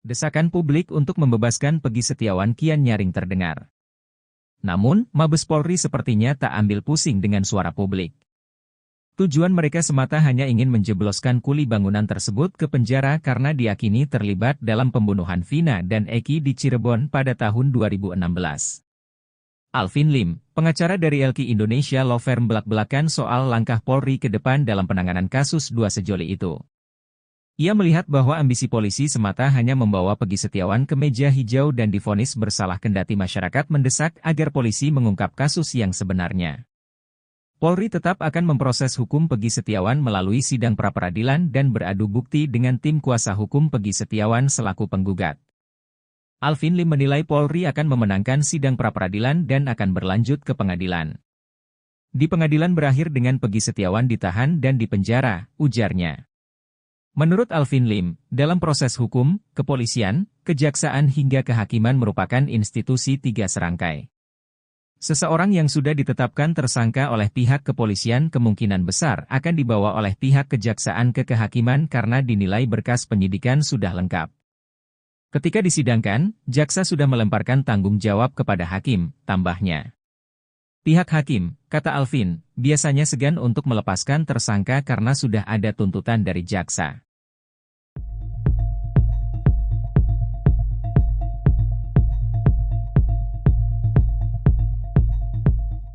Desakan publik untuk membebaskan Peggy Setiawan kian nyaring terdengar. Namun, Mabes Polri sepertinya tak ambil pusing dengan suara publik. Tujuan mereka semata hanya ingin menjebloskan kuli bangunan tersebut ke penjara karena diyakini terlibat dalam pembunuhan Vina dan Eki di Cirebon pada tahun 2016. Alvin Lim, pengacara dari LQ Indonesia Law Firm belak-belakan soal langkah Polri ke depan dalam penanganan kasus dua sejoli itu. Ia melihat bahwa ambisi polisi semata hanya membawa Peggy Setiawan ke meja hijau dan divonis bersalah kendati masyarakat mendesak agar polisi mengungkap kasus yang sebenarnya. Polri tetap akan memproses hukum Peggy Setiawan melalui sidang pra-peradilan dan beradu bukti dengan tim kuasa hukum Peggy Setiawan selaku penggugat. Alvin Lim menilai Polri akan memenangkan sidang pra-peradilan dan akan berlanjut ke pengadilan. Di pengadilan berakhir dengan Peggy Setiawan ditahan dan dipenjara, ujarnya. Menurut Alvin Lim, dalam proses hukum, kepolisian, kejaksaan hingga kehakiman merupakan institusi tiga serangkai. Seseorang yang sudah ditetapkan tersangka oleh pihak kepolisian kemungkinan besar akan dibawa oleh pihak kejaksaan ke kehakiman karena dinilai berkas penyidikan sudah lengkap. Ketika disidangkan, jaksa sudah melemparkan tanggung jawab kepada hakim, tambahnya. Pihak hakim, kata Alvin, biasanya segan untuk melepaskan tersangka karena sudah ada tuntutan dari jaksa.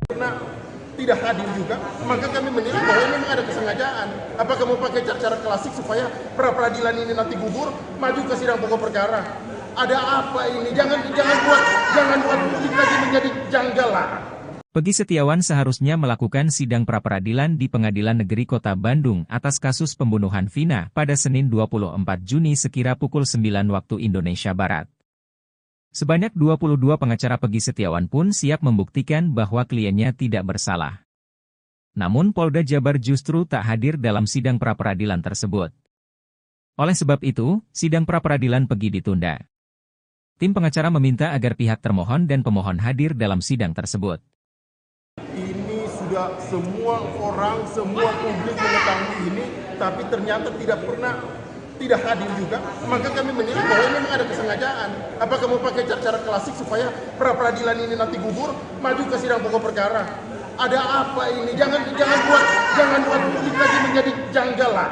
Karena tidak hadir juga, maka kami menilai bahwa ini memang ada kesengajaan. Apakah mau pakai cara klasik supaya pra-peradilan ini nanti gugur, maju ke sidang pokok perkara? Ada apa ini? Jangan buat publik lagi menjadi janggal lah. Peggy Setiawan seharusnya melakukan sidang pra-peradilan di Pengadilan Negeri Kota Bandung atas kasus pembunuhan Vina pada Senin 24 Juni sekira pukul 9 waktu Indonesia Barat. Sebanyak 22 pengacara Peggy Setiawan pun siap membuktikan bahwa kliennya tidak bersalah. Namun Polda Jabar justru tak hadir dalam sidang pra-peradilan tersebut. Oleh sebab itu, sidang pra-peradilan Peggy ditunda. Tim pengacara meminta agar pihak termohon dan pemohon hadir dalam sidang tersebut. Ini sudah semua orang, semua publik mengetahui ini, tapi ternyata tidak hadir juga, maka kami menilai bahwa ini memang ada kesengajaan. Apakah mau pakai cara klasik supaya pra-peradilan ini nanti gugur, maju ke sidang pokok perkara? Ada apa ini? Jangan buat publik lagi menjadi janggal lah,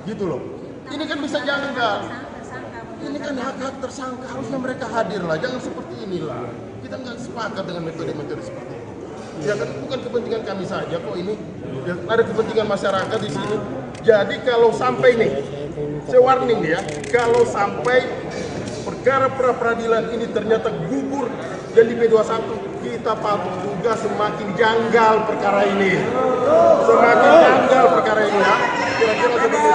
gitu loh. Ini kan bisa janggal. Ini kan hak-hak tersangka, harusnya mereka hadir lah, jangan seperti inilah. Kita nggak sepakat dengan metode-metode seperti ini. Ya kan bukan kepentingan kami saja kok ini, ya, ada kepentingan masyarakat di sini. Jadi kalau sampai nih, saya warning ya, kalau sampai perkara pra-peradilan ini ternyata gugur dan di P21, kita patut juga semakin janggal perkara ini. Semakin janggal perkara ini ya. Kira-kira seperti itu.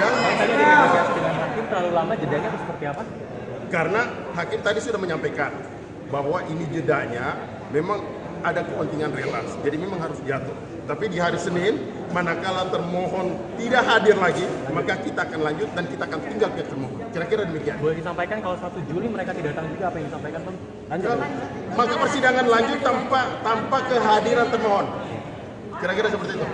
Ya. Tadi negosiasi dengan hakim terlalu lama, jedanya itu seperti apa? Karena hakim tadi sudah menyampaikan bahwa ini jedanya memang ada kepentingan relaks, jadi memang harus jatuh. Tapi di hari Senin, manakala termohon tidak hadir lagi, maka kita akan lanjut dan kita akan tinggal ke termohon. Kira-kira demikian. Boleh disampaikan kalau 1 Juli mereka tidak datang juga, apa yang disampaikan Bang? Lanjut. Maka persidangan lanjut tanpa kehadiran termohon. Kira-kira seperti itu.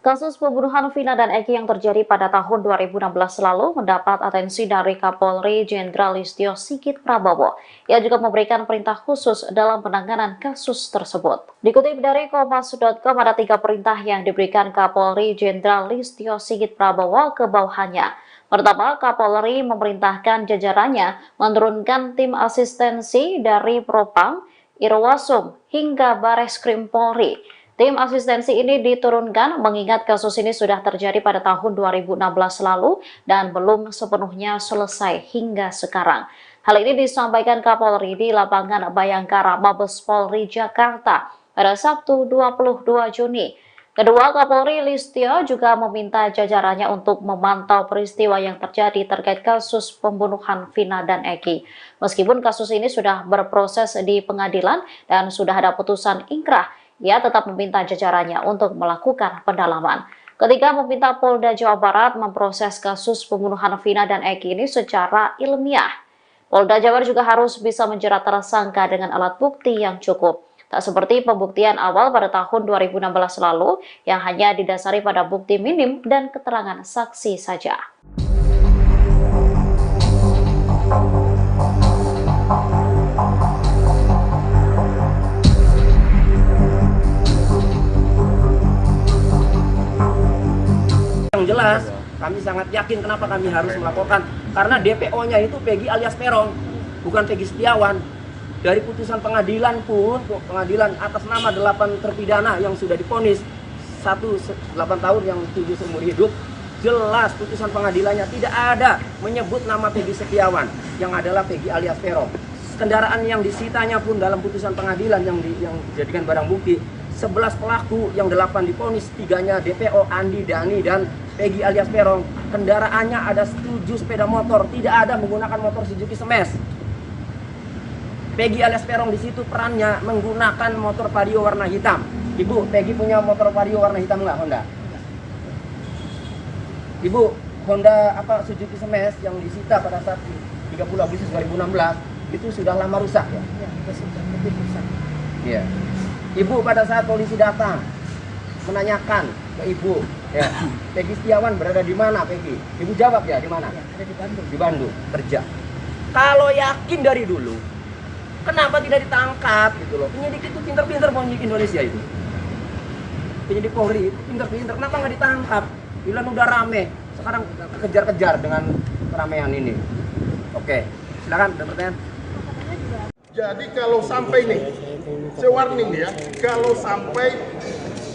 Kasus pembunuhan Vina dan Eki yang terjadi pada tahun 2016 lalu mendapat atensi dari Kapolri Jenderal Listio Sigit Prabowo. Ia juga memberikan perintah khusus dalam penanganan kasus tersebut. Dikutip dari Kompas.com, ada 3 perintah yang diberikan Kapolri Jenderal Listio Sigit Prabowo ke bawahannya. Pertama, Kapolri memerintahkan jajarannya menurunkan tim asistensi dari Propam, Irwasum, hingga Bareskrim Polri. Tim asistensi ini diturunkan mengingat kasus ini sudah terjadi pada tahun 2016 lalu dan belum sepenuhnya selesai hingga sekarang. Hal ini disampaikan Kapolri di lapangan Bayangkara, Mabes Polri, Jakarta pada Sabtu 22 Juni. Kedua, Kapolri Listio juga meminta jajarannya untuk memantau peristiwa yang terjadi terkait kasus pembunuhan Vina dan Eki. Meskipun kasus ini sudah berproses di pengadilan dan sudah ada putusan ingkrah, ia tetap meminta jajarannya untuk melakukan pendalaman. Ketika meminta Polda Jawa Barat memproses kasus pembunuhan Vina dan Eki ini secara ilmiah. Polda Jabar juga harus bisa menjerat tersangka dengan alat bukti yang cukup. Tak seperti pembuktian awal pada tahun 2016 lalu yang hanya didasari pada bukti minim dan keterangan saksi saja. Kami sangat yakin kenapa kami harus melaporkan, karena DPO-nya itu Peggy alias Peron, bukan Peggy Setiawan. Dari putusan pengadilan pun, pengadilan atas nama 8 terpidana yang sudah divonis 1 8 tahun yang 7 seumur hidup, jelas putusan pengadilannya tidak ada menyebut nama Peggy Setiawan, yang adalah Peggy alias Peron. Kendaraan yang disitanya pun dalam putusan pengadilan yang dijadikan barang bukti, 11 pelaku yang 8 divonis, 3-nya DPO, Andi, Dani, dan Peggy alias Peron. Kendaraannya ada 7 sepeda motor, tidak ada menggunakan motor Suzuki Smash. Peggy alias Peron di situ perannya menggunakan motor Vario warna hitam. Ibu, Peggy punya motor Vario warna hitam nggak, Honda? Ibu, Honda Suzuki Smash yang disita pada saat 30 Agustus 2016 itu sudah lama rusak ya? Ya, sudah lebih rusak. Iya. Ibu pada saat polisi datang menanyakan ke ibu, ya, Peggy Setiawan berada di mana, Peggy? Ibu jawab ya, di mana? Ya, ada di Bandung. Di Bandung, kerja. Kalau yakin dari dulu, kenapa tidak ditangkap gitu loh? Penyidik itu pinter-pinter penyidik Indonesia itu. Penyidik Polri itu pinter-pinter, kenapa nggak ditangkap? Bilang udah rame, sekarang kejar-kejar dengan keramaian ini. Oke, silakan ada pertanyaan. Jadi kalau sampai nih, saya warning nih ya, kalau sampai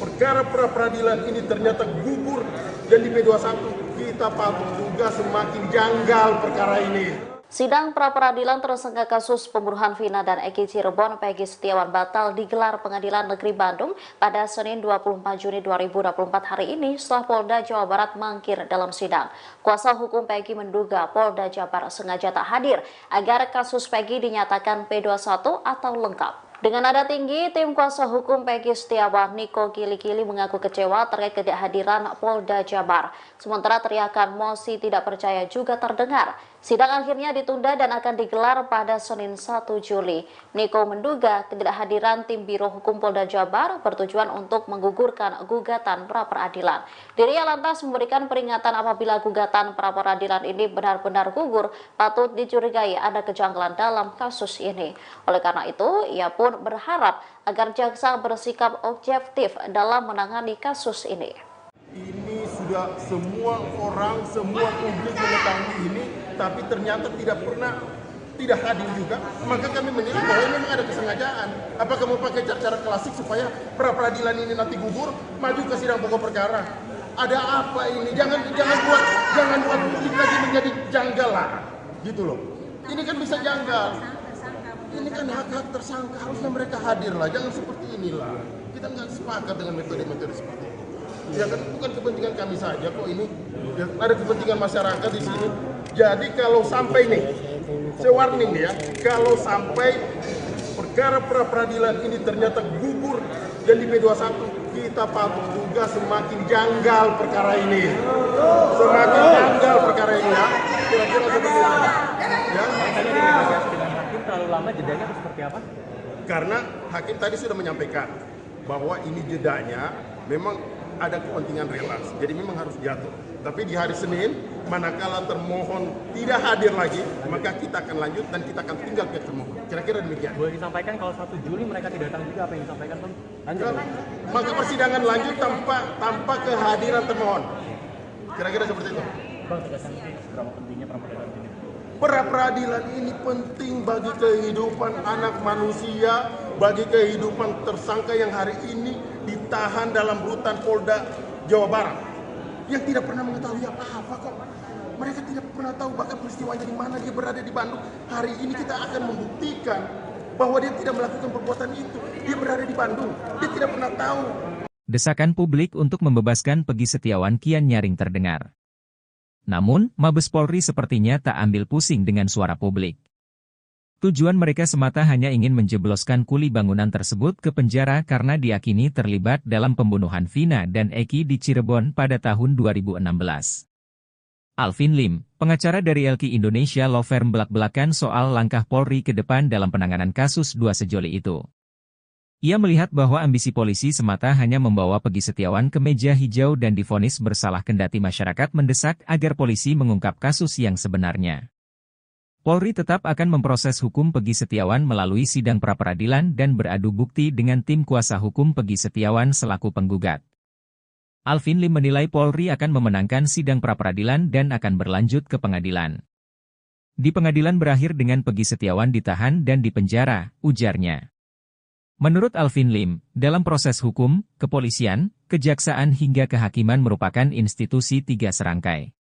perkara pra-peradilan ini ternyata gugur dan di P21, kita patut juga semakin janggal perkara ini. Sidang pra-peradilan tersangka kasus pembunuhan Vina dan Eki Cirebon Peggy Setiawan batal digelar Pengadilan Negeri Bandung pada Senin 24 Juni 2024 hari ini setelah Polda Jawa Barat mangkir dalam sidang. Kuasa hukum Peggy menduga Polda Jabar sengaja tak hadir agar kasus Peggy dinyatakan P21 atau lengkap. Dengan nada tinggi, tim kuasa hukum Peggy Setiawan, Niko Kili-Kili, mengaku kecewa terkait ketidakhadiran Polda Jabar. Sementara teriakan mosi tidak percaya juga terdengar. Sidang akhirnya ditunda dan akan digelar pada Senin 1 Juli. Niko menduga ketidakhadiran tim Biro Hukum Polda Jabar bertujuan untuk menggugurkan gugatan pra-peradilan. Dirinya lantas memberikan peringatan apabila gugatan pra-peradilan ini benar-benar gugur, patut dicurigai ada kejanggalan dalam kasus ini. Oleh karena itu, ia pun berharap agar jaksa bersikap objektif dalam menangani kasus ini. Ini sudah semua orang, semua publik mengetahui ini, tapi ternyata tidak hadir juga. Maka kami menilai bahwa ini memang ada kesengajaan. Apakah mau pakai cara klasik supaya pra-peradilan ini nanti gugur, maju ke sidang pokok perkara? Ada apa ini? Jangan buat publik lagi menjadi janggal lah, gitu loh. Ini kan bisa janggal. Ini kan hak-hak tersangka, harusnya mereka hadir lah. Jangan seperti inilah. Kita nggak sepakat dengan metode-metode seperti ini. Ya kan bukan kepentingan kami saja kok ini, ya, ada kepentingan masyarakat di sini. Jadi kalau sampai nih, saya warning nih ya, kalau sampai perkara pra-peradilan ini ternyata gugur dan di P21, kita patut juga semakin janggal perkara ini. Semakin janggal perkara ini ya. Kira-kira seperti itu. Ya. Dengan hakim terlalu lama jedanya seperti apa? Karena hakim tadi sudah menyampaikan bahwa ini jedanya memang ada kepentingan relaks, jadi memang harus jatuh. Tapi di hari Senin, manakala termohon tidak hadir lagi, maka kita akan lanjut dan kita akan tinggal ke termohon. Kira-kira demikian. Boleh disampaikan kalau 1 Juli mereka tidak datang juga, apa yang disampaikan Bang? Lanjut. Maka persidangan lanjut tanpa kehadiran termohon. Kira-kira seperti itu. Bang, tegaskan berapa pentingnya pra-peradilan ini? Pra-peradilan ini penting bagi kehidupan anak manusia, bagi kehidupan tersangka yang hari ini ditahan dalam rutan Polda Jawa Barat yang tidak pernah mengetahui apa-apa kok. Mereka tidak pernah tahu bahkan peristiwanya di mana, dia berada di Bandung. Hari ini kita akan membuktikan bahwa dia tidak melakukan perbuatan itu. Dia berada di Bandung, dia tidak pernah tahu. Desakan publik untuk membebaskan Peggy Setiawan kian nyaring terdengar. Namun, Mabes Polri sepertinya tak ambil pusing dengan suara publik. Tujuan mereka semata hanya ingin menjebloskan kuli bangunan tersebut ke penjara karena diyakini terlibat dalam pembunuhan Vina dan Eki di Cirebon pada tahun 2016. Alvin Lim, pengacara dari LQ Indonesia Law Firm, belak-belakan soal langkah Polri ke depan dalam penanganan kasus dua sejoli itu. Ia melihat bahwa ambisi polisi semata hanya membawa Peggy Setiawan ke meja hijau dan divonis bersalah, kendati masyarakat mendesak agar polisi mengungkap kasus yang sebenarnya. Polri tetap akan memproses hukum Peggy Setiawan melalui sidang pra-peradilan dan beradu bukti dengan tim kuasa hukum Peggy Setiawan selaku penggugat. Alvin Lim menilai Polri akan memenangkan sidang pra-peradilan dan akan berlanjut ke pengadilan. Di pengadilan berakhir dengan Peggy Setiawan ditahan dan dipenjara, ujarnya. Menurut Alvin Lim, dalam proses hukum, kepolisian, kejaksaan hingga kehakiman merupakan institusi tiga serangkai.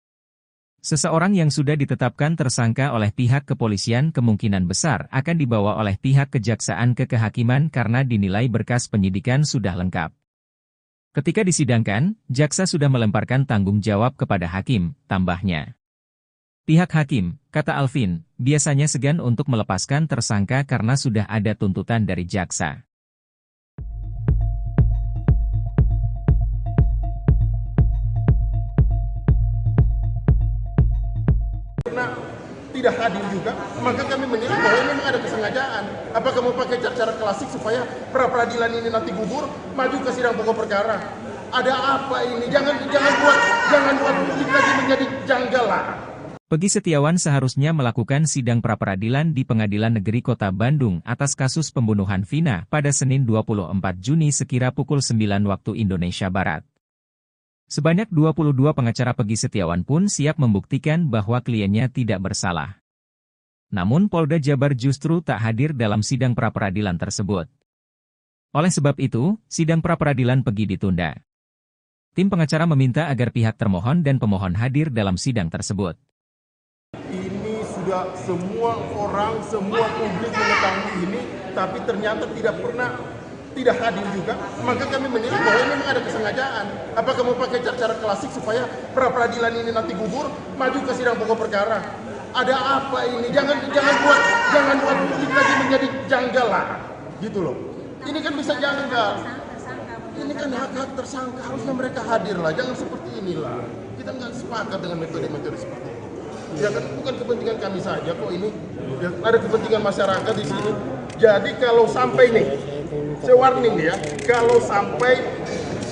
Seseorang yang sudah ditetapkan tersangka oleh pihak kepolisian kemungkinan besar akan dibawa oleh pihak kejaksaan ke kehakiman karena dinilai berkas penyidikan sudah lengkap. Ketika disidangkan, jaksa sudah melemparkan tanggung jawab kepada hakim, tambahnya. Pihak hakim, kata Alvin, biasanya segan untuk melepaskan tersangka karena sudah ada tuntutan dari jaksa. Karena tidak hadir juga, maka kami menilai bahwa ini memang ada kesengajaan. Apakah mau pakai cara klasik supaya pra-peradilan ini nanti gugur, maju ke sidang pokok perkara? Ada apa ini? Jangan buat publik lagi menjadi janggal lah. Peggy Setiawan seharusnya melakukan sidang pra-peradilan di Pengadilan Negeri Kota Bandung atas kasus pembunuhan Vina pada Senin 24 Juni sekira pukul 9 waktu Indonesia Barat. Sebanyak 22 pengacara Peggy Setiawan pun siap membuktikan bahwa kliennya tidak bersalah. Namun Polda Jabar justru tak hadir dalam sidang pra-peradilan tersebut. Oleh sebab itu, sidang pra-peradilan Peggy ditunda. Tim pengacara meminta agar pihak termohon dan pemohon hadir dalam sidang tersebut. Ini sudah semua orang, semua publik mengetahui ini, tapi ternyata tidak hadir juga, maka kami menilai bahwa ini memang ada kesengajaan. Apakah mau pakai cara klasik supaya pra-peradilan ini nanti gugur, maju ke sidang pokok perkara? Ada apa ini? Jangan buat publik lagi menjadi janggal lah, gitu loh. Ini kan bisa janggal. Ini kan hak-hak tersangka, harusnya mereka hadir lah, jangan seperti inilah. Kita nggak sepakat dengan metode-metode seperti ini. Ya kan bukan kepentingan kami saja kok ini, ya, ada kepentingan masyarakat di sini. Jadi kalau sampai nih, saya warning ya, kalau sampai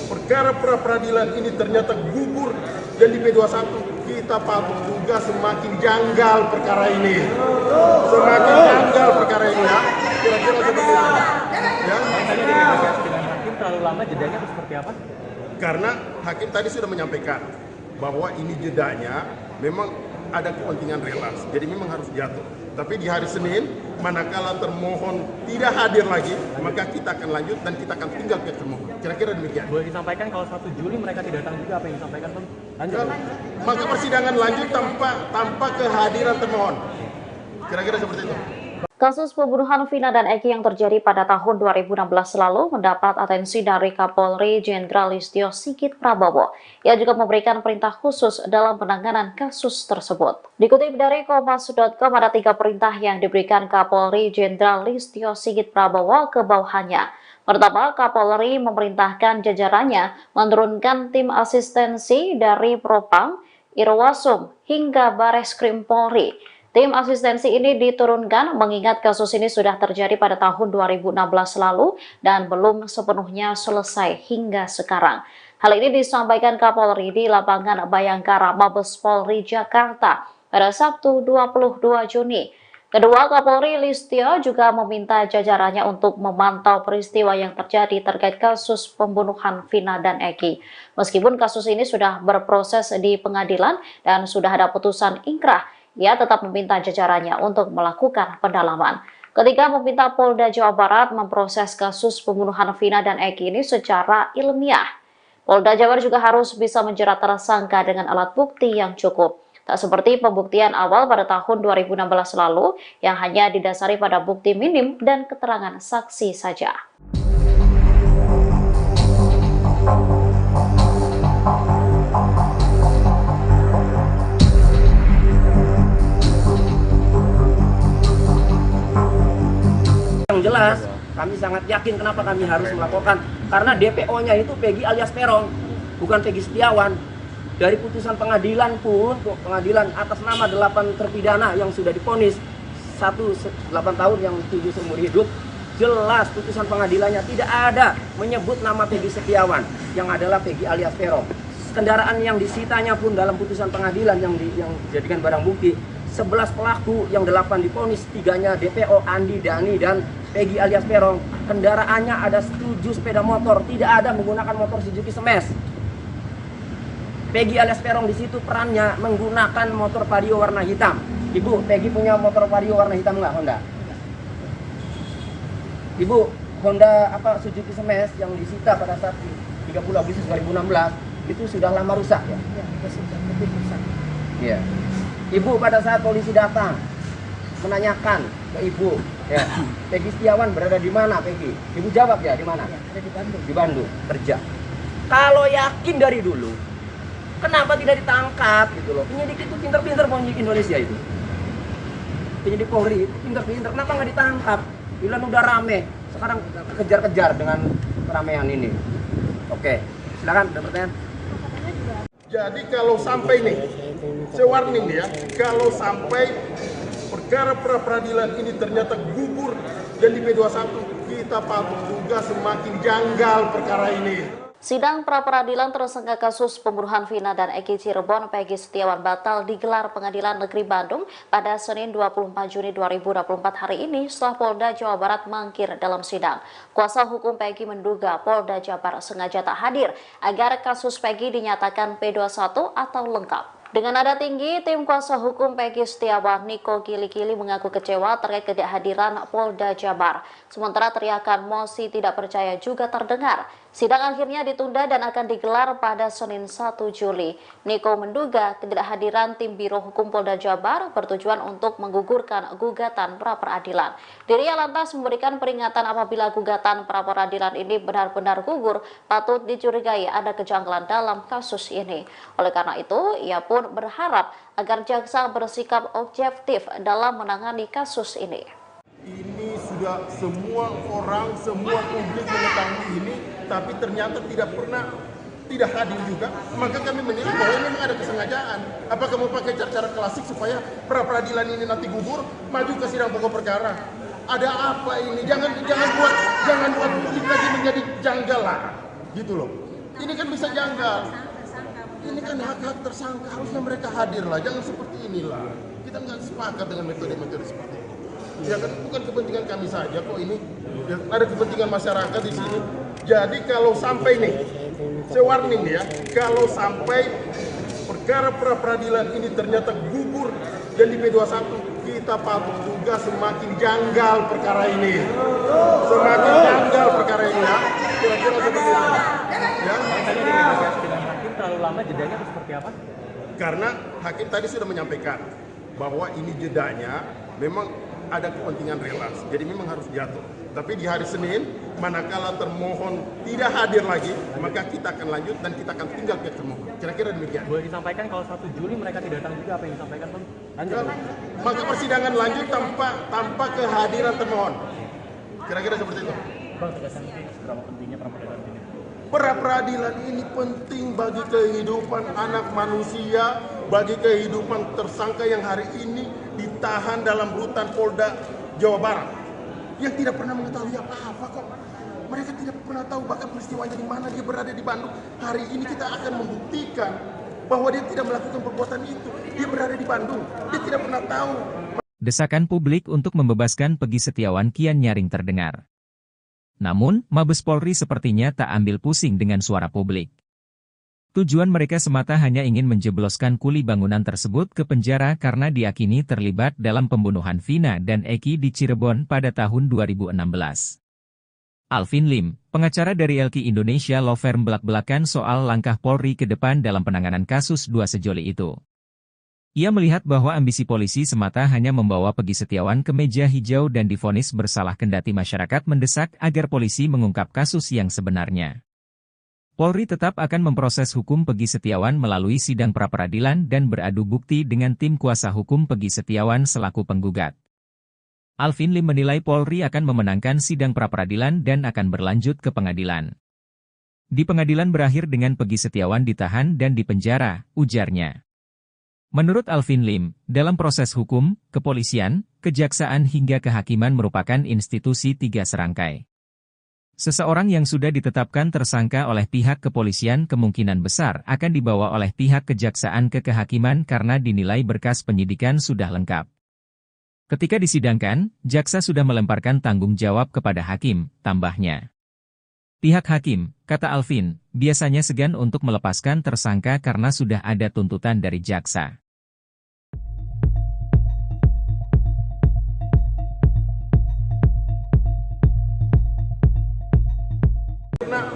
perkara pra-peradilan ini ternyata gugur dan di P21, kita patut juga semakin janggal perkara ini. Semakin janggal perkara ini ya. Kira-kira seperti itu. Ya. Tadi negosiasi dengan hakim terlalu lama, jedanya atau seperti apa? Karena hakim tadi sudah menyampaikan bahwa ini jedanya memang ada kepentingan relaks, jadi memang harus jatuh. Tapi di hari Senin, manakala termohon tidak hadir lagi, maka kita akan lanjut dan kita akan tinggal ke termohon. Kira-kira demikian. Boleh disampaikan kalau 1 Juli mereka tidak datang juga, apa yang disampaikan Bang? Lanjut. Maka persidangan lanjut tanpa kehadiran termohon. Kira-kira seperti itu. Kasus pembunuhan Vina dan Eki yang terjadi pada tahun 2016 lalu mendapat atensi dari Kapolri Jenderal Listio Sigit Prabowo. Ia juga memberikan perintah khusus dalam penanganan kasus tersebut. Dikutip dari Kompas.com, ada 3 perintah yang diberikan Kapolri Jenderal Listio Sigit Prabowo ke bawahannya. Pertama, Kapolri memerintahkan jajarannya menurunkan tim asistensi dari Propam, Irwasum, hingga Bareskrim Polri. Tim asistensi ini diturunkan mengingat kasus ini sudah terjadi pada tahun 2016 lalu dan belum sepenuhnya selesai hingga sekarang. Hal ini disampaikan Kapolri di lapangan Bayangkara, Mabes Polri, Jakarta pada Sabtu 22 Juni. Kedua, Kapolri Listio juga meminta jajarannya untuk memantau peristiwa yang terjadi terkait kasus pembunuhan Vina dan Eki. Meskipun kasus ini sudah berproses di pengadilan dan sudah ada putusan ingkrah, ia tetap meminta jajarannya untuk melakukan pendalaman. Ketiga, meminta Polda Jawa Barat memproses kasus pembunuhan Vina dan Eki ini secara ilmiah. Polda Jabar juga harus bisa menjerat tersangka dengan alat bukti yang cukup. Tak seperti pembuktian awal pada tahun 2016 lalu yang hanya didasari pada bukti minim dan keterangan saksi saja. Yang jelas, kami sangat yakin kenapa kami harus melaporkan. Karena DPO-nya itu Peggy alias Peron, bukan Peggy Setiawan. Dari putusan pengadilan pun, pengadilan atas nama 8 terpidana yang sudah divonis 1 8 tahun yang 7 seumur hidup, jelas putusan pengadilannya tidak ada menyebut nama Peggy Setiawan, yang adalah Peggy alias Peron. Kendaraan yang disitanya pun dalam putusan pengadilan yang dijadikan barang bukti, 11 pelaku yang 8 divonis, 3-nya DPO, Andi, Dani, dan Peggy alias Peron. Kendaraannya ada 7 sepeda motor, tidak ada menggunakan motor Suzuki Smash. Peggy alias Peron di situ perannya menggunakan motor Vario warna hitam. Ibu, Peggy punya motor Vario warna hitam nggak, Honda? Ibu, Honda Suzuki Smash yang disita pada saat 30 Agustus 2016 itu sudah lama rusak ya? Ya, sudah lebih rusak. Iya. Ibu pada saat polisi datang menanyakan ke ibu, ya, Peggy Setiawan berada di mana, Peggy? Ibu jawab ya, di mana? Ya, ada di Bandung. Di Bandung, kerja. Kalau yakin dari dulu, kenapa tidak ditangkap gitu loh? Penyidik itu pinter-pinter, penyidik Indonesia itu. Penyidik Polri itu pinter-pinter, kenapa nggak ditangkap? Bilang udah rame, sekarang kejar-kejar dengan keramaian ini. Oke, silakan ada pertanyaan. Jadi kalau sampai nih, saya warning ya, kalau sampai perkara pra-peradilan ini ternyata gugur dan di P21, kita patut juga semakin janggal perkara ini. Sidang pra-peradilan tersangka kasus pembunuhan Vina dan Eki Cirebon Peggy Setiawan batal digelar Pengadilan Negeri Bandung pada Senin 24 Juni 2024 hari ini setelah Polda Jawa Barat mangkir dalam sidang. Kuasa hukum Peggy menduga Polda Jabar sengaja tak hadir agar kasus Peggy dinyatakan P21 atau lengkap. Dengan nada tinggi, tim kuasa hukum Peggy Setiawan, Niko Kili-Kili, mengaku kecewa terkait ketidakhadiran Polda Jabar. Sementara teriakan mosi tidak percaya juga terdengar. Sidang akhirnya ditunda dan akan digelar pada Senin 1 Juli. Niko menduga ketidakhadiran tim Biro Hukum Polda Jabar bertujuan untuk menggugurkan gugatan pra-peradilan. Dirinya lantas memberikan peringatan apabila gugatan pra-peradilan ini benar-benar gugur, patut dicurigai ada kejanggalan dalam kasus ini. Oleh karena itu, ia pun berharap agar jaksa bersikap objektif dalam menangani kasus ini. Ini sudah semua orang, semua publik mengetahui ini, tapi ternyata tidak hadir juga. Maka kami menilai bahwa memang ada kesengajaan. Apakah mau pakai cara-cara klasik supaya pra-peradilan ini nanti gugur, maju ke sidang pokok perkara? Ada apa ini? Jangan buat publik lagi menjadi janggal lah, gitu loh. Ini kan bisa janggal. Ini kan hak-hak tersangka, harusnya mereka hadir lah. Jangan seperti inilah. Kita nggak sepakat dengan metode-metode seperti ini. Ya kan bukan kepentingan kami saja kok ini, ya, ada kepentingan masyarakat di sini. Jadi kalau sampai nih, saya warning ya, kalau sampai perkara pra-peradilan ini ternyata gugur dan di P21, kita patut juga semakin janggal perkara ini. Semakin janggal perkara ini ya. Kira-kira seperti itu. Ya. Sidang hakim terlalu lama, jedanya itu seperti apa? Karena hakim tadi sudah menyampaikan bahwa ini jedanya memang ada kepentingan relasi, jadi memang harus jatuh. Tapi di hari Senin, manakala termohon tidak hadir lagi, maka kita akan lanjut dan kita akan tinggal pihak termohon. Kira-kira demikian. Boleh disampaikan kalau 1 Juli mereka tidak datang juga, apa yang disampaikan, Bang? Lanjut. Maka persidangan lanjut tanpa kehadiran termohon. Kira-kira seperti itu. Bang, tegaskan seberapa pentingnya pra-peradilan ini? Pra-peradilan ini penting bagi kehidupan anak manusia, bagi kehidupan tersangka yang hari ini ditahan dalam rutan Polda Jawa Barat yang tidak pernah mengetahui apa-apa kok. Mereka tidak pernah tahu bahkan peristiwanya di mana, dia berada di Bandung. Hari ini kita akan membuktikan bahwa dia tidak melakukan perbuatan itu. Dia berada di Bandung, dia tidak pernah tahu. Desakan publik untuk membebaskan Peggy Setiawan kian nyaring terdengar. Namun, Mabes Polri sepertinya tak ambil pusing dengan suara publik. Tujuan mereka semata hanya ingin menjebloskan kuli bangunan tersebut ke penjara karena diyakini terlibat dalam pembunuhan Vina dan Eki di Cirebon pada tahun 2016. Alvin Lim, pengacara dari LQ Indonesia Law Firm, belak-belakan soal langkah Polri ke depan dalam penanganan kasus dua sejoli itu. Ia melihat bahwa ambisi polisi semata hanya membawa Peggy Setiawan ke meja hijau dan divonis bersalah, kendati masyarakat mendesak agar polisi mengungkap kasus yang sebenarnya. Polri tetap akan memproses hukum Peggy Setiawan melalui sidang pra-peradilan dan beradu bukti dengan tim kuasa hukum Peggy Setiawan selaku penggugat. Alvin Lim menilai Polri akan memenangkan sidang pra-peradilan dan akan berlanjut ke pengadilan. Di pengadilan berakhir dengan Peggy Setiawan ditahan dan dipenjara, ujarnya. Menurut Alvin Lim, dalam proses hukum, kepolisian, kejaksaan hingga kehakiman merupakan institusi tiga serangkai. Seseorang yang sudah ditetapkan tersangka oleh pihak kepolisian kemungkinan besar akan dibawa oleh pihak kejaksaan ke kehakiman karena dinilai berkas penyidikan sudah lengkap. Ketika disidangkan, jaksa sudah melemparkan tanggung jawab kepada hakim, tambahnya. Pihak hakim, kata Alvin, biasanya segan untuk melepaskan tersangka karena sudah ada tuntutan dari jaksa. Karena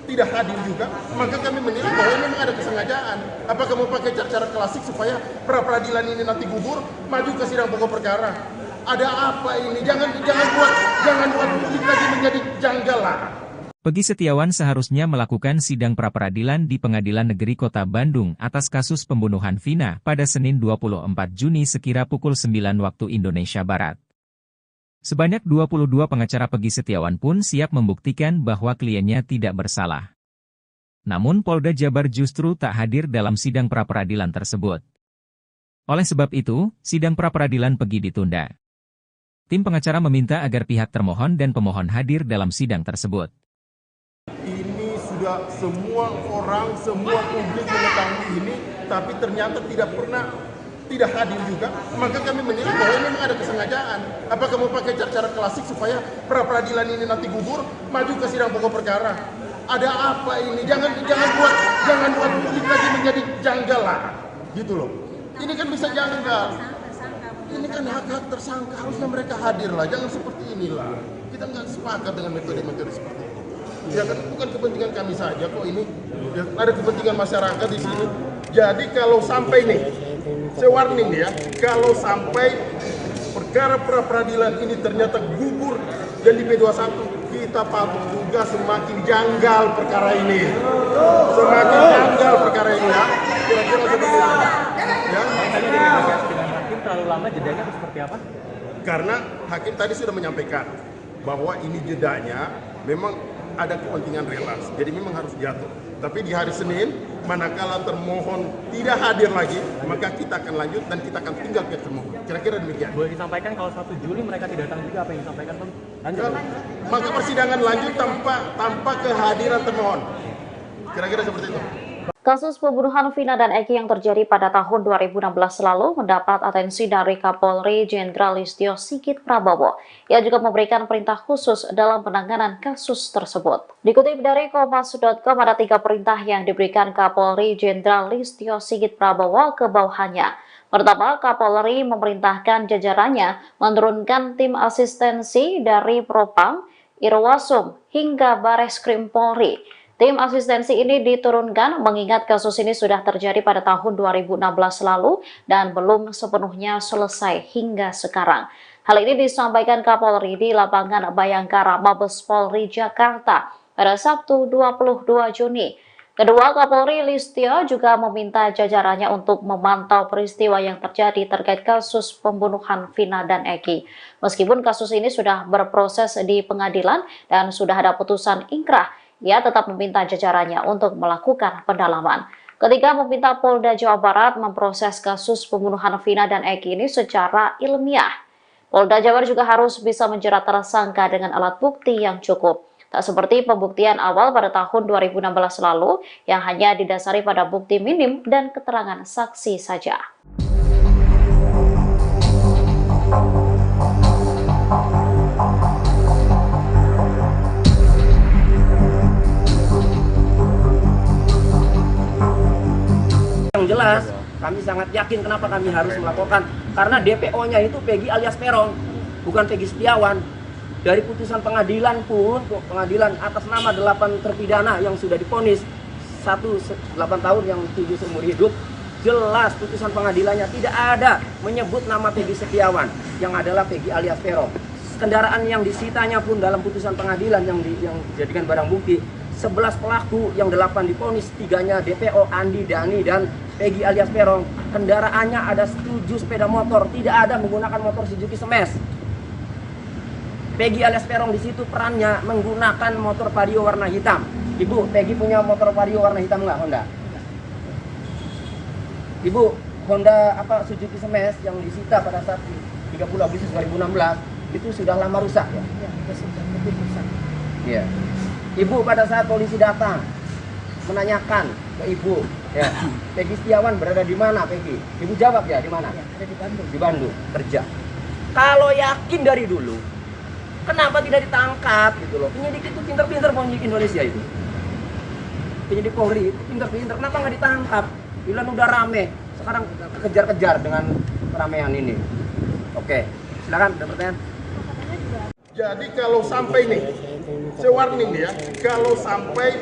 tidak hadir juga, maka kami menilai bahwa ini memang ada kesengajaan. Apakah mau pakai cara klasik supaya pra-peradilan ini nanti gugur, maju ke sidang pokok perkara? Ada apa ini? Jangan buat publik lagi menjadi janggal lah. Peggy Setiawan seharusnya melakukan sidang pra-peradilan di Pengadilan Negeri Kota Bandung atas kasus pembunuhan Vina pada Senin 24 Juni sekira pukul 9 waktu Indonesia Barat. Sebanyak 22 pengacara Peggy Setiawan pun siap membuktikan bahwa kliennya tidak bersalah. Namun Polda Jabar justru tak hadir dalam sidang pra-peradilan tersebut. Oleh sebab itu, sidang pra-peradilan Peggy ditunda. Tim pengacara meminta agar pihak termohon dan pemohon hadir dalam sidang tersebut. Ini sudah semua orang, semua publik mengetahui ini, tapi ternyata tidak hadir juga, maka kami menilai bahwa ini memang ada kesengajaan. Apakah mau pakai cara klasik supaya pra-peradilan ini nanti gugur, maju ke sidang pokok perkara? Ada apa ini? Jangan buat publik lagi menjadi janggal lah, gitu loh. Ini kan bisa janggal. Ini kan hak-hak tersangka, harusnya mereka hadir lah, jangan seperti inilah. Kita nggak sepakat dengan metode-metode seperti itu. Ya kan bukan kepentingan kami saja kok ini, ya, ada kepentingan masyarakat di sini. Jadi kalau sampai nih, saya warning ya, kalau sampai perkara pra-peradilan ini ternyata gugur dan di P21, kita patut juga semakin janggal perkara ini. Semakin janggal perkara ini ya. Kira-kira seperti itu. Ya. Tadi negosiasi dengan hakim terlalu lama, jedanya itu seperti apa? Karena hakim tadi sudah menyampaikan bahwa ini jedanya memang ada kepentingan relaks, jadi memang harus jatuh. Tapi di hari Senin, manakala termohon tidak hadir lagi, maka kita akan lanjut dan kita akan tinggal ke termohon. Kira-kira demikian. Boleh disampaikan kalau 1 Juli mereka tidak datang juga, apa yang disampaikan Bang? Lanjut. Maka persidangan lanjut tanpa kehadiran termohon. Kira-kira seperti itu. Kasus pembunuhan Vina dan Eki yang terjadi pada tahun 2016 lalu mendapat atensi dari Kapolri Jenderal Listio Sigit Prabowo. Ia juga memberikan perintah khusus dalam penanganan kasus tersebut. Dikutip dari Kompas.com, ada 3 perintah yang diberikan Kapolri Jenderal Listio Sigit Prabowo ke bawahannya. Pertama, Kapolri memerintahkan jajarannya menurunkan tim asistensi dari Propam, Irwasum, hingga Bareskrim Polri. Tim asistensi ini diturunkan mengingat kasus ini sudah terjadi pada tahun 2016 lalu dan belum sepenuhnya selesai hingga sekarang. Hal ini disampaikan Kapolri di lapangan Bayangkara Mabes Polri Jakarta pada Sabtu 22 Juni. Kedua, Kapolri Listio juga meminta jajarannya untuk memantau peristiwa yang terjadi terkait kasus pembunuhan Vina dan Eki. Meskipun kasus ini sudah berproses di pengadilan dan sudah ada putusan ingkrah, ia tetap meminta jajarannya untuk melakukan pendalaman. Ketiga, meminta Polda Jawa Barat memproses kasus pembunuhan Vina dan Eki ini secara ilmiah. Polda Jabar juga harus bisa menjerat tersangka dengan alat bukti yang cukup. Tak seperti pembuktian awal pada tahun 2016 lalu yang hanya didasari pada bukti minim dan keterangan saksi saja. Yang jelas, kami sangat yakin kenapa kami harus melaporkan, karena DPO-nya itu Peggy alias Peron, bukan Peggy Setiawan. Dari putusan pengadilan pun, pengadilan atas nama 8 terpidana yang sudah divonis 1 8 tahun yang 7 seumur hidup, jelas putusan pengadilannya tidak ada menyebut nama Peggy Setiawan, yang adalah Peggy alias Peron. Kendaraan yang disitanya pun dalam putusan pengadilan yang dijadikan barang bukti, 11 pelaku yang 8 divonis, 3-nya DPO, Andi, Dani, dan Peggy alias Peron. Kendaraannya ada 7 sepeda motor, tidak ada menggunakan motor Suzuki Smash. Peggy alias Peron di situ perannya menggunakan motor Vario warna hitam. Ibu, Peggy punya motor Vario warna hitam nggak, Honda? Ibu, Honda Suzuki Smash yang disita pada saat 30 Agustus 2016 itu sudah lama rusak ya? Ya, sudah lebih rusak. Iya. Ibu pada saat polisi datang menanyakan ke ibu, ya, Peggy Setiawan berada di mana, Peggy? Ibu jawab ya, di mana? Ya, ada di Bandung. Di Bandung, kerja. Kalau yakin dari dulu, kenapa tidak ditangkap gitu loh? Penyidik itu pinter-pinter penyidik Indonesia itu. penyidik Polri pinter-pinter, kenapa nggak ditangkap? Bilang udah rame, sekarang kejar-kejar dengan keramaian ini. Oke, silakan ada pertanyaan. Jadi kalau sampai nih, saya warning nih ya, kalau sampai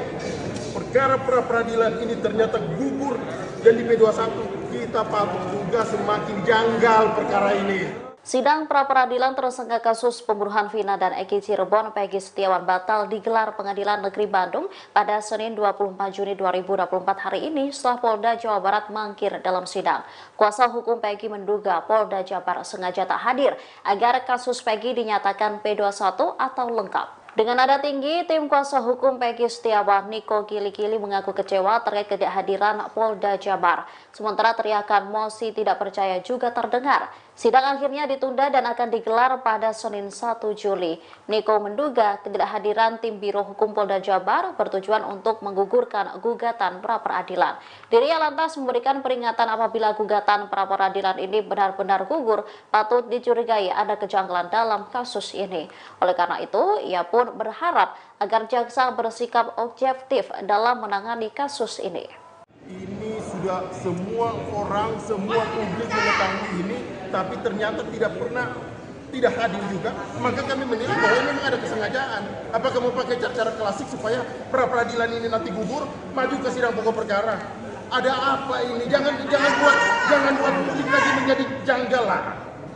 perkara pra-peradilan ini ternyata gugur dan di P21, kita patut juga semakin janggal perkara ini. Sidang pra-peradilan tersangka kasus pembunuhan Vina dan Eki Cirebon Peggy Setiawan batal digelar Pengadilan Negeri Bandung pada Senin 24 Juni 2024 hari ini setelah Polda Jawa Barat mangkir dalam sidang. Kuasa hukum Peggy menduga Polda Jabar sengaja tak hadir agar kasus Peggy dinyatakan P21 atau lengkap. Dengan nada tinggi, tim kuasa hukum Peggy Setiawan, Niko Kili-Kili mengaku kecewa terkait ketidakhadiran Polda Jabar. Sementara teriakan mosi tidak percaya juga terdengar. Sidang akhirnya ditunda dan akan digelar pada Senin 1 Juli. Niko menduga ketidakhadiran tim Biro Hukum Polda Jabar bertujuan untuk menggugurkan gugatan pra-peradilan. Dirinya lantas memberikan peringatan apabila gugatan pra-peradilan ini benar-benar gugur, patut dicurigai ada kejanggalan dalam kasus ini. Oleh karena itu, ia pun berharap agar jaksa bersikap objektif dalam menangani kasus ini. Ini sudah semua orang, semua publik mengetahui ini, tapi ternyata tidak hadir juga. Maka kami menilai bahwa ini memang ada kesengajaan. Apakah mau pakai cara klasik supaya pra-peradilan ini nanti gugur, maju ke sidang pokok perkara? Ada apa ini? Jangan buat publik lagi menjadi janggal lah,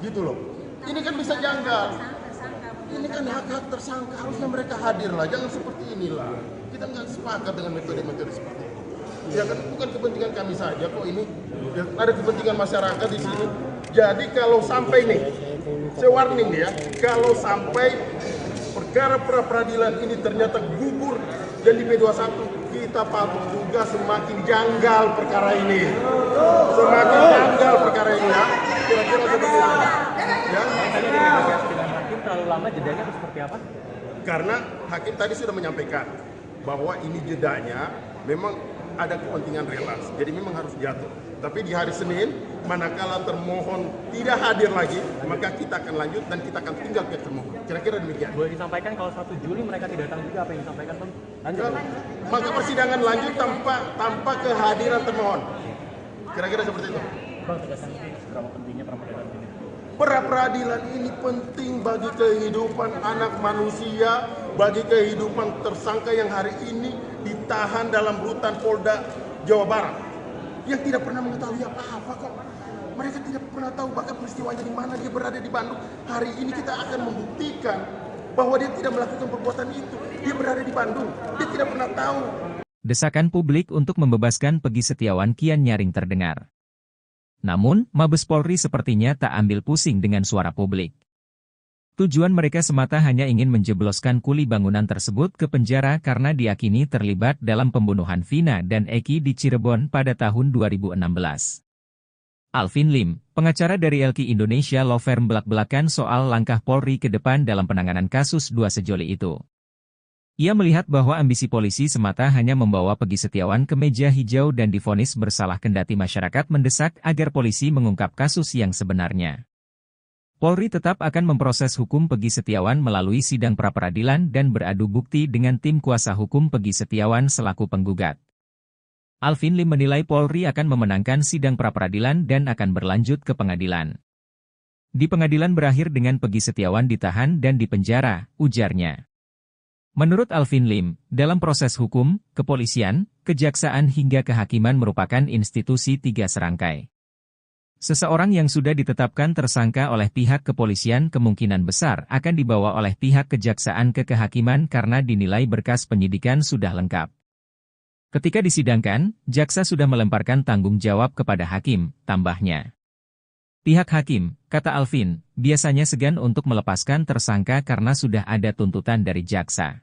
gitu loh. Ini kan bisa janggal. Ini kan hak-hak tersangka, harusnya mereka hadir lah. Jangan seperti inilah. Kita nggak sepakat dengan metode-metode seperti ini. Ya kan bukan kepentingan kami saja kok ini, ya, ada kepentingan masyarakat di sini. Jadi kalau sampai nih, saya warning nih ya, kalau sampai perkara pra-peradilan ini ternyata gugur dan di P21, kita patut juga semakin janggal perkara ini. Semakin janggal perkara ini ya. Kira-kira seperti itu. Ya. Tadi dinegosiasi dengan hakim terlalu lama, jedanya itu seperti apa? Karena hakim tadi sudah menyampaikan bahwa ini jedanya memang ada kepentingan relaks, jadi memang harus jatuh. Tapi di hari Senin, manakala termohon tidak hadir lagi, maka kita akan lanjut dan kita akan tinggal pihak termohon. Kira-kira demikian. Boleh disampaikan kalau 1 Juli mereka tidak datang juga, apa yang disampaikan Bang? Lanjut. Maka persidangan lanjut tanpa kehadiran termohon. Kira-kira seperti itu. Bang, tegaskan seberapa pentingnya pra-peradilan ini? Pra-peradilan ini penting bagi kehidupan anak manusia, bagi kehidupan tersangka yang hari ini ditahan dalam rutan Polda Jawa Barat yang tidak pernah mengetahui apa-apa kok. Mereka tidak pernah tahu bahkan peristiwanya di mana, dia berada di Bandung. Hari ini kita akan membuktikan bahwa dia tidak melakukan perbuatan itu. Dia berada di Bandung, dia tidak pernah tahu. Desakan publik untuk membebaskan Peggy Setiawan kian nyaring terdengar. Namun, Mabes Polri sepertinya tak ambil pusing dengan suara publik. Tujuan mereka semata hanya ingin menjebloskan kuli bangunan tersebut ke penjara karena diyakini terlibat dalam pembunuhan Vina dan Eki di Cirebon pada tahun 2016. Alvin Lim, pengacara dari LQ Indonesia Law Firm belak-belakan soal langkah Polri ke depan dalam penanganan kasus dua sejoli itu. Ia melihat bahwa ambisi polisi semata hanya membawa Peggy Setiawan ke meja hijau dan divonis bersalah kendati masyarakat mendesak agar polisi mengungkap kasus yang sebenarnya. Polri tetap akan memproses hukum Peggy Setiawan melalui sidang pra-peradilan dan beradu bukti dengan tim kuasa hukum Peggy Setiawan selaku penggugat. Alvin Lim menilai Polri akan memenangkan sidang pra-peradilan dan akan berlanjut ke pengadilan. Di pengadilan berakhir dengan Peggy Setiawan ditahan dan dipenjara, ujarnya. Menurut Alvin Lim, dalam proses hukum, kepolisian, kejaksaan hingga kehakiman merupakan institusi tiga serangkai. Seseorang yang sudah ditetapkan tersangka oleh pihak kepolisian kemungkinan besar akan dibawa oleh pihak kejaksaan ke kehakiman karena dinilai berkas penyidikan sudah lengkap. Ketika disidangkan, jaksa sudah melemparkan tanggung jawab kepada hakim, tambahnya. Pihak hakim, kata Alvin, biasanya segan untuk melepaskan tersangka karena sudah ada tuntutan dari jaksa.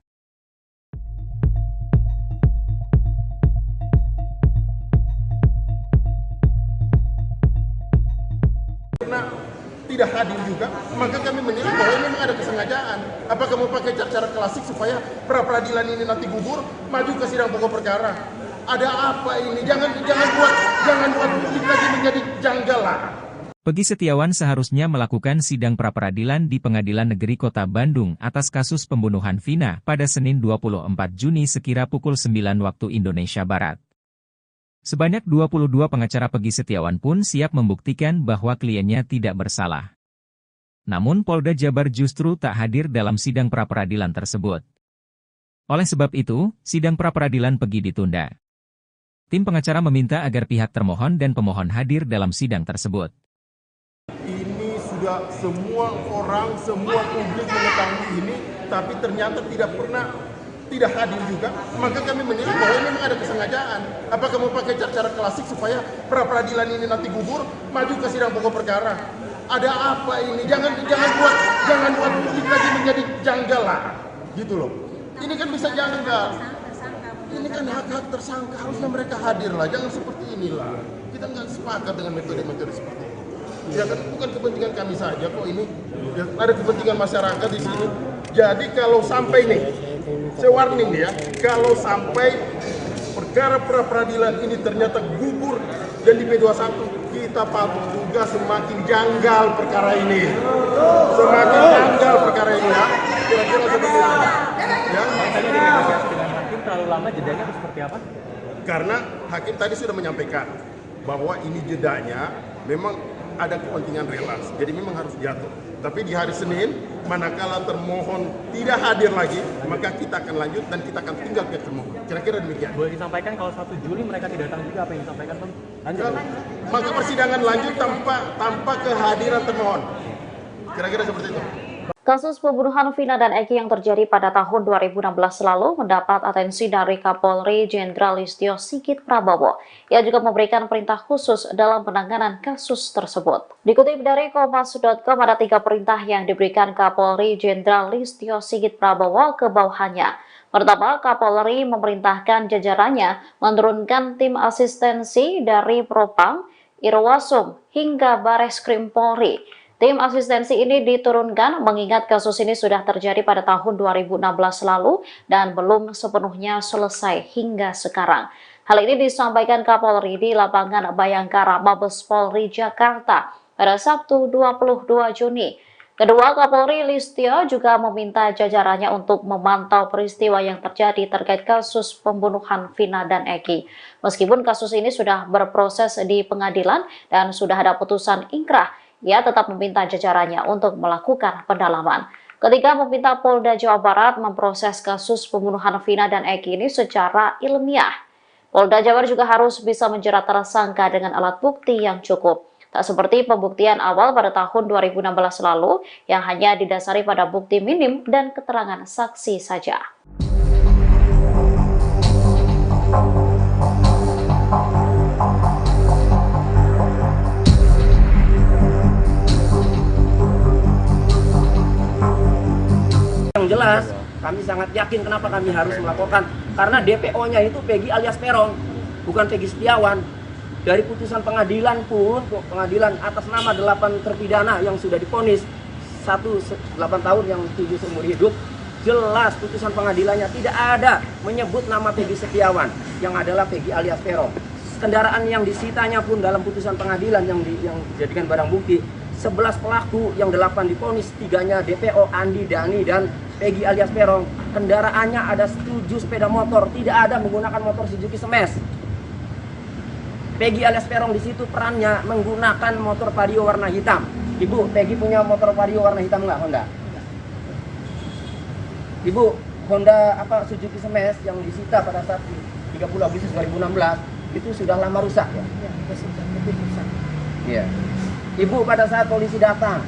Karena tidak hadir juga, maka kami menilai bahwa ini memang ada kesengajaan. Apakah mau pakai cara klasik supaya pra-peradilan ini nanti gugur, maju ke sidang pokok perkara? Ada apa ini? Jangan buat publik lagi menjadi janggal lah. Peggy Setiawan seharusnya melakukan sidang pra-peradilan di Pengadilan Negeri Kota Bandung atas kasus pembunuhan Vina pada Senin 24 Juni sekira pukul 9 waktu Indonesia Barat. Sebanyak 22 pengacara Peggy Setiawan pun siap membuktikan bahwa kliennya tidak bersalah. Namun Polda Jabar justru tak hadir dalam sidang pra-peradilan tersebut. Oleh sebab itu, sidang pra-peradilan Peggy ditunda. Tim pengacara meminta agar pihak termohon dan pemohon hadir dalam sidang tersebut. Ini sudah semua orang, semua publik mengetahui ini, tapi ternyata tidak hadir juga. Maka kami menilai bahwa ini memang ada kesengajaan. Apakah mau pakai cara klasik supaya pra-peradilan ini nanti gugur, maju ke sidang pokok perkara? Ada apa ini? Jangan buat publik lagi menjadi janggal lah, gitu loh. Ini kan bisa janggal. Ini kan hak-hak tersangka, harusnya mereka hadir lah. Jangan seperti inilah. Kita nggak sepakat dengan metode-metode seperti ini. Ya kan bukan kepentingan kami saja kok ini, ya, ada kepentingan masyarakat di sini. Jadi kalau sampai nih, saya warning nih ya, kalau sampai perkara pra-peradilan ini ternyata gugur dan di P21, kita patut juga semakin janggal perkara ini. Semakin janggal perkara ini ya. Kira-kira seperti itu. Ya. Makanya dinegosiasi dengan hakim terlalu lama, jedanya itu seperti apa? Karena hakim tadi sudah menyampaikan bahwa ini jedanya memang ada kepentingan relasi, jadi memang harus jatuh. Tapi di hari Senin, manakala termohon tidak hadir lagi, maka kita akan lanjut dan kita akan tinggal ke termohon. Kira-kira demikian. Boleh disampaikan kalau 1 Juli mereka tidak datang juga, apa yang disampaikan Bang? Lanjut. Maka persidangan lanjut tanpa kehadiran termohon. Kira-kira seperti itu. Kasus pembunuhan Vina dan Eki yang terjadi pada tahun 2016 lalu mendapat atensi dari Kapolri Jenderal Listio Sigit Prabowo. Ia juga memberikan perintah khusus dalam penanganan kasus tersebut. Dikutip dari Kompas.com, ada 3 perintah yang diberikan Kapolri Jenderal Listio Sigit Prabowo ke bawahannya. Pertama, Kapolri memerintahkan jajarannya menurunkan tim asistensi dari Propam, Irwasum, hingga Bareskrim Polri. Tim asistensi ini diturunkan mengingat kasus ini sudah terjadi pada tahun 2016 lalu dan belum sepenuhnya selesai hingga sekarang. Hal ini disampaikan Kapolri di lapangan Bayangkara, Mabes Polri, Jakarta pada Sabtu 22 Juni. Kedua, Kapolri Listio juga meminta jajarannya untuk memantau peristiwa yang terjadi terkait kasus pembunuhan Vina dan Eki. Meskipun kasus ini sudah berproses di pengadilan dan sudah ada putusan ingkrah, ia tetap meminta jajarannya untuk melakukan pendalaman. Ketiga, meminta Polda Jawa Barat memproses kasus pembunuhan Vina dan Eki ini secara ilmiah. Polda Jabar juga harus bisa menjerat tersangka dengan alat bukti yang cukup. Tak seperti pembuktian awal pada tahun 2016 lalu yang hanya didasari pada bukti minim dan keterangan saksi saja. Yang jelas, kami sangat yakin kenapa kami harus melaporkan. Karena DPO-nya itu Peggy alias Peron, bukan Peggy Setiawan. Dari putusan pengadilan pun, pengadilan atas nama 8 terpidana yang sudah divonis 8 tahun yang 7 seumur hidup, jelas putusan pengadilannya tidak ada menyebut nama Peggy Setiawan, yang adalah Peggy alias Peron. Kendaraan yang disitanya pun dalam putusan pengadilan yang dijadikan barang bukti, 11 pelaku yang 8 divonis, 3-nya DPO, Andi, Dani, dan Peggy alias Peron. Kendaraannya ada 7 sepeda motor, tidak ada menggunakan motor Suzuki Smash. Peggy alias Peron di situ perannya menggunakan motor Vario warna hitam. Ibu, Peggy punya motor Vario warna hitam nggak, Honda? Ibu, Honda Suzuki Smash yang disita pada saat 30 Agustus 2016 itu sudah lama rusak ya? Ya, sudah lebih rusak. Iya. Ibu pada saat polisi datang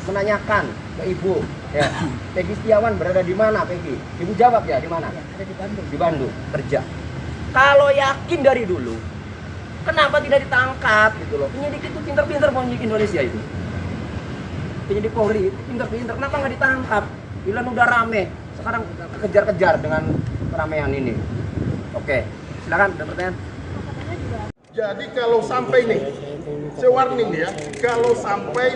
menanyakan ke ibu, ya, Peggy Setiawan berada di mana, Peggy? Ibu jawab ya, di mana? Ya, ada di Bandung. Di Bandung, kerja. Kalau yakin dari dulu, kenapa tidak ditangkap gitu loh? Penyidik itu pinter-pinter, penyidik Indonesia itu. Penyidik Polri itu pinter-pinter, kenapa nggak ditangkap? Bilang udah rame, sekarang kejar-kejar dengan keramaian ini. Oke, silakan ada pertanyaan. Jadi kalau sampai nih, saya warning nih ya, kalau sampai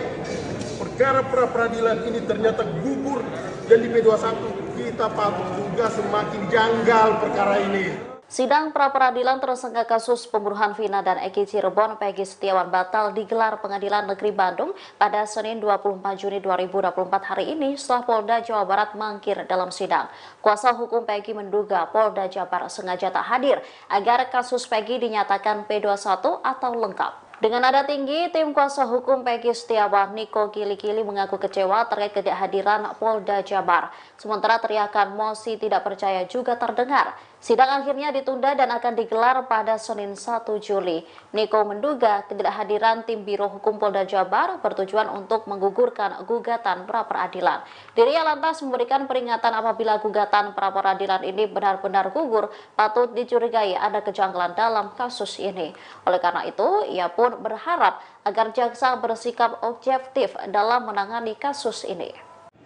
perkara pra-peradilan ini ternyata gugur dan di P21, kita patut juga semakin janggal perkara ini. Sidang pra-peradilan tersangka kasus pembunuhan Vina dan Eki Cirebon Peggy Setiawan batal digelar Pengadilan Negeri Bandung pada Senin 24 Juni 2024 hari ini setelah Polda Jawa Barat mangkir dalam sidang. Kuasa hukum Peggy menduga Polda Jabar sengaja tak hadir agar kasus Peggy dinyatakan P21 atau lengkap. Dengan nada tinggi, tim kuasa hukum Peggy Setiawan, Niko Gili-Gili, mengaku kecewa terkait ketidakhadiran Polda Jabar. Sementara teriakan mosi tidak percaya juga terdengar. Sidang akhirnya ditunda dan akan digelar pada Senin 1 Juli. Niko menduga ketidakhadiran tim Biro Hukum Polda Jabar bertujuan untuk menggugurkan gugatan pra-peradilan. Dirinya lantas memberikan peringatan apabila gugatan pra-peradilan ini benar-benar gugur, patut dicurigai ada kejanggalan dalam kasus ini. Oleh karena itu, ia pun berharap agar jaksa bersikap objektif dalam menangani kasus ini.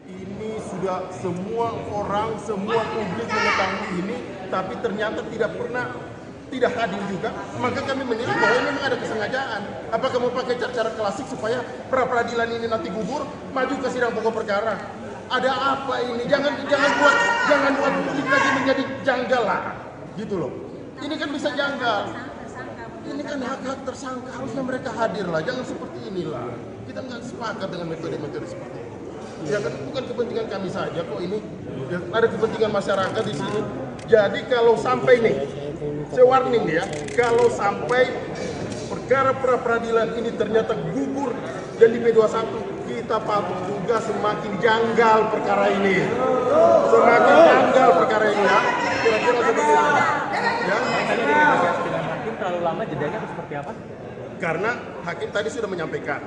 Ini sudah semua orang, semua publik mengetahui ini, tapi ternyata tidak hadir juga. Maka kami menilai bahwa ini memang ada kesengajaan. Apakah mau pakai cara klasik supaya pra-peradilan ini nanti gugur, maju ke sidang pokok perkara? Ada apa ini? Jangan buat publik lagi menjadi janggal lah, gitu loh. Ini kan bisa janggal. Ini kan hak-hak tersangka, harusnya mereka hadir lah. Jangan seperti inilah. Kita nggak sepakat dengan metode-metode seperti ini. Ya kan bukan kepentingan kami saja kok ini, ya, ada kepentingan masyarakat di sini. Jadi kalau sampai nih, saya warning ya, kalau sampai perkara pra-peradilan ini ternyata gugur dan di P21, kita patut juga semakin janggal perkara ini. Semakin janggal perkara ini ya. Kira-kira seperti itu. Ya. Tadi negosiasi dengan hakim terlalu lama, jedanya atau seperti apa? Karena hakim tadi sudah menyampaikan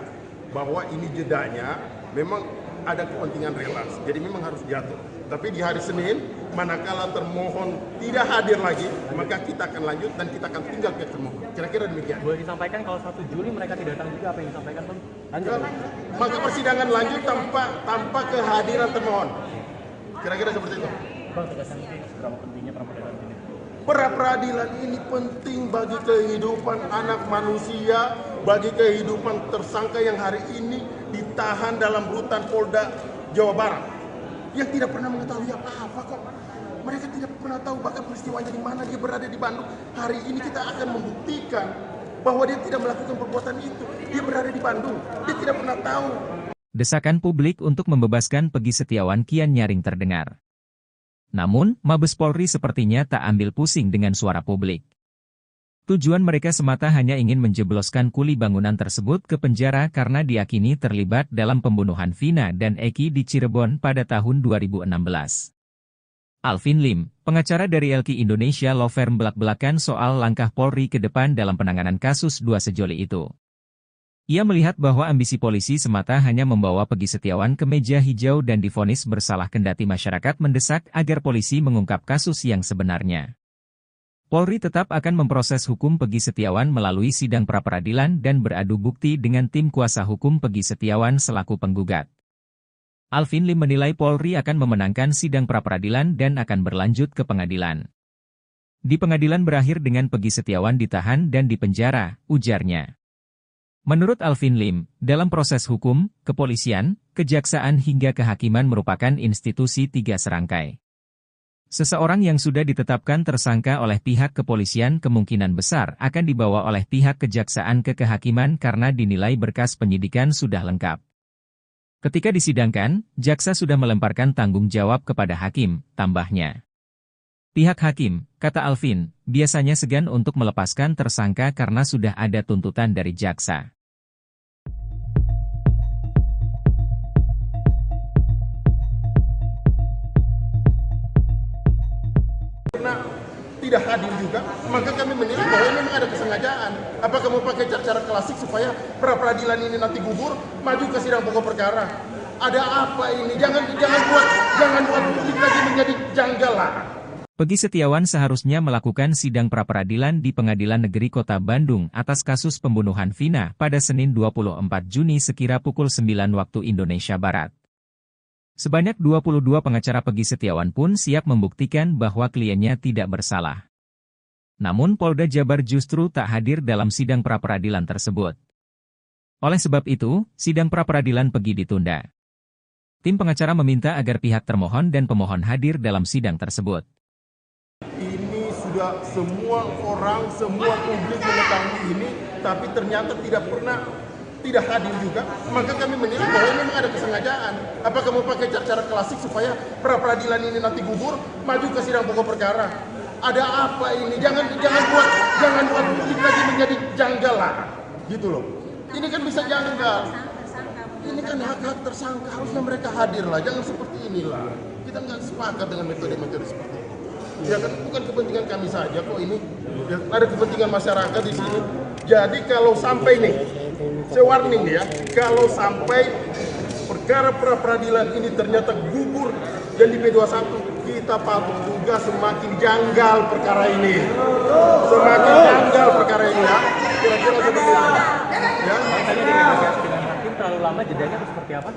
bahwa ini jedanya memang ada kepentingan relas, jadi memang harus jatuh. Tapi di hari Senin, manakala termohon tidak hadir lagi, maka kita akan lanjut dan kita akan tinggal ke termohon. Kira-kira demikian. Boleh disampaikan kalau 1 Juli mereka tidak datang juga, apa yang disampaikan Bang? Lanjut. Maka persidangan lanjut tanpa kehadiran termohon. Kira-kira seperti itu. Bang, tegaskan ini seberapa pentingnya pra-peradilan ini? Pra-peradilan ini penting bagi kehidupan anak manusia, bagi kehidupan tersangka yang hari ini ditahan dalam rutan Polda Jawa Barat yang tidak pernah mengetahui apa-apa kok. Mereka tidak pernah tahu bahkan peristiwanya di mana, dia berada di Bandung. Hari ini kita akan membuktikan bahwa dia tidak melakukan perbuatan itu. Dia berada di Bandung, dia tidak pernah tahu. Desakan publik untuk membebaskan Peggy Setiawan kian nyaring terdengar. Namun, Mabes Polri sepertinya tak ambil pusing dengan suara publik. Tujuan mereka semata hanya ingin menjebloskan kuli bangunan tersebut ke penjara karena diyakini terlibat dalam pembunuhan Vina dan Eki di Cirebon pada tahun 2016. Alvin Lim, pengacara dari LQ Indonesia Law Firm, belak-belakan soal langkah Polri ke depan dalam penanganan kasus dua sejoli itu. Ia melihat bahwa ambisi polisi semata hanya membawa Peggy Setiawan ke meja hijau dan divonis bersalah, kendati masyarakat mendesak agar polisi mengungkap kasus yang sebenarnya. Polri tetap akan memproses hukum Peggy Setiawan melalui sidang pra-peradilan dan beradu bukti dengan tim kuasa hukum Peggy Setiawan selaku penggugat. Alvin Lim menilai Polri akan memenangkan sidang pra-peradilan dan akan berlanjut ke pengadilan. Di pengadilan berakhir dengan Peggy Setiawan ditahan dan dipenjara, ujarnya. Menurut Alvin Lim, dalam proses hukum, kepolisian, kejaksaan hingga kehakiman merupakan institusi tiga serangkai. Seseorang yang sudah ditetapkan tersangka oleh pihak kepolisian kemungkinan besar akan dibawa oleh pihak kejaksaan ke kehakiman karena dinilai berkas penyidikan sudah lengkap. Ketika disidangkan, jaksa sudah melemparkan tanggung jawab kepada hakim, tambahnya. Pihak hakim, kata Alvin, biasanya segan untuk melepaskan tersangka karena sudah ada tuntutan dari jaksa. Tidak hadir juga, maka kami menilai bahwa ini memang ada kesengajaan. Apakah mau pakai cara klasik supaya pra-peradilan ini nanti gugur, maju ke sidang pokok perkara? Ada apa ini? Jangan buat publik lagi menjadi janggal lah. Peggy Setiawan seharusnya melakukan sidang pra-peradilan di Pengadilan Negeri Kota Bandung atas kasus pembunuhan Vina pada Senin 24 Juni sekira pukul 9 waktu Indonesia Barat. Sebanyak 22 pengacara Peggy Setiawan pun siap membuktikan bahwa kliennya tidak bersalah. Namun Polda Jabar justru tak hadir dalam sidang pra-peradilan tersebut. Oleh sebab itu, sidang pra-peradilan Peggy ditunda. Tim pengacara meminta agar pihak termohon dan pemohon hadir dalam sidang tersebut. Ini sudah semua orang, semua publik mengetahui ini, tapi ternyata tidak hadir juga, maka kami menilai bahwa ini memang ada kesengajaan. Apakah mau pakai cara klasik supaya pra-peradilan ini nanti gugur, maju ke sidang pokok perkara? Ada apa ini? Jangan buat publik lagi menjadi janggal lah, gitu loh. Ini kan bisa janggal. Ini kan hak-hak tersangka, harusnya mereka hadir lah, jangan seperti inilah. Kita nggak sepakat dengan metode-metode seperti ini. Ya kan bukan kepentingan kami saja kok ini, ya, ada kepentingan masyarakat di sini. Jadi kalau sampai nih, saya warning ya, kalau sampai perkara pra-peradilan ini ternyata gugur dan di P21, kita patut juga semakin janggal perkara ini. Semakin janggal perkara ini ya. Kira-kira seperti itu. Ya. Tadi dinegosiasi dengan hakim terlalu lama, jedanya atau seperti apa?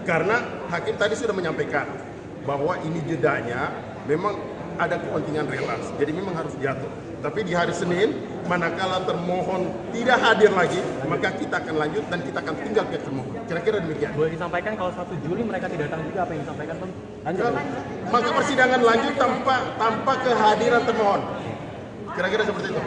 Karena hakim tadi sudah menyampaikan bahwa ini jedanya memang ada kepentingan relaks, jadi memang harus jatuh. Tapi di hari Senin, manakala termohon tidak hadir lagi, maka kita akan lanjut dan kita akan tinggal ke termohon. Kira-kira demikian. Boleh disampaikan kalau 1 Juli mereka tidak datang juga, apa yang disampaikan Bang? Lanjut. Maka persidangan lanjut tanpa kehadiran termohon. Kira-kira seperti itu.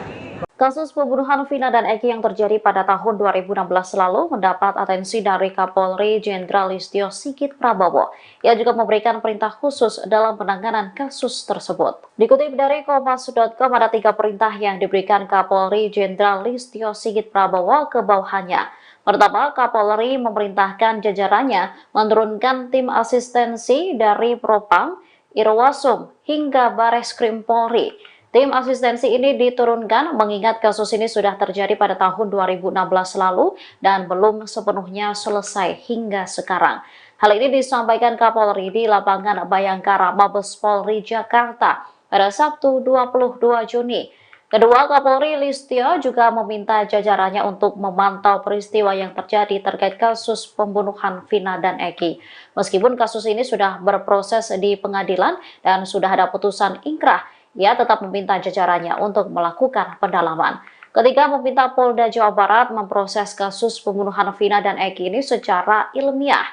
Kasus pembunuhan Vina dan Eki yang terjadi pada tahun 2016 lalu mendapat atensi dari Kapolri Jenderal Listio Sigit Prabowo. Ia juga memberikan perintah khusus dalam penanganan kasus tersebut. Dikutip dari Kompas.com, ada 3 perintah yang diberikan Kapolri Jenderal Listio Sigit Prabowo ke bawahannya. Pertama, Kapolri memerintahkan jajarannya menurunkan tim asistensi dari Propam, Irwasum, hingga Bareskrim Polri. Tim asistensi ini diturunkan mengingat kasus ini sudah terjadi pada tahun 2016 lalu dan belum sepenuhnya selesai hingga sekarang. Hal ini disampaikan Kapolri di lapangan Bayangkara, Mabes Polri, Jakarta pada Sabtu 22 Juni. Kedua, Kapolri Listio juga meminta jajarannya untuk memantau peristiwa yang terjadi terkait kasus pembunuhan Vina dan Eki. Meskipun kasus ini sudah berproses di pengadilan dan sudah ada putusan ingkrah, ia tetap meminta jajarannya untuk melakukan pendalaman. Ketiga, meminta Polda Jawa Barat memproses kasus pembunuhan Vina dan Eki ini secara ilmiah.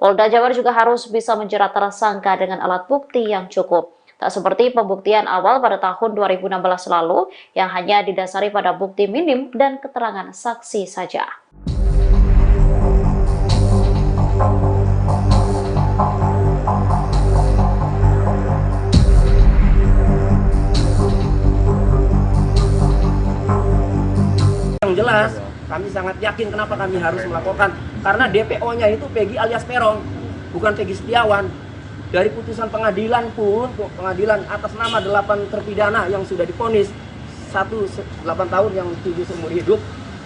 Polda Jawa Barat juga harus bisa menjerat tersangka dengan alat bukti yang cukup. Tak seperti pembuktian awal pada tahun 2016 lalu yang hanya didasari pada bukti minim dan keterangan saksi saja. Yang jelas, kami sangat yakin kenapa kami harus melaporkan. Karena DPO-nya itu Peggy alias Peron, bukan Peggy Setiawan. Dari putusan pengadilan pun, pengadilan atas nama 8 terpidana yang sudah divonis 8 tahun yang 7 seumur hidup,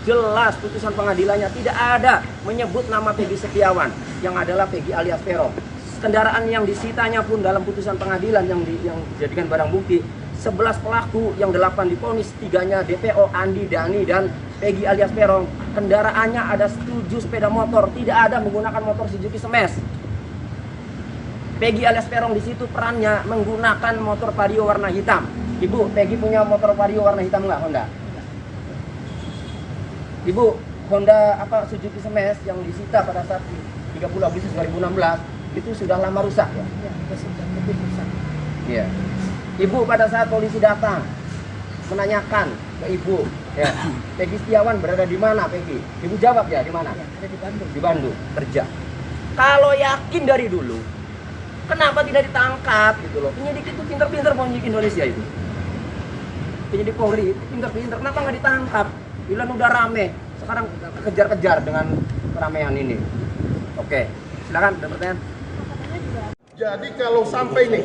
jelas putusan pengadilannya tidak ada menyebut nama Peggy Setiawan, yang adalah Peggy alias Peron. Kendaraan yang disitanya pun dalam putusan pengadilan yang dijadikan barang bukti, 11 pelaku yang 8 divonis, 3-nya DPO, Andi, Dani, dan Peggy alias Peron. Kendaraannya ada 7 sepeda motor, tidak ada menggunakan motor Suzuki Smash. Peggy alias Peron di situ perannya menggunakan motor Vario warna hitam. Ibu, Peggy punya motor Vario warna hitam nggak, Honda? Ibu, Honda Suzuki Smash yang disita pada saat 30 Agustus 2016 itu sudah lama rusak ya? Ya, sudah lebih rusak. Iya. Ibu pada saat polisi datang menanyakan ke ibu, ya, Peggy Setiawan berada di mana, Peggy? Ibu jawab ya, di mana? Ya, ada di Bandung. Di Bandung, kerja. Kalau yakin dari dulu, kenapa tidak ditangkap gitu loh? Penyidik itu pinter-pinter, penyidik Indonesia itu. Penyidik Polri itu pinter-pinter, kenapa nggak ditangkap? Bilang udah rame, sekarang kejar-kejar dengan keramaian ini. Oke, silakan ada pertanyaan. Jadi kalau sampai nih,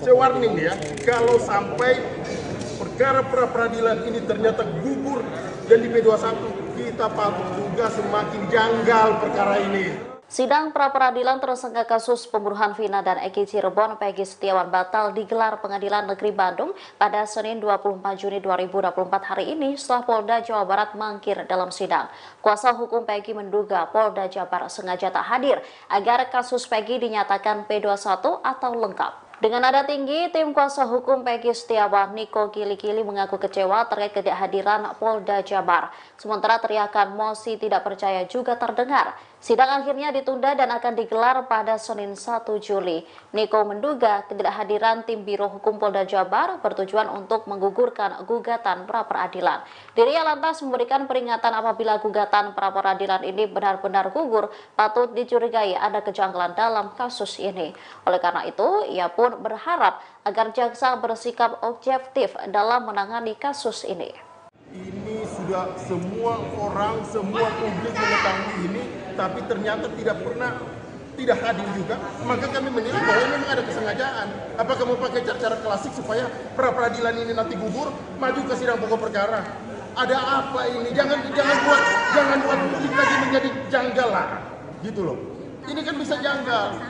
saya warning ya, kalau sampai perkara pra-peradilan ini ternyata gugur dan di P21, kita patut juga semakin janggal perkara ini. Sidang pra-peradilan tersangka kasus pembunuhan Vina dan Eki Cirebon Peggy Setiawan batal digelar Pengadilan Negeri Bandung pada Senin 24 Juni 2024 hari ini setelah Polda Jawa Barat mangkir dalam sidang. Kuasa hukum Peggy menduga Polda Jawa Barat sengaja tak hadir agar kasus Peggy dinyatakan P21 atau lengkap. Dengan nada tinggi, tim kuasa hukum Peggy Setiawan, Niko Kili-Kili, mengaku kecewa terkait ketidakhadiran Polda Jabar. Sementara teriakan mosi tidak percaya juga terdengar. Sidang akhirnya ditunda dan akan digelar pada Senin 1 Juli. Niko menduga ketidakhadiran tim Biro Hukum Polda Jabar bertujuan untuk menggugurkan gugatan pra-peradilan. Dirinya lantas memberikan peringatan apabila gugatan pra-peradilan ini benar-benar gugur, patut dicurigai ada kejanggalan dalam kasus ini. Oleh karena itu, ia pun berharap agar jaksa bersikap objektif dalam menangani kasus ini. Ini sudah semua orang, semua publik mengetahui ini, tapi ternyata tidak hadir juga. Maka kami menilai bahwa memang ada kesengajaan. Apakah mau pakai cara klasik supaya pra-peradilan ini nanti gugur, maju ke sidang pokok perkara? Ada apa ini? Jangan buat publik lagi menjadi janggal lah, gitu loh. Ini kan bisa janggal.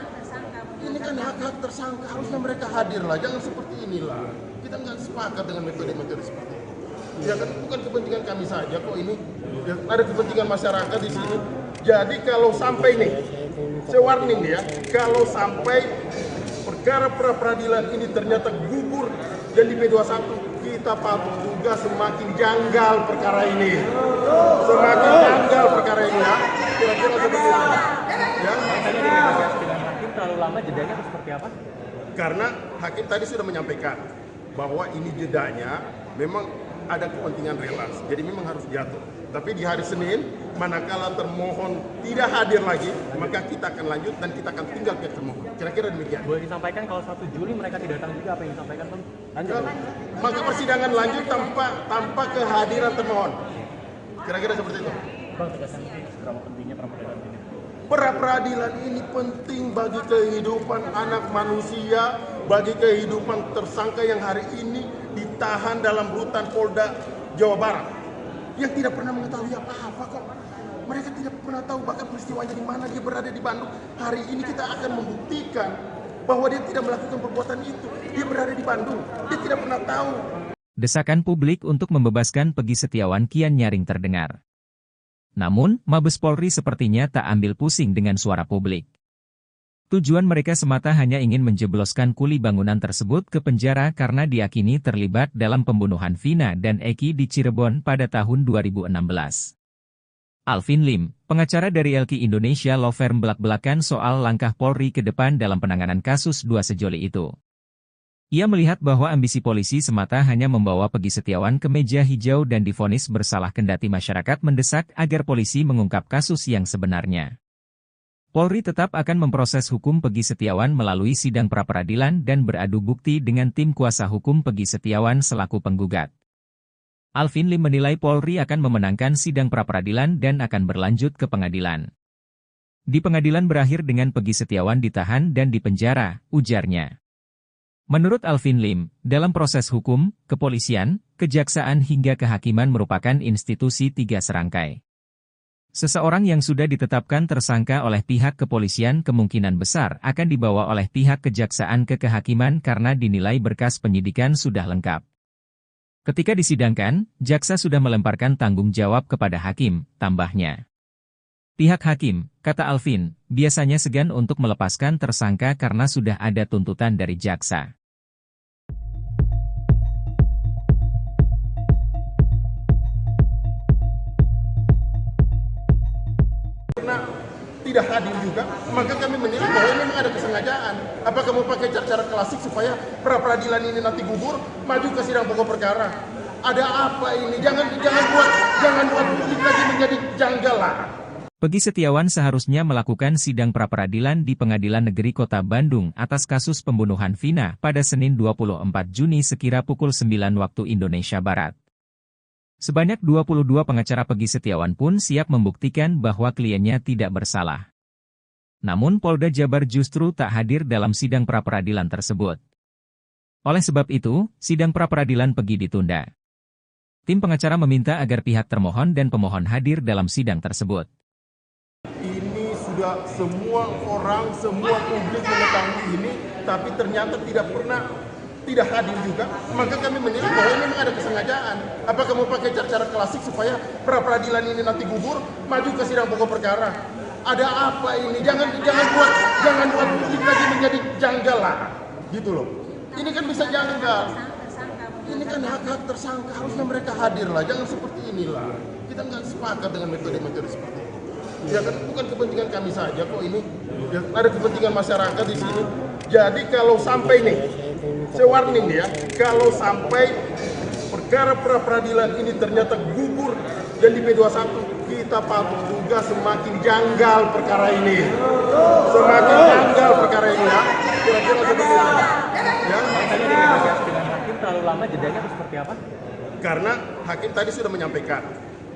Ini kan hak-hak tersangka, harusnya mereka hadir lah. Jangan seperti inilah. Kita nggak sepakat dengan metode-metode seperti ini. Ya kan bukan kepentingan kami saja kok ini, ya, ada kepentingan masyarakat di sini. Jadi kalau sampai nih, saya warning ya, kalau sampai perkara pra-peradilan ini ternyata gugur dan di P21, kita patut juga semakin janggal perkara ini. Semakin janggal perkara ini ya. Kira-kira seperti itu. Ya. Dengan hakim terlalu lama jedanya atau seperti apa? Karena hakim tadi sudah menyampaikan bahwa ini jedanya memang ada kepentingan relas, jadi memang harus jatuh. Tapi di hari Senin, manakala termohon tidak hadir lagi, maka kita akan lanjut dan kita akan tinggal pihak termohon. Kira-kira demikian. Boleh disampaikan kalau 1 Juli mereka tidak datang juga, apa yang disampaikan Bang? Lanjut. Maka persidangan lanjut tanpa kehadiran termohon. Kira-kira seperti itu. Bang, tegaskan seberapa pentingnya pra-peradilan ini? Pra-peradilan ini penting bagi kehidupan anak manusia, bagi kehidupan tersangka yang hari ini ditahan dalam rutan Polda Jawa Barat, yang tidak pernah mengetahui apa-apa kok. Mereka tidak pernah tahu bahkan peristiwanya di mana, dia berada di Bandung. Hari ini kita akan membuktikan bahwa dia tidak melakukan perbuatan itu. Dia berada di Bandung, dia tidak pernah tahu. Desakan publik untuk membebaskan Peggy Setiawan kian nyaring terdengar. Namun, Mabes Polri sepertinya tak ambil pusing dengan suara publik. Tujuan mereka semata hanya ingin menjebloskan kuli bangunan tersebut ke penjara karena diyakini terlibat dalam pembunuhan Vina dan Eki di Cirebon pada tahun 2016. Alvin Lim, pengacara dari LQ Indonesia Law Firm, belak-belakan soal langkah Polri ke depan dalam penanganan kasus dua sejoli itu. Ia melihat bahwa ambisi polisi semata hanya membawa Peggy Setiawan ke meja hijau dan divonis bersalah, kendati masyarakat mendesak agar polisi mengungkap kasus yang sebenarnya. Polri tetap akan memproses hukum Peggy Setiawan melalui sidang pra-peradilan dan beradu bukti dengan tim kuasa hukum Peggy Setiawan selaku penggugat. Alvin Lim menilai Polri akan memenangkan sidang pra-peradilan dan akan berlanjut ke pengadilan. Di pengadilan berakhir dengan Peggy Setiawan ditahan dan dipenjara, ujarnya. Menurut Alvin Lim, dalam proses hukum, kepolisian, kejaksaan hingga kehakiman merupakan institusi tiga serangkai. Seseorang yang sudah ditetapkan tersangka oleh pihak kepolisian kemungkinan besar akan dibawa oleh pihak kejaksaan ke kehakiman karena dinilai berkas penyidikan sudah lengkap. Ketika disidangkan, jaksa sudah melemparkan tanggung jawab kepada hakim, tambahnya. Pihak hakim, kata Alvin, biasanya segan untuk melepaskan tersangka karena sudah ada tuntutan dari jaksa. Karena tidak hadir juga, maka kami menilai bahwa memang ada kesengajaan. Apakah mau pakai cara klasik supaya pra-peradilan ini nanti gugur, maju ke sidang pokok perkara? Ada apa ini? Jangan buat publik lagi menjadi janggal lah. Peggy Setiawan seharusnya melakukan sidang pra-peradilan di Pengadilan Negeri Kota Bandung atas kasus pembunuhan Vina pada Senin 24 Juni sekira pukul 9 waktu Indonesia Barat. Sebanyak 22 pengacara Peggy Setiawan pun siap membuktikan bahwa kliennya tidak bersalah. Namun Polda Jabar justru tak hadir dalam sidang pra-peradilan tersebut. Oleh sebab itu, sidang pra-peradilan Peggy ditunda. Tim pengacara meminta agar pihak termohon dan pemohon hadir dalam sidang tersebut. Ini sudah semua orang, semua publik mengetahui ini, tapi ternyata tidak hadir juga. Maka kami menilai bahwa memang ada kesengajaan. Apakah mau pakai cara klasik supaya pra-peradilan ini nanti gugur, maju ke sidang pokok perkara? Ada apa ini? Jangan buat publik lagi menjadi janggal lah, gitu loh. Ini kan bisa janggal. Ini kan hak-hak tersangka, harusnya mereka hadir lah. Jangan seperti inilah. Kita nggak sepakat dengan metode-metode seperti ini. Ya kan bukan kepentingan kami saja kok ini. Ya, ada kepentingan masyarakat di sini. Jadi kalau sampai nih, saya warning nih ya, kalau sampai perkara pra-peradilan ini ternyata gugur dan di P21, kita patut juga semakin janggal perkara ini. Semakin janggal perkara ini ya. Kira-kira seperti itu. Ya. Tadi negosiasi dengan hakim terlalu lama, jedanya atau seperti apa? Karena hakim tadi sudah menyampaikan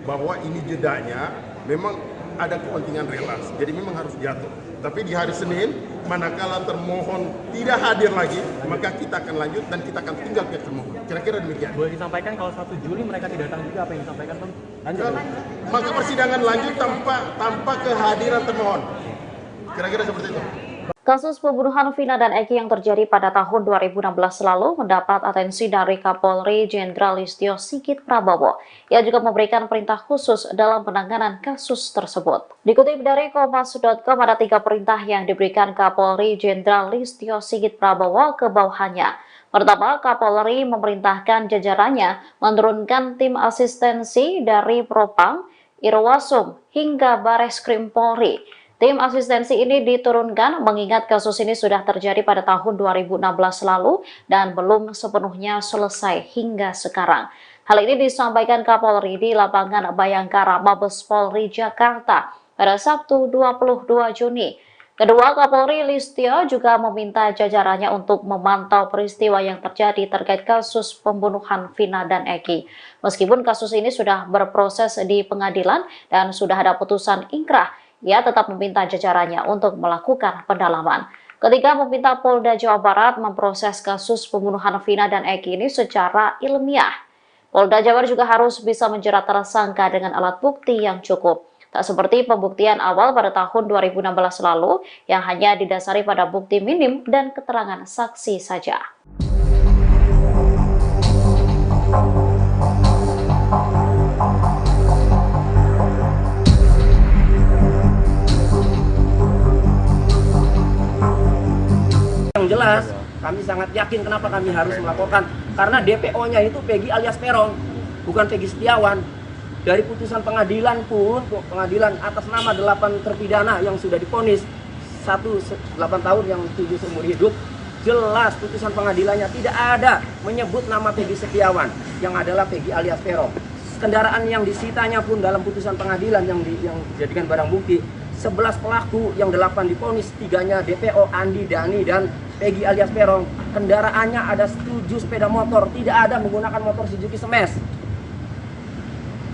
bahwa ini jedanya memang ada kepentingan relas, jadi memang harus jatuh. Tapi di hari Senin, manakala termohon tidak hadir lagi, maka kita akan lanjut dan kita akan tinggal ke termohon. Kira-kira demikian. Boleh disampaikan kalau 1 Juli mereka tidak datang juga, apa yang disampaikan Bang? Lanjut. Maka persidangan lanjut tanpa kehadiran termohon. Kira-kira seperti itu. Kasus pembunuhan Vina dan Eki yang terjadi pada tahun 2016 lalu mendapat atensi dari Kapolri Jenderal Listio Sigit Prabowo. Ia juga memberikan perintah khusus dalam penanganan kasus tersebut. Dikutip dari Kompas.com, ada 3 perintah yang diberikan Kapolri Jenderal Listio Sigit Prabowo ke bawahannya. Pertama, Kapolri memerintahkan jajarannya menurunkan tim asistensi dari Propam, Irwasum, hingga Bareskrim Polri. Tim asistensi ini diturunkan mengingat kasus ini sudah terjadi pada tahun 2016 lalu dan belum sepenuhnya selesai hingga sekarang. Hal ini disampaikan Kapolri di lapangan Bayangkara, Mabes Polri, Jakarta pada Sabtu 22 Juni. Kedua, Kapolri Listio juga meminta jajarannya untuk memantau peristiwa yang terjadi terkait kasus pembunuhan Vina dan Eki. Meskipun kasus ini sudah berproses di pengadilan dan sudah ada putusan ingkrah, ia tetap meminta jajarannya untuk melakukan pendalaman. Ketiga, meminta Polda Jawa Barat memproses kasus pembunuhan Vina dan Eki ini secara ilmiah. Polda Jawa Barat juga harus bisa menjerat tersangka dengan alat bukti yang cukup. Tak seperti pembuktian awal pada tahun 2016 lalu yang hanya didasari pada bukti minim dan keterangan saksi saja. Yang jelas, kami sangat yakin kenapa kami harus melaporkan. Karena DPO-nya itu Peggy alias Peron, bukan Peggy Setiawan. Dari putusan pengadilan pun, pengadilan atas nama 8 terpidana yang sudah divonis 8 tahun yang 7 seumur hidup, jelas putusan pengadilannya tidak ada menyebut nama Peggy Setiawan, yang adalah Peggy alias Peron. Kendaraan yang disitanya pun dalam putusan pengadilan yang dijadikan barang bukti, 11 pelaku yang 8 divonis, 3-nya DPO, Andi, Dani, dan Peggy alias Peron. Kendaraannya ada 7 sepeda motor, tidak ada menggunakan motor Suzuki Smash.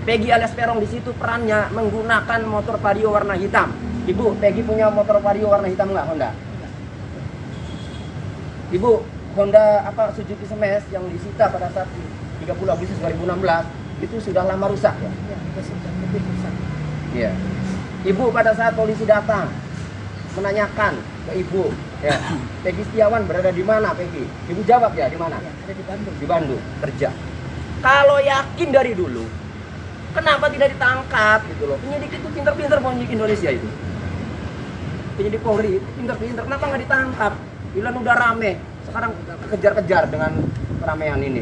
Peggy alias Peron di situ perannya menggunakan motor Vario warna hitam. Ibu, Peggy punya motor Vario warna hitam nggak, Honda? Ibu, Honda Suzuki Smash yang disita pada saat 30 Agustus 2016 itu sudah lama rusak ya? Ya, sudah lebih rusak. Iya. Ibu pada saat polisi datang menanyakan ke ibu, ya, Peggy Setiawan berada di mana, Peggy? Ibu jawab ya, di mana? Ya, ada di Bandung. Di Bandung, kerja. Kalau yakin dari dulu, kenapa tidak ditangkap gitu loh? Penyidik itu pinter-pinter, penyidik Indonesia itu. Penyidik Polri itu pinter-pinter, kenapa nggak ditangkap? Bilang udah rame, sekarang kejar-kejar dengan keramaian ini.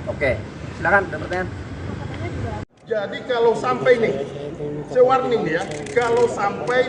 Oke, silakan ada pertanyaan. Jadi kalau sampai nih, saya warning nih ya, kalau sampai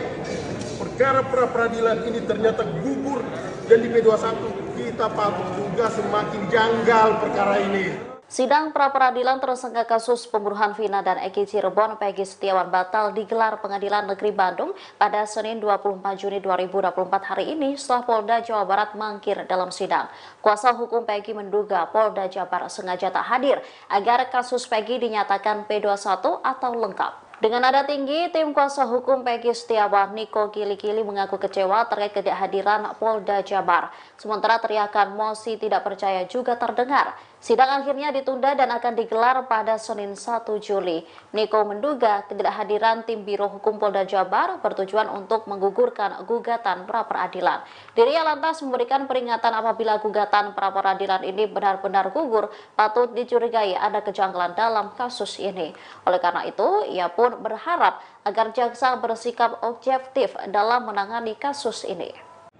perkara pra-peradilan ini ternyata gugur dan di P21, kita patut juga semakin janggal perkara ini. Sidang pra-peradilan tersangka kasus pembunuhan Vina dan Eki Cirebon Peggy Setiawan batal digelar Pengadilan Negeri Bandung pada Senin 24 Juni 2024 hari ini setelah Polda Jawa Barat mangkir dalam sidang. Kuasa hukum Peggy menduga Polda Jawa Barat sengaja tak hadir agar kasus Peggy dinyatakan P21 atau lengkap. Dengan nada tinggi, tim kuasa hukum Peggy Setiawan, Niko Kili-Kili, mengaku kecewa terkait ketidakhadiran Polda Jabar. Sementara teriakan mosi tidak percaya juga terdengar. Sidang akhirnya ditunda dan akan digelar pada Senin 1 Juli. Niko menduga ketidakhadiran tim Biro Hukum Polda Jabar bertujuan untuk menggugurkan gugatan pra-peradilan. Dirinya lantas memberikan peringatan apabila gugatan pra-peradilan ini benar-benar gugur, patut dicurigai ada kejanggalan dalam kasus ini. Oleh karena itu, ia pun berharap agar jaksa bersikap objektif dalam menangani kasus ini.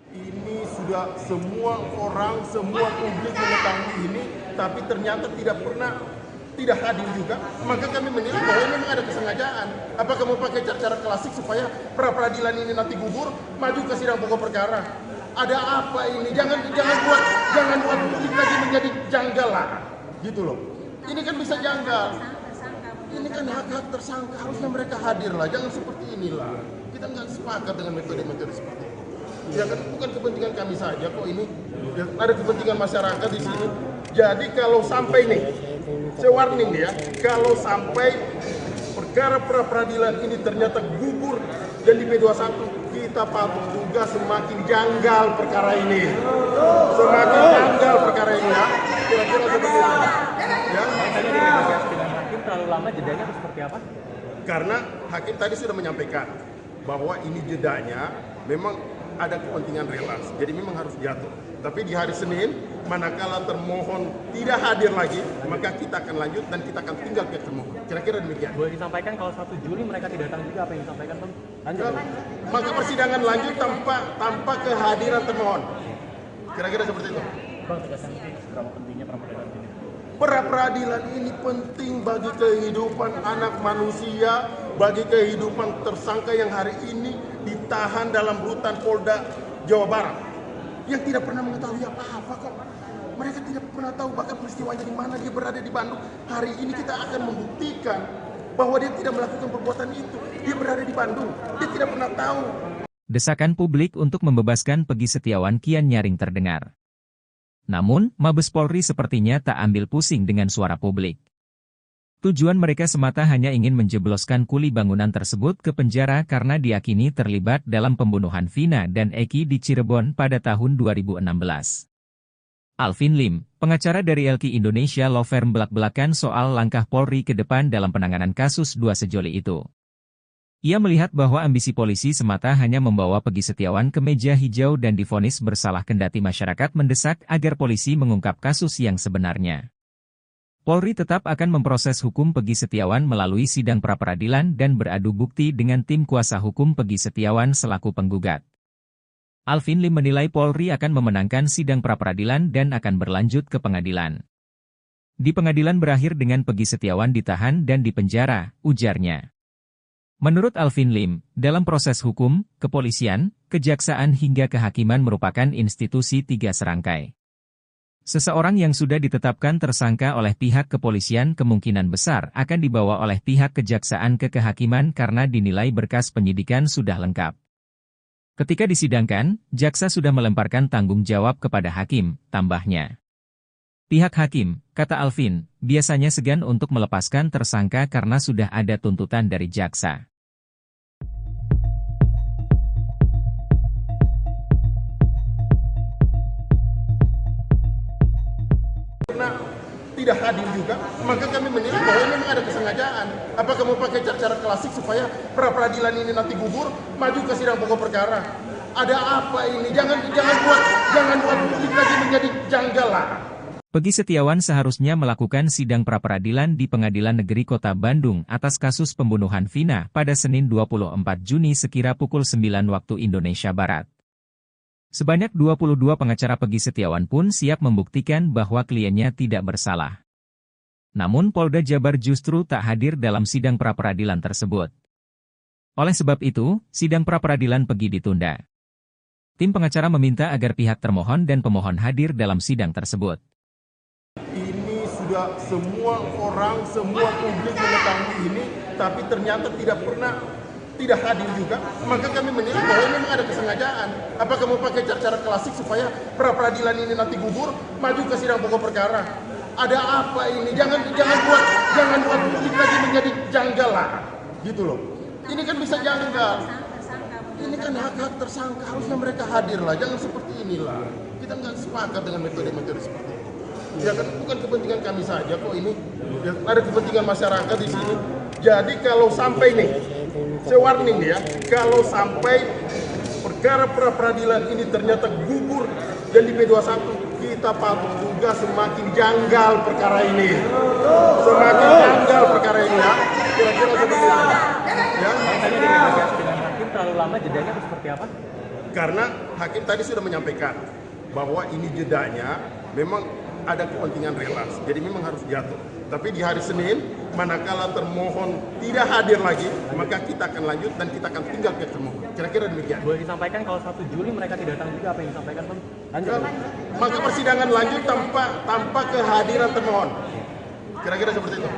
Ini sudah semua orang, semua publik mengetahui ini, tapi ternyata tidak hadir juga, maka kami menilai bahwa ini memang ada kesengajaan. Apakah mau pakai cara-cara klasik supaya pra-peradilan ini nanti gugur, maju ke sidang pokok perkara? Ada apa ini? Jangan buat publik lagi menjadi janggal lah, gitu loh. Ini kan bisa janggal. Ini kan hak-hak tersangka, harusnya mereka hadir lah, jangan seperti inilah. Kita nggak sepakat dengan metode-metode seperti itu. Ya kan bukan kepentingan kami saja kok ini, ya, ada kepentingan masyarakat di sini. Jadi kalau sampai nih, saya warning ya, kalau sampai perkara pra-peradilan ini ternyata gugur dan di P21, kita patut juga semakin janggal perkara ini. Semakin janggal perkara ini ya. Kira-kira seperti itu. Ya. Tadi dinegosiasi dengan hakim terlalu lama, jedanya itu seperti apa? Karena hakim tadi sudah menyampaikan bahwa ini jedanya memang ada kepentingan relaks, jadi memang harus jatuh. Tapi di hari Senin, manakala termohon tidak hadir lagi, maka kita akan lanjut dan kita akan tinggal pihak termohon. Kira-kira demikian. Boleh disampaikan kalau 1 Juli mereka tidak datang juga, apa yang disampaikan Bang? Lanjut. Maka persidangan lanjut tanpa kehadiran termohon. Kira-kira seperti itu. Bang, tegaskan seberapa pentingnya pra-peradilan ini? Pra-peradilan ini penting bagi kehidupan anak manusia, bagi kehidupan tersangka yang hari ini ditahan dalam rutan Polda Jawa Barat, yang tidak pernah mengetahui apa-apa kok. Mereka tidak pernah tahu bahkan peristiwanya di mana, dia berada di Bandung. Hari ini kita akan membuktikan bahwa dia tidak melakukan perbuatan itu. Dia berada di Bandung, dia tidak pernah tahu. Desakan publik untuk membebaskan Peggy Setiawan kian nyaring terdengar. Namun, Mabes Polri sepertinya tak ambil pusing dengan suara publik. Tujuan mereka semata hanya ingin menjebloskan kuli bangunan tersebut ke penjara karena diyakini terlibat dalam pembunuhan Vina dan Eki di Cirebon pada tahun 2016. Alvin Lim, pengacara dari LQ Indonesia Law Firm, belak-belakan soal langkah Polri ke depan dalam penanganan kasus dua sejoli itu. Ia melihat bahwa ambisi polisi semata hanya membawa Peggy Setiawan ke meja hijau dan divonis bersalah, kendati masyarakat mendesak agar polisi mengungkap kasus yang sebenarnya. Polri tetap akan memproses hukum Peggy Setiawan melalui sidang pra-peradilan dan beradu bukti dengan tim kuasa hukum Peggy Setiawan selaku penggugat. Alvin Lim menilai Polri akan memenangkan sidang pra-peradilan dan akan berlanjut ke pengadilan. Di pengadilan berakhir dengan Peggy Setiawan ditahan dan dipenjara, ujarnya. Menurut Alvin Lim, dalam proses hukum, kepolisian, kejaksaan hingga kehakiman merupakan institusi tiga serangkai. Seseorang yang sudah ditetapkan tersangka oleh pihak kepolisian kemungkinan besar akan dibawa oleh pihak kejaksaan ke kehakiman karena dinilai berkas penyidikan sudah lengkap. Ketika disidangkan, jaksa sudah melemparkan tanggung jawab kepada hakim, tambahnya. Pihak hakim, kata Alvin, biasanya segan untuk melepaskan tersangka karena sudah ada tuntutan dari jaksa. Karena tidak hadir juga, maka kami menilai bahwa ini memang ada kesengajaan. Apakah mau pakai cara-cara klasik supaya pra-peradilan ini nanti gugur, maju ke sidang pokok perkara? Ada apa ini? Jangan buat publik lagi menjadi janggal lah. Peggy Setiawan seharusnya melakukan sidang pra-peradilan di Pengadilan Negeri Kota Bandung atas kasus pembunuhan Vina pada Senin 24 Juni sekira pukul 9 waktu Indonesia Barat. Sebanyak 22 pengacara Peggy Setiawan pun siap membuktikan bahwa kliennya tidak bersalah. Namun Polda Jabar justru tak hadir dalam sidang pra-peradilan tersebut. Oleh sebab itu, sidang pra-peradilan Peggy ditunda. Tim pengacara meminta agar pihak termohon dan pemohon hadir dalam sidang tersebut. Ini sudah semua orang, semua publik mengetahui ini, tapi ternyata tidak hadir juga, maka kami menilai bahwa ini memang ada kesengajaan. Apakah mau pakai cara-cara klasik supaya pra-peradilan ini nanti gugur, maju ke sidang pokok perkara? Ada apa ini? Jangan buat publik lagi menjadi janggal lah, gitu loh. Ini kan bisa janggal. Ini kan hak-hak tersangka, harusnya mereka hadir lah, jangan seperti inilah. Kita nggak sepakat dengan metode-metode seperti itu. Ya kan bukan kepentingan kami saja kok ini, ya, ada kepentingan masyarakat di sini. Jadi kalau sampai nih, saya warning ya, kalau sampai perkara pra-peradilan ini ternyata gugur dan di P21, kita patut juga semakin janggal perkara ini. Semakin janggal perkara ini ya. Kira-kira seperti itu. Ya. Tadi dinegosiasi dengan hakim terlalu lama, jedanya itu seperti apa? Karena hakim tadi sudah menyampaikan bahwa ini jedanya memang ada kepentingan relasi, jadi memang harus jatuh. Tapi di hari Senin, manakala termohon tidak hadir lagi, maka kita akan lanjut dan kita akan tinggal ke termohon. Kira-kira demikian. Boleh disampaikan kalau 1 Juli mereka tidak datang juga, apa yang disampaikan Bang? Lanjut. Maka persidangan lanjut tanpa kehadiran termohon. Kira-kira seperti itu.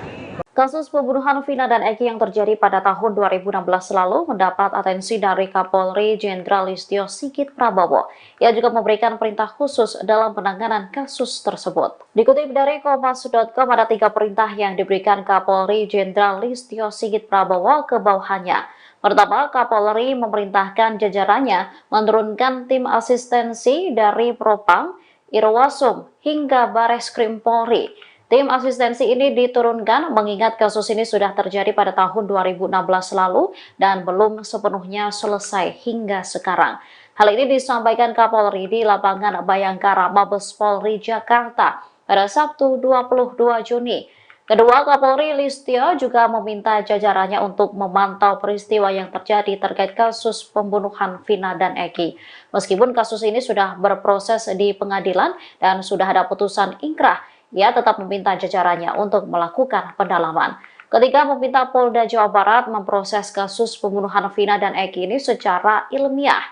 Kasus pembunuhan Vina dan Eki yang terjadi pada tahun 2016 lalu mendapat atensi dari Kapolri Jenderal Listio Sigit Prabowo. Ia juga memberikan perintah khusus dalam penanganan kasus tersebut. Dikutip dari Kompas.com, ada 3 perintah yang diberikan Kapolri Jenderal Listio Sigit Prabowo ke bawahannya. Pertama, Kapolri memerintahkan jajarannya menurunkan tim asistensi dari Propam, Irwasum, hingga Bareskrim Polri. Tim asistensi ini diturunkan mengingat kasus ini sudah terjadi pada tahun 2016 lalu dan belum sepenuhnya selesai hingga sekarang. Hal ini disampaikan Kapolri di lapangan Bayangkara, Mabes Polri, Jakarta pada Sabtu 22 Juni. Kedua, Kapolri Listio juga meminta jajarannya untuk memantau peristiwa yang terjadi terkait kasus pembunuhan Vina dan Eki. Meskipun kasus ini sudah berproses di pengadilan dan sudah ada putusan ingkrah, ia tetap meminta jajarannya untuk melakukan pendalaman. Ketika meminta Polda Jawa Barat memproses kasus pembunuhan Vina dan Eki ini secara ilmiah.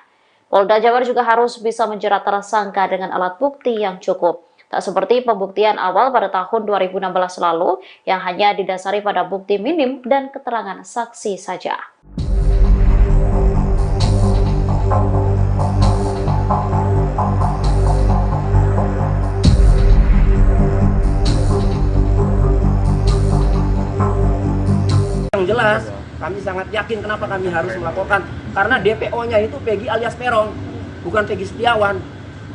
Polda Jawa Barat juga harus bisa menjerat tersangka dengan alat bukti yang cukup. Tak seperti pembuktian awal pada tahun 2016 lalu yang hanya didasari pada bukti minim dan keterangan saksi saja. Yang jelas, kami sangat yakin kenapa kami harus melaporkan. Karena DPO-nya itu Peggy alias Peron, bukan Peggy Setiawan.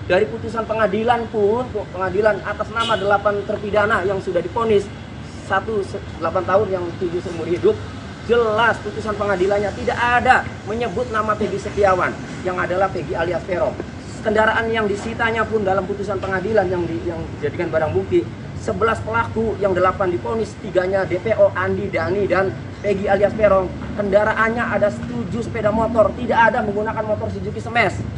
Dari putusan pengadilan pun, pengadilan atas nama 8 terpidana yang sudah divonis 8 tahun yang 7 seumur hidup, jelas putusan pengadilannya tidak ada menyebut nama Peggy Setiawan, yang adalah Peggy alias Peron. Kendaraan yang disitanya pun dalam putusan pengadilan yang dijadikan barang bukti, 11 pelaku yang 8 divonis, 3-nya DPO, Andi, Dani, dan Peggy alias Peron. Kendaraannya ada 7 sepeda motor, tidak ada menggunakan motor Suzuki Smash.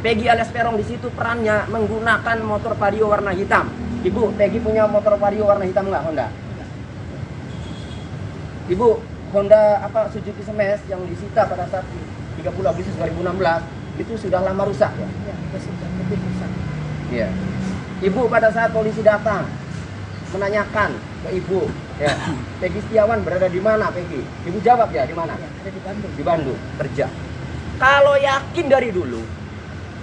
Peggy alias Peron di situ perannya menggunakan motor Vario warna hitam. Ibu, Peggy punya motor Vario warna hitam nggak, Honda? Ibu, Honda Suzuki Smash yang disita pada saat 30 Agustus 2016 itu sudah lama rusak ya? Ya, sudah lebih rusak. Iya. Ibu pada saat polisi datang menanyakan ke ibu, ya, Peggy Setiawan berada di mana, Peggy? Ibu jawab ya, di mana? Ya, ada di Bandung. Di Bandung, kerja. Kalau yakin dari dulu,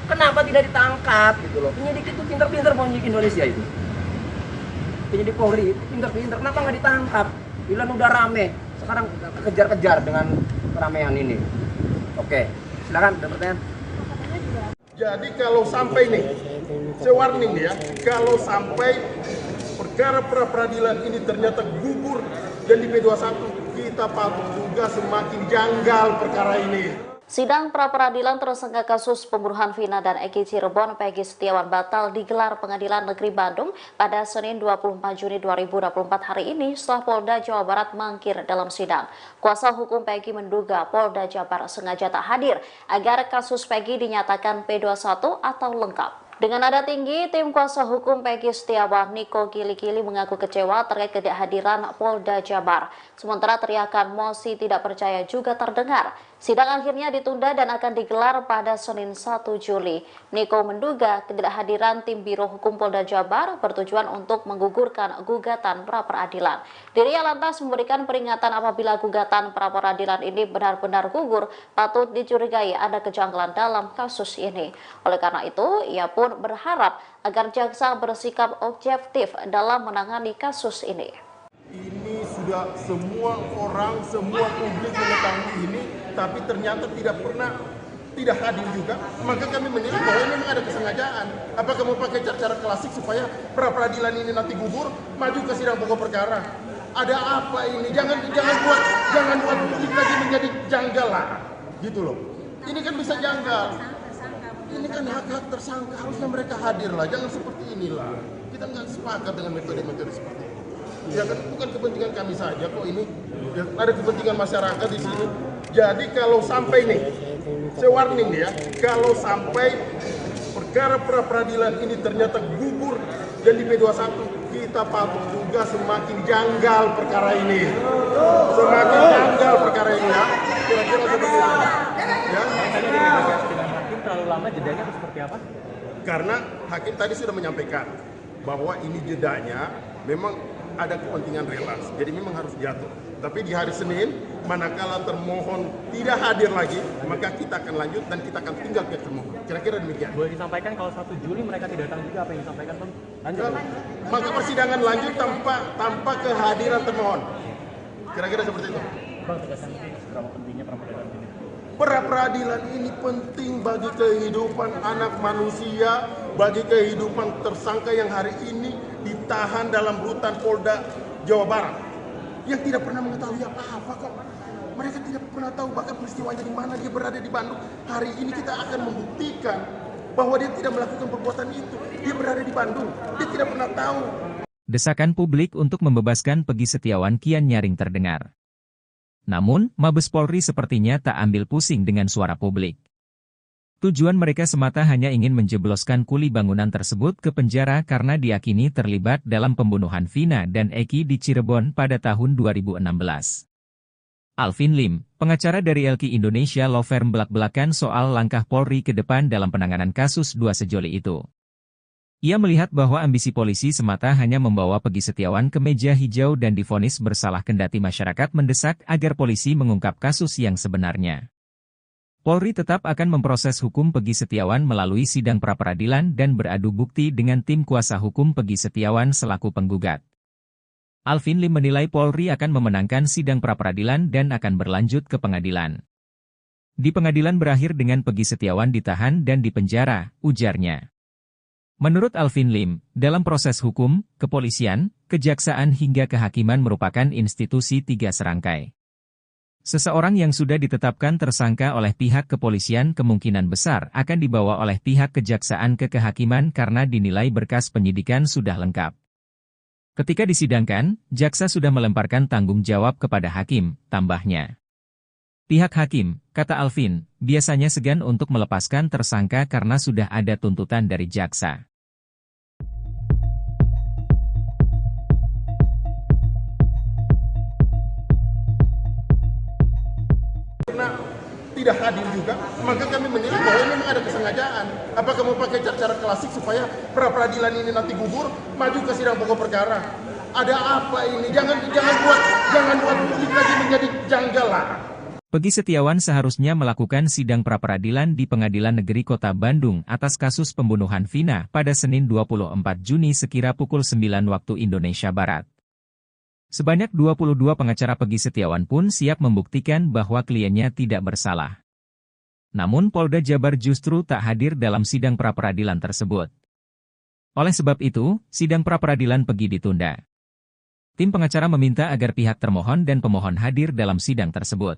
kenapa tidak ditangkap gitu loh? Penyidik itu pintar-pintar, penyidik Indonesia itu. Penyidik Polri itu pintar-pintar, kenapa nggak ditangkap? Bilang udah rame, sekarang kejar-kejar dengan keramaian ini. Oke, silakan ada pertanyaan. Jadi kalau sampai nih, saya warning ya, kalau sampai perkara pra-peradilan ini ternyata gugur dan di P21, kita patut juga semakin janggal perkara ini. Sidang pra-peradilan tersangka kasus pembunuhan Vina dan Eki Cirebon Peggy Setiawan batal digelar Pengadilan Negeri Bandung pada Senin 24 Juni 2024 hari ini setelah Polda Jawa Barat mangkir dalam sidang. Kuasa hukum Peggy menduga Polda Jawa Barat sengaja tak hadir agar kasus Peggy dinyatakan P21 atau lengkap. Dengan nada tinggi, tim kuasa hukum Peggy Setiawan, Niko Kili-Kili, mengaku kecewa terkait ketidakhadiran Polda Jabar. Sementara teriakan mosi tidak percaya juga terdengar. Sidang akhirnya ditunda dan akan digelar pada Senin 1 Juli. Niko menduga ketidakhadiran tim Biro Hukum Polda Jabar bertujuan untuk menggugurkan gugatan pra-peradilan. Dirinya lantas memberikan peringatan apabila gugatan pra-peradilan ini benar-benar gugur, patut dicurigai ada kejanggalan dalam kasus ini. Oleh karena itu, ia pun berharap agar jaksa bersikap objektif dalam menangani kasus ini. Ini sudah semua orang, semua publik mengetahui ini, tapi ternyata tidak hadir juga. Maka kami menilai bahwa ini memang ada kesengajaan. Apakah mau pakai cara klasik supaya pra-peradilan ini nanti gugur, maju ke sidang pokok perkara? Ada apa ini? Jangan buat publik lagi menjadi janggal lah, gitu loh. Ini kan bisa janggal. Ini kan hak-hak tersangka, harusnya mereka hadir lah. Jangan seperti inilah. Kita nggak sepakat dengan metode-metode seperti ini. Ya kan bukan kepentingan kami saja kok ini, ya, ada kepentingan masyarakat di sini. Jadi kalau sampai nih, saya warning ya, kalau sampai perkara pra-peradilan ini ternyata gugur dan di P21, kita patut juga semakin janggal perkara ini. Semakin janggal perkara ini ya. Kira-kira seperti itu. Ya. Tadi ada negosiasi dengan hakim terlalu lama, jedanya atau seperti apa? Karena hakim tadi sudah menyampaikan bahwa ini jedanya memang ada kepentingan relas, jadi memang harus jatuh. Tapi di hari Senin, manakala termohon tidak hadir lagi, maka kita akan lanjut dan kita akan tinggal pihak termohon. Kira-kira demikian. Boleh disampaikan kalau 1 Juli mereka tidak datang juga, apa yang disampaikan Bang? Lanjut. Maka persidangan lanjut tanpa kehadiran termohon. Kira-kira seperti itu. Bang, tegaskan seberapa pentingnya pra-peradilan ini? Pra-peradilan ini penting bagi kehidupan anak manusia, bagi kehidupan tersangka yang hari ini ditahan dalam rutan Polda Jawa Barat, yang tidak pernah mengetahui apa-apa kok. Mereka tidak pernah tahu bahkan peristiwanya di mana, dia berada di Bandung. Hari ini kita akan membuktikan bahwa dia tidak melakukan perbuatan itu. Dia berada di Bandung, dia tidak pernah tahu. Desakan publik untuk membebaskan Peggy Setiawan kian nyaring terdengar. Namun, Mabes Polri sepertinya tak ambil pusing dengan suara publik. Tujuan mereka semata hanya ingin menjebloskan kuli bangunan tersebut ke penjara karena diyakini terlibat dalam pembunuhan Vina dan Eki di Cirebon pada tahun 2016. Alvin Lim, pengacara dari LQ Indonesia Law Firm, belak-belakan soal langkah Polri ke depan dalam penanganan kasus dua sejoli itu. Ia melihat bahwa ambisi polisi semata hanya membawa Peggy Setiawan ke meja hijau dan divonis bersalah, kendati masyarakat mendesak agar polisi mengungkap kasus yang sebenarnya. Polri tetap akan memproses hukum Peggy Setiawan melalui sidang pra-peradilan dan beradu bukti dengan tim kuasa hukum Peggy Setiawan selaku penggugat. Alvin Lim menilai Polri akan memenangkan sidang pra-peradilan dan akan berlanjut ke pengadilan. Di pengadilan berakhir dengan Peggy Setiawan ditahan dan dipenjara, ujarnya. Menurut Alvin Lim, dalam proses hukum, kepolisian, kejaksaan hingga kehakiman merupakan institusi tiga serangkai. Seseorang yang sudah ditetapkan tersangka oleh pihak kepolisian kemungkinan besar akan dibawa oleh pihak kejaksaan ke kehakiman karena dinilai berkas penyidikan sudah lengkap. Ketika disidangkan, jaksa sudah melemparkan tanggung jawab kepada hakim, tambahnya. Pihak hakim, kata Alvin, biasanya segan untuk melepaskan tersangka karena sudah ada tuntutan dari jaksa. Karena tidak hadir juga, maka kami menilai bahwa ini memang ada kesengajaan. Apakah mau pakai cara klasik supaya pra-peradilan ini nanti gugur, maju ke sidang pokok perkara? Ada apa ini? Jangan buat publik lagi menjadi janggal lah. Peggy Setiawan seharusnya melakukan sidang pra-peradilan di Pengadilan Negeri Kota Bandung atas kasus pembunuhan Vina pada Senin 24 Juni sekira pukul 9 waktu Indonesia Barat. Sebanyak 22 pengacara Peggy Setiawan pun siap membuktikan bahwa kliennya tidak bersalah. Namun Polda Jabar justru tak hadir dalam sidang pra-peradilan tersebut. Oleh sebab itu, sidang pra-peradilan Peggy ditunda. Tim pengacara meminta agar pihak termohon dan pemohon hadir dalam sidang tersebut.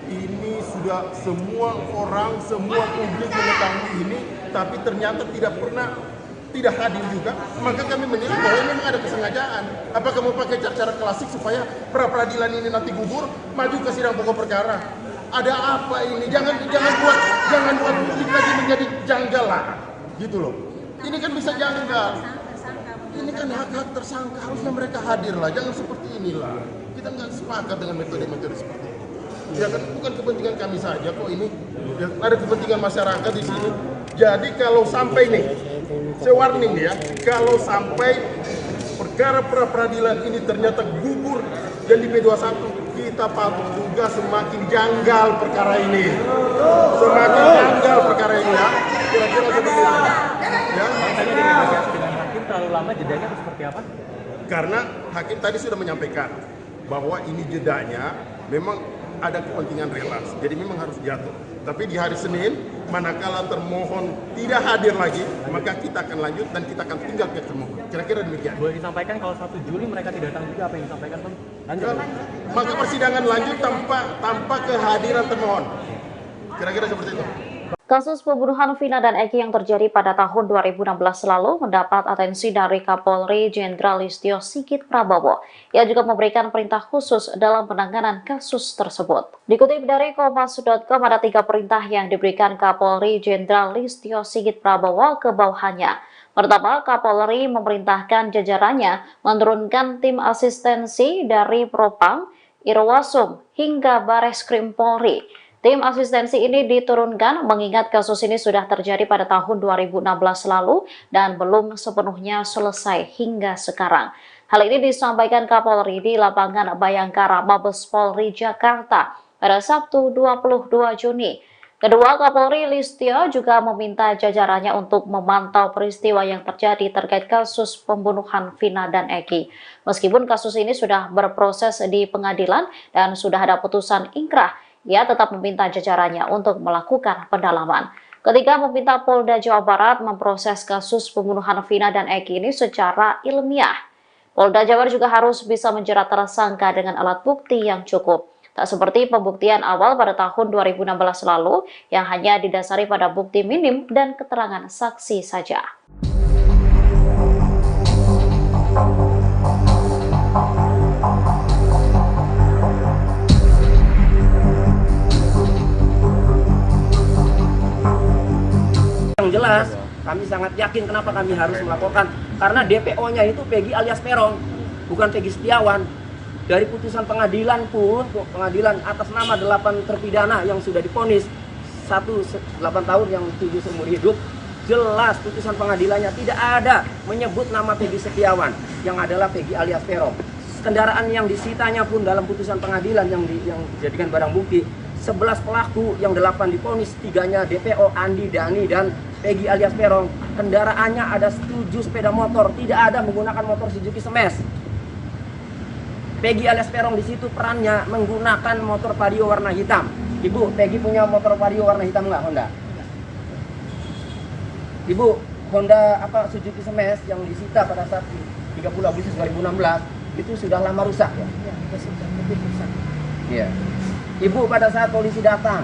Ini sudah semua orang, semua publik mengetahui ini, tapi ternyata tidak hadir juga, maka kami menilai bahwa ini memang ada kesengajaan. Apakah mau pakai cara klasik supaya pra-peradilan ini nanti gugur, maju ke sidang pokok perkara? Ada apa ini? Jangan buat publik lagi menjadi janggal lah, gitu loh. Ini kan bisa janggal. Ini kan hak-hak tersangka, harusnya mereka hadir lah, jangan seperti inilah. Kita nggak sepakat dengan metode-metode seperti ini. Ya kan bukan kepentingan kami saja kok ini, ya, ada kepentingan masyarakat di sini. Jadi kalau sampai nih, saya warning ya, kalau sampai perkara pra-peradilan ini ternyata gugur dan di P21, kita patut juga semakin janggal perkara ini. Semakin janggal perkara ini ya. Kira-kira seperti itu. Ya. Tadi ada negosiasi dengan hakim terlalu lama, jedanya atau seperti apa? Karena hakim tadi sudah menyampaikan bahwa ini jedanya memang ada kepentingan relas, jadi memang harus jatuh. Tapi di hari Senin, manakala termohon tidak hadir lagi, maka kita akan lanjut dan kita akan tinggal pihak termohon. Kira-kira demikian. Boleh disampaikan kalau 1 Juli mereka tidak datang juga, apa yang disampaikan Bang? Lanjut. Maka persidangan lanjut tanpa kehadiran termohon. Kira-kira seperti itu. Kasus pembunuhan Vina dan Eki yang terjadi pada tahun 2016 lalu mendapat atensi dari Kapolri Jenderal Listio Sigit Prabowo. Ia juga memberikan perintah khusus dalam penanganan kasus tersebut. Dikutip dari Kompas.com, ada 3 perintah yang diberikan Kapolri Jenderal Listio Sigit Prabowo ke bawahannya. Pertama, Kapolri memerintahkan jajarannya menurunkan tim asistensi dari Propam, Irwasum, hingga Bareskrim Polri. Tim asistensi ini diturunkan mengingat kasus ini sudah terjadi pada tahun 2016 lalu dan belum sepenuhnya selesai hingga sekarang. Hal ini disampaikan Kapolri di lapangan Bayangkara, Mabes Polri, Jakarta pada Sabtu 22 Juni. Kedua, Kapolri Listio juga meminta jajarannya untuk memantau peristiwa yang terjadi terkait kasus pembunuhan Vina dan Eki. Meskipun kasus ini sudah berproses di pengadilan dan sudah ada putusan ingkrah, ia tetap meminta jajarannya untuk melakukan pendalaman. Ketiga, meminta Polda Jawa Barat memproses kasus pembunuhan Vina dan Eki ini secara ilmiah. Polda Jabar juga harus bisa menjerat tersangka dengan alat bukti yang cukup. Tak seperti pembuktian awal pada tahun 2016 lalu yang hanya didasari pada bukti minim dan keterangan saksi saja. Yang jelas, kami sangat yakin kenapa kami harus melaporkan. Karena DPO-nya itu Peggy alias Peron, bukan Peggy Setiawan. Dari putusan pengadilan pun, pengadilan atas nama 8 terpidana yang sudah divonis 8 tahun yang 7 seumur hidup, jelas putusan pengadilannya tidak ada menyebut nama Peggy Setiawan, yang adalah Peggy alias Peron. Kendaraan yang disitanya pun dalam putusan pengadilan yang dijadikan barang bukti, 11 pelaku yang 8 divonis, 3-nya DPO, Andi, Dani, dan Peggy alias Peron. Kendaraannya ada 7 sepeda motor, tidak ada menggunakan motor Suzuki Smash. Peggy alias Peron di situ perannya menggunakan motor Vario warna hitam. Ibu, Peggy punya motor Vario warna hitam nggak, Honda? Ibu, Honda Suzuki Smash yang disita pada saat 30 Agustus 2016 itu sudah lama rusak ya? Ya, sudah lebih rusak. Iya. Ibu pada saat polisi datang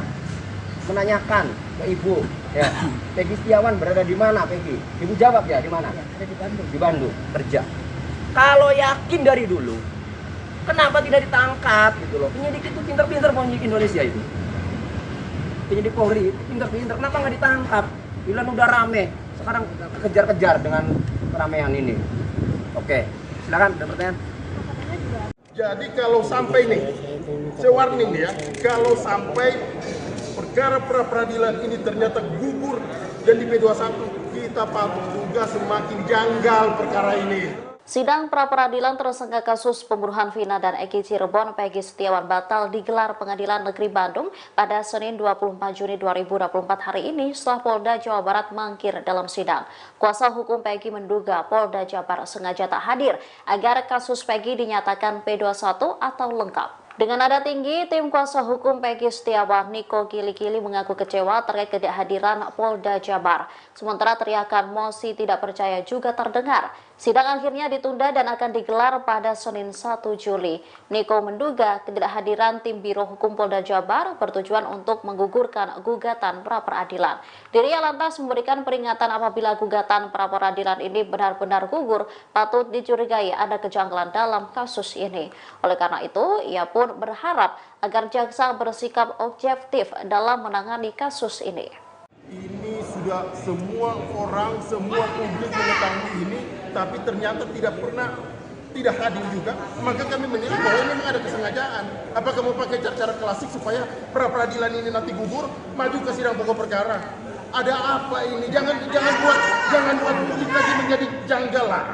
menanyakan ke ibu, ya, Peggy Setiawan berada di mana, Peggy? Ibu jawab ya, di mana? Ya, ada di Bandung. Di Bandung, kerja. Kalau yakin dari dulu, kenapa tidak ditangkap gitu loh? Penyidik itu pinter-pinter, penyidik Indonesia itu. Penyidik Polri itu pinter-pinter, kenapa nggak ditangkap? Bilang udah rame, sekarang kejar-kejar dengan keramaian ini. Oke, silakan ada pertanyaan. Jadi kalau sampai nih, saya warning nih ya, kalau sampai perkara pra-peradilan ini ternyata gugur dan di P21, kita patut duga semakin janggal perkara ini. Sidang pra-peradilan tersangka kasus pembunuhan Vina dan Eki Cirebon Peggy Setiawan batal digelar Pengadilan Negeri Bandung pada Senin 24 Juni 2024 hari ini setelah Polda Jawa Barat mangkir dalam sidang. Kuasa hukum Peggy menduga Polda Jabar sengaja tak hadir agar kasus Peggy dinyatakan P21 atau lengkap. Dengan nada tinggi, tim kuasa hukum Peggy Setiawan, Niko Gili-Gili, mengaku kecewa terkait ketidakhadiran Polda Jabar. Sementara teriakan mosi tidak percaya juga terdengar. Sidang akhirnya ditunda dan akan digelar pada Senin 1 Juli. Niko menduga ketidakhadiran tim Biro Hukum Polda Jabar bertujuan untuk menggugurkan gugatan pra-peradilan. Dirinya lantas memberikan peringatan apabila gugatan pra-peradilan ini benar-benar gugur, patut dicurigai ada kejanggalan dalam kasus ini. Oleh karena itu, ia pun berharap agar jaksa bersikap objektif dalam menangani kasus ini. Ini sudah semua orang, semua publik mengetahui ini, tapi ternyata tidak hadir juga. Maka kami menilai bahwa ini memang ada kesengajaan. Apakah mau pakai cara klasik supaya pra-peradilan ini nanti gugur, maju ke sidang pokok perkara? Ada apa ini? Jangan buat publik lagi menjadi janggal lah,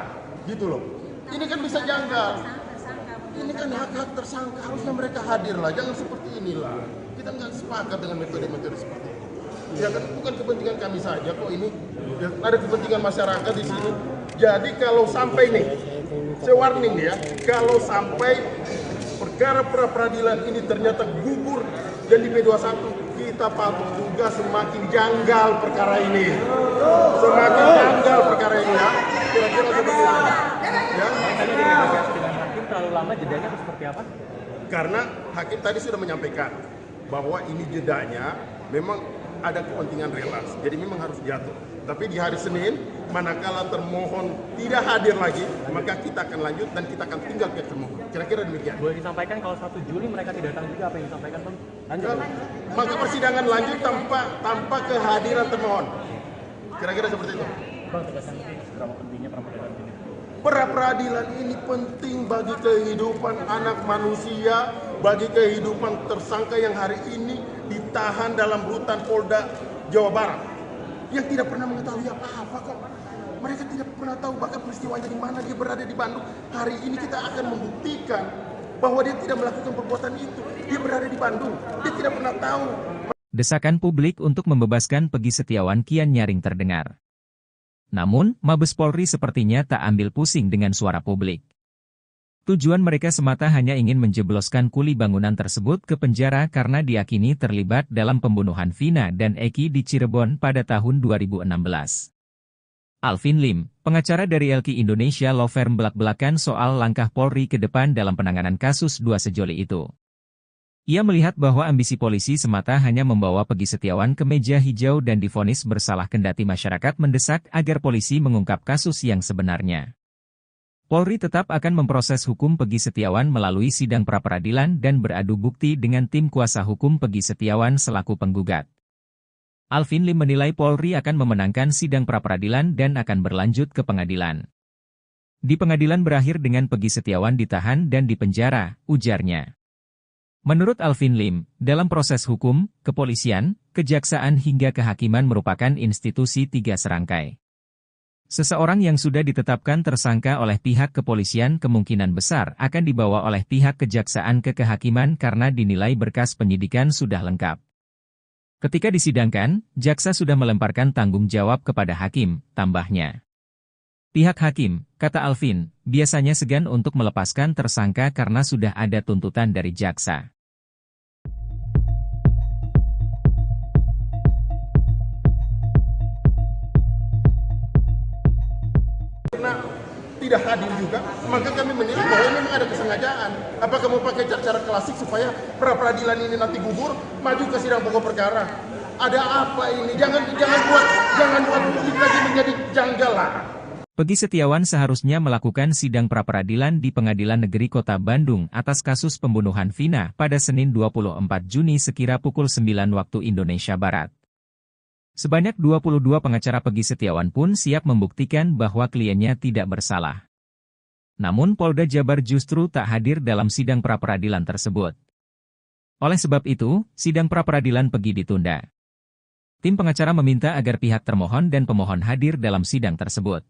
gitu loh. Ini kan bisa janggal. Ini kan hak-hak tersangka, harusnya mereka hadir lah. Jangan seperti inilah. Kita nggak sepakat dengan metode-metode seperti ini. Ya kan bukan kepentingan kami saja kok ini, ya, ada kepentingan masyarakat di sini. Jadi kalau sampai nih, saya warning ya, kalau sampai perkara pra-peradilan ini ternyata gugur dan di P21, kita patut juga semakin janggal perkara ini. Semakin janggal perkara ini ya. Kira-kira seperti itu. Ya. Tadi negosiasi dengan hakim terlalu lama, jedanya seperti apa? Karena hakim tadi sudah menyampaikan bahwa ini jedanya memang ada kepentingan relas, jadi memang harus jatuh. Tapi di hari Senin, manakala termohon tidak hadir lagi, maka kita akan lanjut dan kita akan tinggal pihak termohon. Kira-kira demikian. Boleh disampaikan kalau 1 Juli mereka tidak datang juga, apa yang disampaikan Bang? Lanjut. Maka persidangan lanjut tanpa kehadiran termohon. Kira-kira seperti itu. Bang, tegaskan seberapa pentingnya pra-peradilan ini? Pra-peradilan ini penting bagi kehidupan anak manusia, bagi kehidupan tersangka yang hari ini ditahan dalam rutan Polda Jawa Barat, yang tidak pernah mengetahui apa-apa kok. Mereka tidak pernah tahu bahkan peristiwanya di mana, dia berada di Bandung. Hari ini kita akan membuktikan bahwa dia tidak melakukan perbuatan itu. Dia berada di Bandung, dia tidak pernah tahu. Desakan publik untuk membebaskan Peggy Setiawan kian nyaring terdengar. Namun, Mabes Polri sepertinya tak ambil pusing dengan suara publik. Tujuan mereka semata hanya ingin menjebloskan kuli bangunan tersebut ke penjara karena diyakini terlibat dalam pembunuhan Vina dan Eki di Cirebon pada tahun 2016. Alvin Lim, pengacara dari LQ Indonesia Law Firm, belak-belakan soal langkah Polri ke depan dalam penanganan kasus dua sejoli itu. Ia melihat bahwa ambisi polisi semata hanya membawa Peggy Setiawan ke meja hijau dan divonis bersalah, kendati masyarakat mendesak agar polisi mengungkap kasus yang sebenarnya. Polri tetap akan memproses hukum Peggy Setiawan melalui sidang pra-peradilan dan beradu bukti dengan tim kuasa hukum Peggy Setiawan selaku penggugat. Alvin Lim menilai Polri akan memenangkan sidang pra-peradilan dan akan berlanjut ke pengadilan. Di pengadilan berakhir dengan Peggy Setiawan ditahan dan dipenjara, ujarnya. Menurut Alvin Lim, dalam proses hukum, kepolisian, kejaksaan hingga kehakiman merupakan institusi tiga serangkai. Seseorang yang sudah ditetapkan tersangka oleh pihak kepolisian kemungkinan besar akan dibawa oleh pihak kejaksaan ke kehakiman karena dinilai berkas penyidikan sudah lengkap. Ketika disidangkan, jaksa sudah melemparkan tanggung jawab kepada hakim, tambahnya. Pihak hakim, kata Alvin, biasanya segan untuk melepaskan tersangka karena sudah ada tuntutan dari jaksa. Karena tidak hadir juga, maka kami menilai bahwa ini memang ada kesengajaan. Apakah mau pakai cara klasik supaya pra-peradilan ini nanti gugur, maju ke sidang pokok perkara? Ada apa ini? Jangan buat publik lagi menjadi janggal lah. Peggy Setiawan seharusnya melakukan sidang pra-peradilan di Pengadilan Negeri Kota Bandung atas kasus pembunuhan Vina pada Senin 24 Juni sekira pukul 9 waktu Indonesia Barat. Sebanyak 22 pengacara Peggy Setiawan pun siap membuktikan bahwa kliennya tidak bersalah. Namun Polda Jabar justru tak hadir dalam sidang pra-peradilan tersebut. Oleh sebab itu, sidang pra-peradilan Peggy ditunda. Tim pengacara meminta agar pihak termohon dan pemohon hadir dalam sidang tersebut.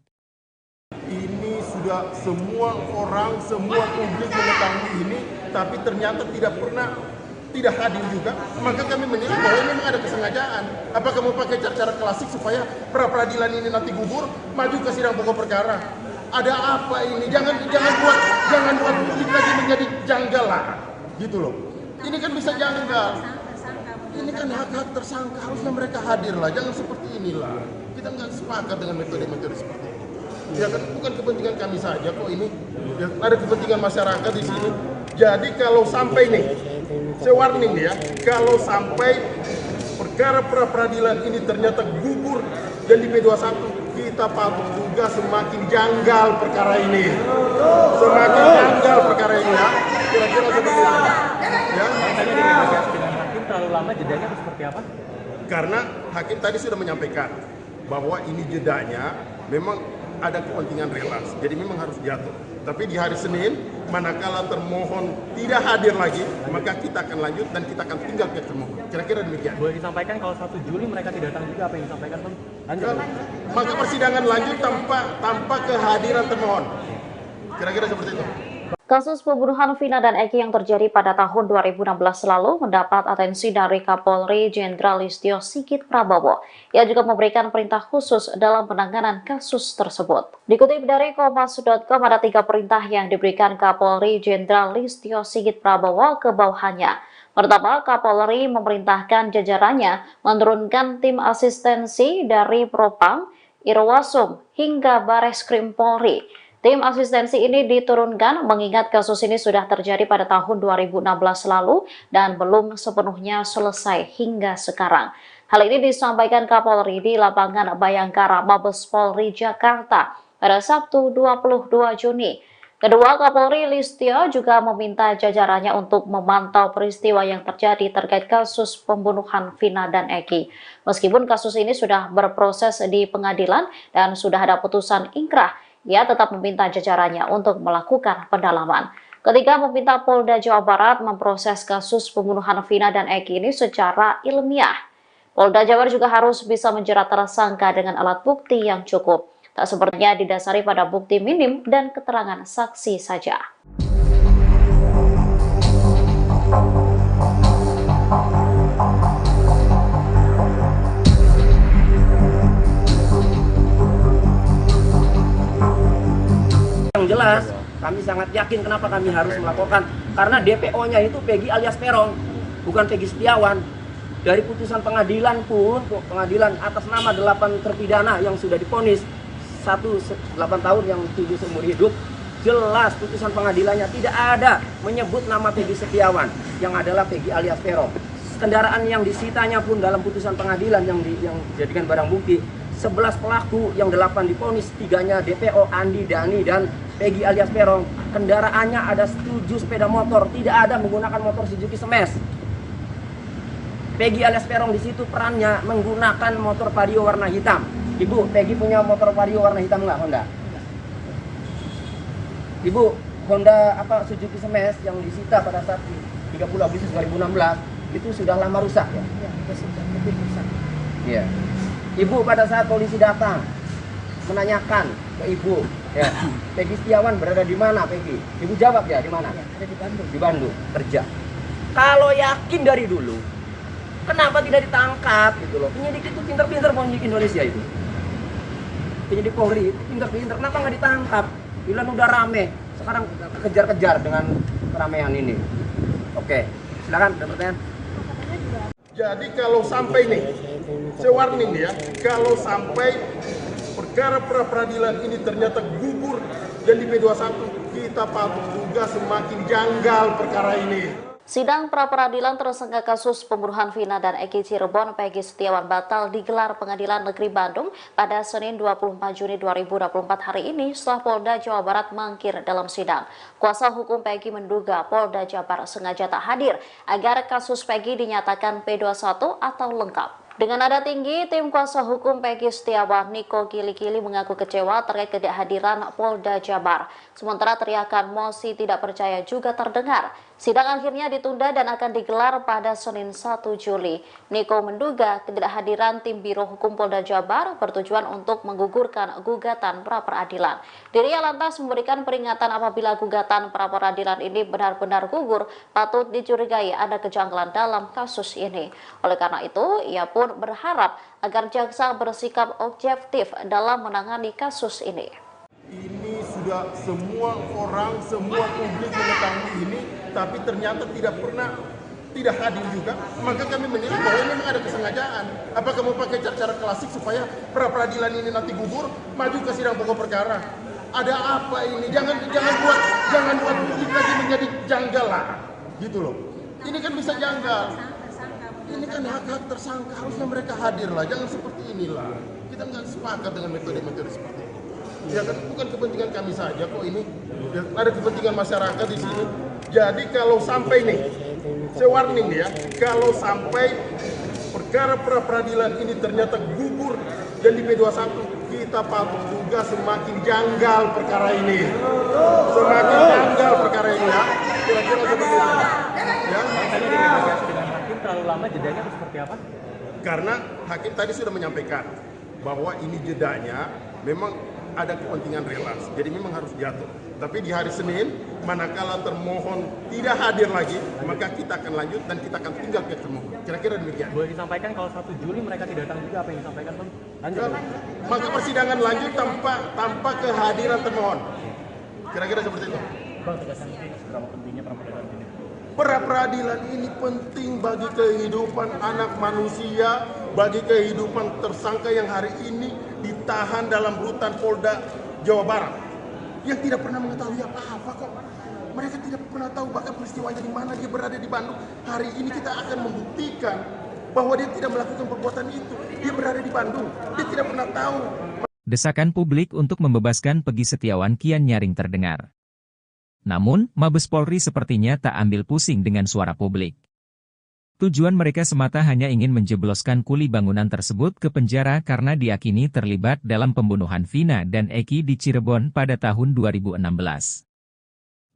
Ini sudah semua orang, semua publik mengetahui ini, tapi ternyata tidak hadir juga, maka kami menilai bahwa ini memang ada kesengajaan. Apakah mau pakai cara klasik supaya pra-peradilan ini nanti gugur, maju ke sidang pokok perkara? Ada apa ini? Jangan buat publik lagi menjadi janggal lah, gitu loh. Ini kan bisa janggal. Ini kan hak-hak tersangka, harusnya mereka hadir lah, jangan seperti inilah. Kita nggak sepakat dengan metode-metode seperti ini. Ya kan bukan kepentingan kami saja kok ini, ya, ada kepentingan masyarakat di sini. Jadi kalau sampai nih, saya warning ya, kalau sampai perkara pra-peradilan ini ternyata gugur dan di P21, kita patut juga semakin janggal perkara ini. Semakin janggal perkara ini ya. Kira-kira seperti itu. Ya. Tadi dinegosiasi dengan hakim terlalu lama, jedanya itu seperti apa? Karena hakim tadi sudah menyampaikan bahwa ini jedanya memang ada kepentingan relas, jadi memang harus jatuh. Tapi di hari Senin, manakala termohon tidak hadir lagi, maka kita akan lanjut dan kita akan tinggal pihak termohon. Kira-kira demikian. Boleh disampaikan kalau 1 Juli mereka tidak datang juga, apa yang disampaikan Bang? Lanjut. Maka persidangan lanjut tanpa kehadiran termohon. Kira-kira seperti itu. Kasus pembunuhan Vina dan Eki yang terjadi pada tahun 2016 lalu mendapat atensi dari Kapolri Jenderal Listio Sigit Prabowo. Ia juga memberikan perintah khusus dalam penanganan kasus tersebut. Dikutip dari Kompas.com, ada 3 perintah yang diberikan Kapolri Jenderal Listio Sigit Prabowo ke bawahannya. Pertama, Kapolri memerintahkan jajarannya menurunkan tim asistensi dari Propam, Irwasum, hingga Bareskrim Polri. Tim asistensi ini diturunkan mengingat kasus ini sudah terjadi pada tahun 2016 lalu dan belum sepenuhnya selesai hingga sekarang. Hal ini disampaikan Kapolri di lapangan Bayangkara, Mabes Polri, Jakarta pada Sabtu 22 Juni. Kedua Kapolri Listio juga meminta jajarannya untuk memantau peristiwa yang terjadi terkait kasus pembunuhan Vina dan Eki. Meskipun kasus ini sudah berproses di pengadilan dan sudah ada putusan ingkrah, ia tetap meminta jajarannya untuk melakukan pendalaman. Ketika meminta Polda Jawa Barat memproses kasus pembunuhan Vina dan Eki ini secara ilmiah. Polda Jabar juga harus bisa menjerat tersangka dengan alat bukti yang cukup. Tak sepertinya didasari pada bukti minim dan keterangan saksi saja. Yang jelas, kami sangat yakin kenapa kami harus melaporkan. Karena DPO-nya itu Peggy alias Peron, bukan Peggy Setiawan. Dari putusan pengadilan pun, pengadilan atas nama 8 terpidana yang sudah divonis 8 tahun yang 7 seumur hidup, jelas putusan pengadilannya tidak ada menyebut nama Peggy Setiawan, yang adalah Peggy alias Peron. Kendaraan yang disitanya pun dalam putusan pengadilan yang dijadikan barang bukti, 11 pelaku yang 8 divonis, 3-nya DPO, Andi, Dani, dan Peggy alias Peron. Kendaraannya ada 7 sepeda motor, tidak ada menggunakan motor Suzuki Smash. Peggy alias Peron di situ perannya menggunakan motor Vario warna hitam. Ibu, Peggy punya motor Vario warna hitam nggak, Honda? Ibu, Honda Suzuki Smash yang disita pada saat 30 Agustus 2016 itu sudah lama rusak ya? Ya, sudah lebih rusak. Iya. Ibu pada saat polisi datang menanyakan ke ibu, ya, Peggy Setiawan berada di mana, Peggy? Ibu jawab ya, di mana? Ya, ada di Bandung. Di Bandung, kerja. Kalau yakin dari dulu, kenapa tidak ditangkap gitu loh? Penyidik itu pinter-pinter, penyidik Indonesia itu. Penyidik Polri itu pinter-pinter, kenapa nggak ditangkap? Bilang udah rame, sekarang kejar-kejar dengan keramaian ini. Oke, silakan ada pertanyaan. Jadi kalau sampai nih, saya warning ya, kalau sampai perkara pra-peradilan ini ternyata gugur dan di P21, kita patut duga semakin janggal perkara ini. Sidang pra-peradilan tersangka kasus pembunuhan Vina dan Eki Cirebon Peggy Setiawan batal digelar Pengadilan Negeri Bandung pada Senin 24 Juni 2024 hari ini setelah Polda Jawa Barat mangkir dalam sidang. Kuasa hukum Peggy menduga Polda Jabar sengaja tak hadir agar kasus Peggy dinyatakan P21 atau lengkap. Dengan nada tinggi, tim kuasa hukum Peggy Setiawan, Niko Kili-Kili, mengaku kecewa terkait ketidakhadiran Polda Jabar. Sementara teriakan mosi tidak percaya juga terdengar. Sidang akhirnya ditunda dan akan digelar pada Senin 1 Juli. Niko menduga ketidakhadiran tim Biro Hukum Polda Jabar bertujuan untuk menggugurkan gugatan pra-peradilan. Dirinya lantas memberikan peringatan apabila gugatan pra-peradilan ini benar-benar gugur, patut dicurigai ada kejanggalan dalam kasus ini. Oleh karena itu, ia pun berharap agar jaksa bersikap objektif dalam menangani kasus ini. Ini sudah semua orang, semua publik mengetahui ini, tapi ternyata tidak hadir juga. Maka kami menilai bahwa memang ada kesengajaan. Apakah mau pakai cara klasik supaya pra-peradilan ini nanti gugur, maju ke sidang pokok perkara? Ada apa ini? Jangan buat publik lagi menjadi janggal lah, gitu loh. Ini kan bisa janggal. Ini kan hak-hak tersangka, harusnya mereka hadir lah. Jangan seperti inilah. Kita nggak sepakat dengan metode-metode seperti ini. Ya kan bukan kepentingan kami saja kok ini. Ya, ada kepentingan masyarakat di sini. Jadi kalau sampai nih, saya warning ya, kalau sampai perkara pra-peradilan ini ternyata gugur dan di P21, kita patut duga semakin janggal perkara ini. Semakin janggal perkara ini ya. Kira-kira seperti itu. Ya. Tadi negosiasi dengan hakim terlalu lama, jedanya atau seperti apa? Karena hakim tadi sudah menyampaikan bahwa ini jedanya memang ada kepentingan relasi, jadi memang harus jatuh. Tapi di hari Senin, manakala termohon tidak hadir lagi, maka kita akan lanjut dan kita akan tinggal ke termohon. Kira-kira demikian. Boleh disampaikan kalau 1 Juli mereka tidak datang juga, apa yang disampaikan, Bang? Lanjut. Maka persidangan lanjut tanpa kehadiran termohon. Kira-kira seperti itu. Bang, tegaskan seberapa pentingnya pra-peradilan ini? Pra-peradilan ini penting bagi kehidupan anak manusia, bagi kehidupan tersangka yang hari ini ditahan dalam rutan Polda Jawa Barat. yang tidak pernah mengetahui apa-apa kok. Mereka tidak pernah tahu bahkan peristiwanya di mana, dia berada di Bandung. Hari ini kita akan membuktikan bahwa dia tidak melakukan perbuatan itu. Dia berada di Bandung, dia tidak pernah tahu. Desakan publik untuk membebaskan Peggy Setiawan kian nyaring terdengar. Namun, Mabes Polri sepertinya tak ambil pusing dengan suara publik. Tujuan mereka semata hanya ingin menjebloskan kuli bangunan tersebut ke penjara karena diyakini terlibat dalam pembunuhan Vina dan Eki di Cirebon pada tahun 2016.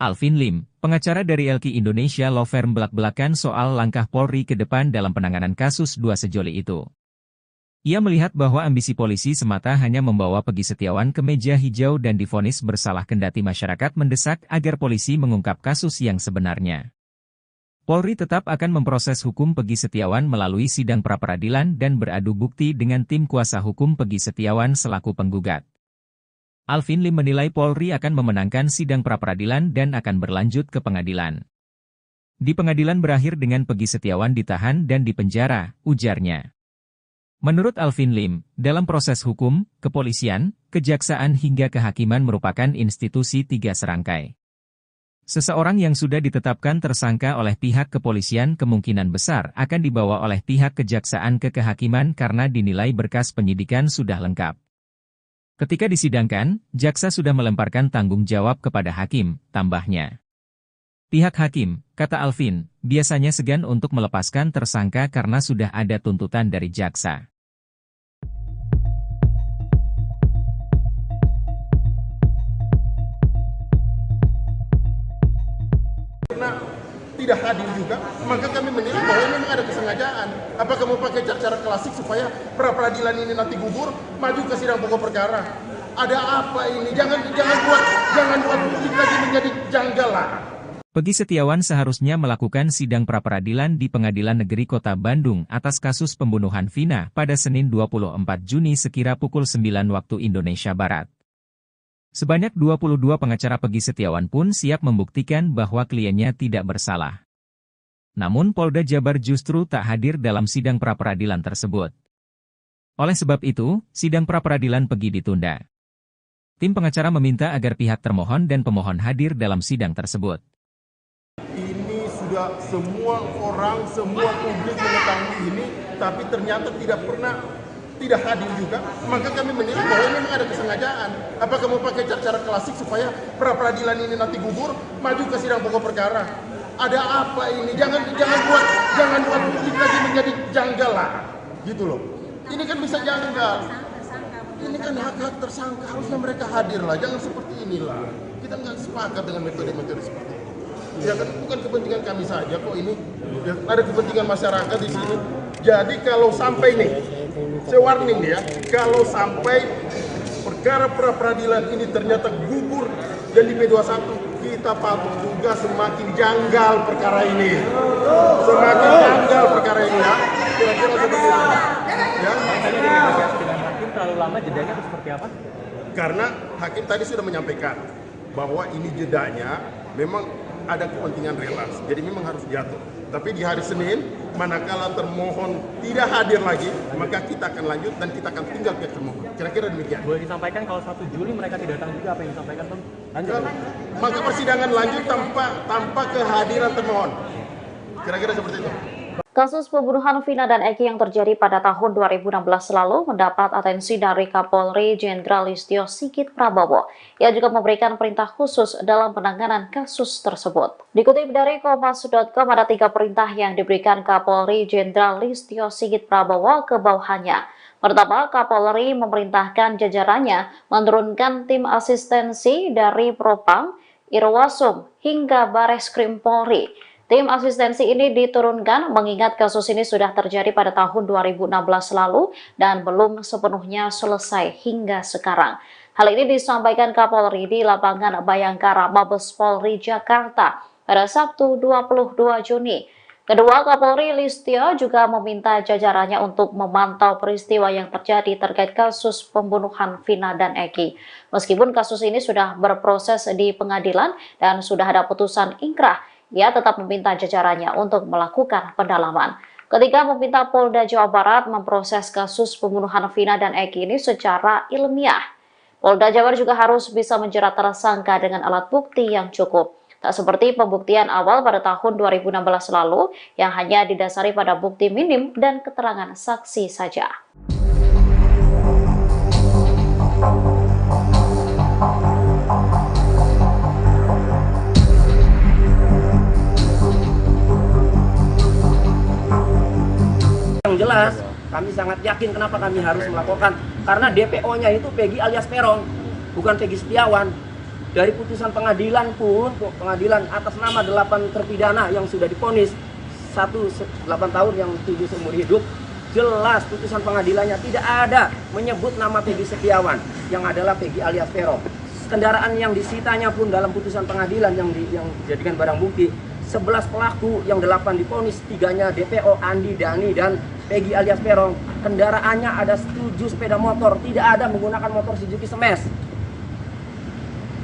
Alvin Lim, pengacara dari LQ Indonesia Law Firm belak-belakan soal langkah Polri ke depan dalam penanganan kasus dua sejoli itu. Ia melihat bahwa ambisi polisi semata hanya membawa Peggy Setiawan ke meja hijau dan divonis bersalah kendati masyarakat mendesak agar polisi mengungkap kasus yang sebenarnya. Polri tetap akan memproses hukum Peggy Setiawan melalui sidang pra-peradilan dan beradu bukti dengan tim kuasa hukum Peggy Setiawan selaku penggugat. Alvin Lim menilai Polri akan memenangkan sidang pra-peradilan dan akan berlanjut ke pengadilan. Di pengadilan berakhir dengan Peggy Setiawan ditahan dan dipenjara, ujarnya. Menurut Alvin Lim, dalam proses hukum, kepolisian, kejaksaan hingga kehakiman merupakan institusi tiga serangkai. Seseorang yang sudah ditetapkan tersangka oleh pihak kepolisian kemungkinan besar akan dibawa oleh pihak kejaksaan ke kehakiman karena dinilai berkas penyidikan sudah lengkap. Ketika disidangkan, jaksa sudah melemparkan tanggung jawab kepada hakim, tambahnya. Pihak hakim, kata Alvin, biasanya segan untuk melepaskan tersangka karena sudah ada tuntutan dari jaksa. Karena tidak hadir juga, maka kami menilai bahwa ini memang ada kesengajaan. Apakah mau pakai cara klasik supaya pra-peradilan ini nanti gugur, maju ke sidang pokok perkara? Ada apa ini? Jangan buat publik lagi menjadi janggal lah. Peggy Setiawan seharusnya melakukan sidang pra-peradilan di Pengadilan Negeri Kota Bandung atas kasus pembunuhan Vina pada Senin 24 Juni sekira pukul 9 waktu Indonesia Barat. Sebanyak 22 pengacara Peggy Setiawan pun siap membuktikan bahwa kliennya tidak bersalah. Namun Polda Jabar justru tak hadir dalam sidang pra-peradilan tersebut. Oleh sebab itu, sidang pra-peradilan Peggy ditunda. Tim pengacara meminta agar pihak termohon dan pemohon hadir dalam sidang tersebut. Ini sudah semua orang, semua publik mengetahui ini, tapi ternyata tidak hadir juga, maka kami menilai bahwa ini memang ada kesengajaan. Apakah mau pakai cara klasik supaya pra-peradilan ini nanti gugur, maju ke sidang pokok perkara? Ada apa ini? Jangan buat publik lagi menjadi janggal lah, gitu loh. Ini kan bisa janggal. Ini kan hak-hak tersangka, harusnya mereka hadir lah, jangan seperti inilah. Kita nggak sepakat dengan metode-metode seperti ini. Ya kan bukan kepentingan kami saja kok ini, ya, ada kepentingan masyarakat di sini. Jadi kalau sampai nih, saya warning nih ya, kalau sampai perkara pra-peradilan ini ternyata gugur dan di P21, kita patut juga semakin janggal perkara ini. Semakin janggal perkara ini ya. Kira-kira seperti itu. Ya. Dengan hakim terlalu lama jedanya atau seperti apa? Karena hakim tadi sudah menyampaikan bahwa ini jedanya memang ada kepentingan relas, jadi memang harus jatuh. Tapi di hari Senin, manakala termohon tidak hadir lagi, maka kita akan lanjut dan kita akan tinggal ke termohon. Kira-kira demikian. Boleh disampaikan kalau 1 Juli mereka tidak datang juga, apa yang disampaikan Bang? Lanjut. Maka persidangan lanjut tanpa kehadiran termohon. Kira-kira seperti itu. Kasus pembunuhan Vina dan Eki yang terjadi pada tahun 2016 lalu mendapat atensi dari Kapolri Jenderal Listio Sigit Prabowo. Ia juga memberikan perintah khusus dalam penanganan kasus tersebut. Dikutip dari Kompas.com, ada 3 perintah yang diberikan Kapolri Jenderal Listio Sigit Prabowo ke bawahannya. Pertama, Kapolri memerintahkan jajarannya menurunkan tim asistensi dari Propam, Irwasum, hingga Bareskrim Polri. Tim asistensi ini diturunkan mengingat kasus ini sudah terjadi pada tahun 2016 lalu dan belum sepenuhnya selesai hingga sekarang. Hal ini disampaikan Kapolri di lapangan Bayangkara, Mabes Polri, Jakarta pada Sabtu 22 Juni. Kedua, Kapolri Listio juga meminta jajarannya untuk memantau peristiwa yang terjadi terkait kasus pembunuhan Vina dan Eki. Meskipun kasus ini sudah berproses di pengadilan dan sudah ada putusan ingkrah, ia tetap meminta jajarannya untuk melakukan pendalaman. Ketika meminta Polda Jawa Barat memproses kasus pembunuhan Vina dan Eki ini secara ilmiah. Polda Jabar juga harus bisa menjerat tersangka dengan alat bukti yang cukup. Tak seperti pembuktian awal pada tahun 2016 lalu yang hanya didasari pada bukti minim dan keterangan saksi saja. Yang jelas, kami sangat yakin kenapa kami harus melaporkan. Karena DPO-nya itu Peggy alias Peron, bukan Peggy Setiawan. Dari putusan pengadilan pun, pengadilan atas nama 8 terpidana yang sudah divonis 8 tahun yang 7 seumur hidup, jelas putusan pengadilannya tidak ada menyebut nama Peggy Setiawan, yang adalah Peggy alias Peron. Kendaraan yang disitanya pun dalam putusan pengadilan yang dijadikan barang bukti, 11 pelaku yang 8 divonis, 3-nya DPO, Andi, Dani, dan Peggy alias Peron. Kendaraannya ada 7 sepeda motor, tidak ada menggunakan motor Suzuki Smash.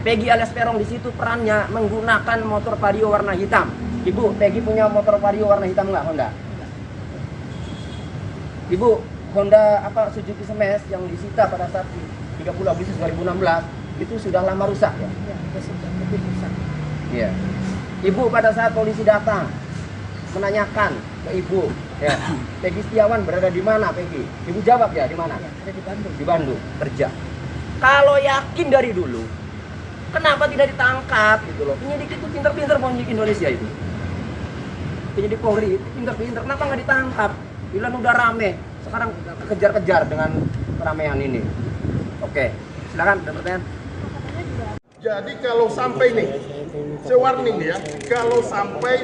Peggy alias Peron di situ perannya menggunakan motor Vario warna hitam. Ibu, Peggy punya motor Vario warna hitam nggak, Honda? Ibu, Honda Suzuki Smash yang disita pada saat 30 Agustus 2016 itu sudah lama rusak ya? Ya, sudah lebih rusak. Iya. Ibu pada saat polisi datang menanyakan ke ibu, ya, Peggy Setiawan berada di mana, Peggy? Ibu jawab ya, di mana? Ya, ada di Bandung. Di Bandung, kerja. Kalau yakin dari dulu, kenapa tidak ditangkap gitu loh? Penyidik itu pinter-pinter penyidik Indonesia itu. Penyidik Polri itu pinter-pinter, kenapa nggak ditangkap? Bilang udah rame, sekarang kejar-kejar dengan keramaian ini. Oke, silakan ada pertanyaan. Jadi kalau sampai nih, saya warning nih ya, kalau sampai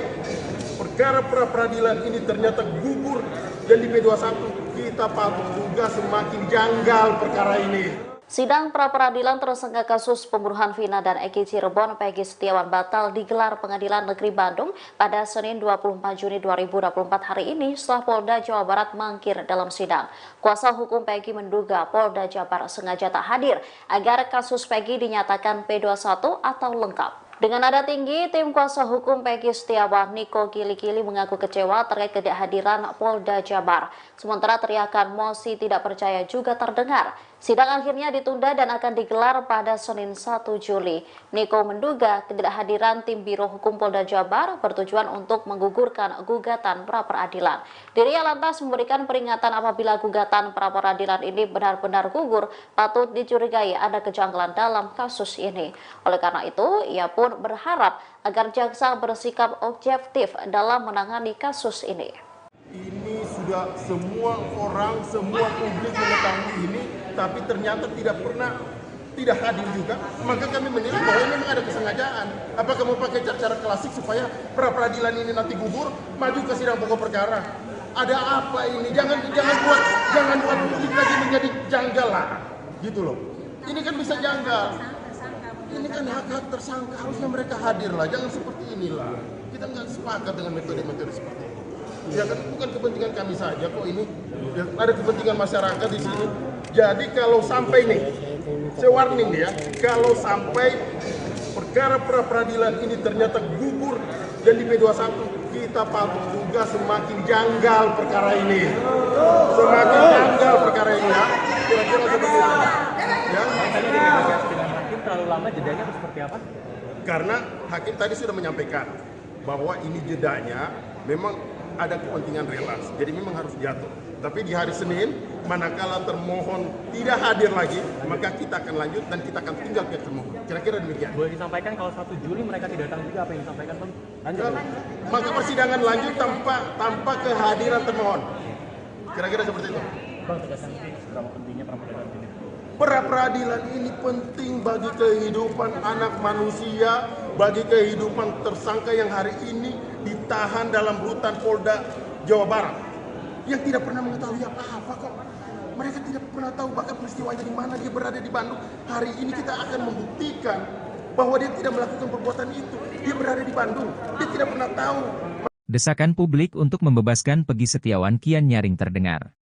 perkara pra-peradilan ini ternyata gugur dan di P21, kita patut juga semakin janggal perkara ini. Sidang pra-peradilan tersangka kasus pembunuhan Vina dan Eki Cirebon Peggy Setiawan batal digelar Pengadilan Negeri Bandung pada Senin 24 Juni 2024 hari ini setelah Polda Jawa Barat mangkir dalam sidang. Kuasa hukum Peggy menduga Polda Jabar sengaja tak hadir agar kasus Peggy dinyatakan P21 atau lengkap. Dengan nada tinggi, tim kuasa hukum Peggy Setiawan, Niko Kili-Kili, mengaku kecewa terkait ketidakhadiran Polda Jabar. Sementara teriakan mosi tidak percaya juga terdengar. Sidang akhirnya ditunda dan akan digelar pada Senin 1 Juli. Niko menduga ketidakhadiran tim Biro Hukum Polda Jabar bertujuan untuk menggugurkan gugatan pra-peradilan. Dirinya lantas memberikan peringatan apabila gugatan pra-peradilan ini benar-benar gugur, patut dicurigai ada kejanggalan dalam kasus ini. Oleh karena itu, ia pun berharap agar jaksa bersikap objektif dalam menangani kasus ini. Ini sudah semua orang, semua publik mengetahui ini, tapi ternyata tidak hadir juga. Maka kami menilai bahwa ini memang ada kesengajaan. Apakah mau pakai cara klasik supaya pra-peradilan ini nanti gugur, maju ke sidang pokok perkara? Ada apa ini? Jangan buat publik lagi menjadi janggal lah, gitu loh. Ini kan bisa janggal. Ini kan hak-hak tersangka, harusnya mereka hadir lah. Jangan seperti inilah. Kita nggak sepakat dengan metode-metode seperti ini. Ya kan bukan kepentingan kami saja kok ini, ya, ada kepentingan masyarakat di sini. Jadi kalau sampai nih, saya warning ya, kalau sampai perkara pra-peradilan ini ternyata gugur dan di P21, kita patut juga semakin janggal perkara ini. Semakin janggal perkara ini ya. Kira-kira seperti itu. Ya. Tadi dengan hakim terlalu lama jedanya atau seperti apa? Karena hakim tadi sudah menyampaikan bahwa ini jedanya memang ada kepentingan relaks, jadi memang harus jatuh. Tapi di hari Senin, manakala termohon tidak hadir lagi, maka kita akan lanjut dan kita akan tinggal ke termohon. Kira-kira demikian. Boleh disampaikan kalau 1 Juli mereka tidak datang juga, apa yang disampaikan Bang? Lanjut. Maka persidangan lanjut tanpa kehadiran termohon. Kira-kira seperti itu. Bang, tegaskan seberapa pentingnya pra-peradilan ini? Pra-peradilan ini penting bagi kehidupan anak manusia, bagi kehidupan tersangka yang hari ini ditahan dalam rutan Polda Jawa Barat yang tidak pernah mengetahui apa-apa kok. Mereka tidak pernah tahu bahkan peristiwanya di mana, dia berada di Bandung. Hari ini kita akan membuktikan bahwa dia tidak melakukan perbuatan itu. Dia berada di Bandung, dia tidak pernah tahu. Desakan publik untuk membebaskan Peggy Setiawan kian nyaring terdengar.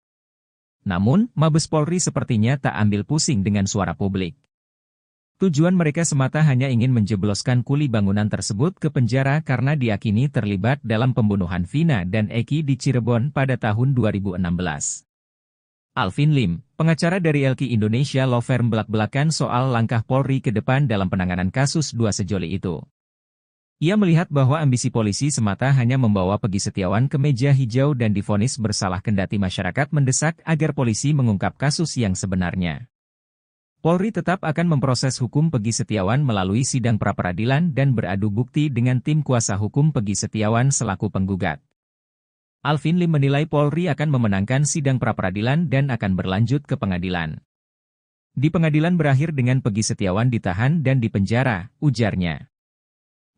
Namun, Mabes Polri sepertinya tak ambil pusing dengan suara publik. Tujuan mereka semata hanya ingin menjebloskan kuli bangunan tersebut ke penjara karena diyakini terlibat dalam pembunuhan Vina dan Eki di Cirebon pada tahun 2016. Alvin Lim, pengacara dari LQ Indonesia Law Firm belak-belakan soal langkah Polri ke depan dalam penanganan kasus dua sejoli itu. Ia melihat bahwa ambisi polisi semata hanya membawa Peggy Setiawan ke meja hijau dan divonis bersalah kendati masyarakat mendesak agar polisi mengungkap kasus yang sebenarnya. Polri tetap akan memproses hukum Peggy Setiawan melalui sidang pra-peradilan dan beradu bukti dengan tim kuasa hukum Peggy Setiawan selaku penggugat. Alvin Lim menilai Polri akan memenangkan sidang pra-peradilan dan akan berlanjut ke pengadilan. Di pengadilan berakhir dengan Peggy Setiawan ditahan dan dipenjara, ujarnya.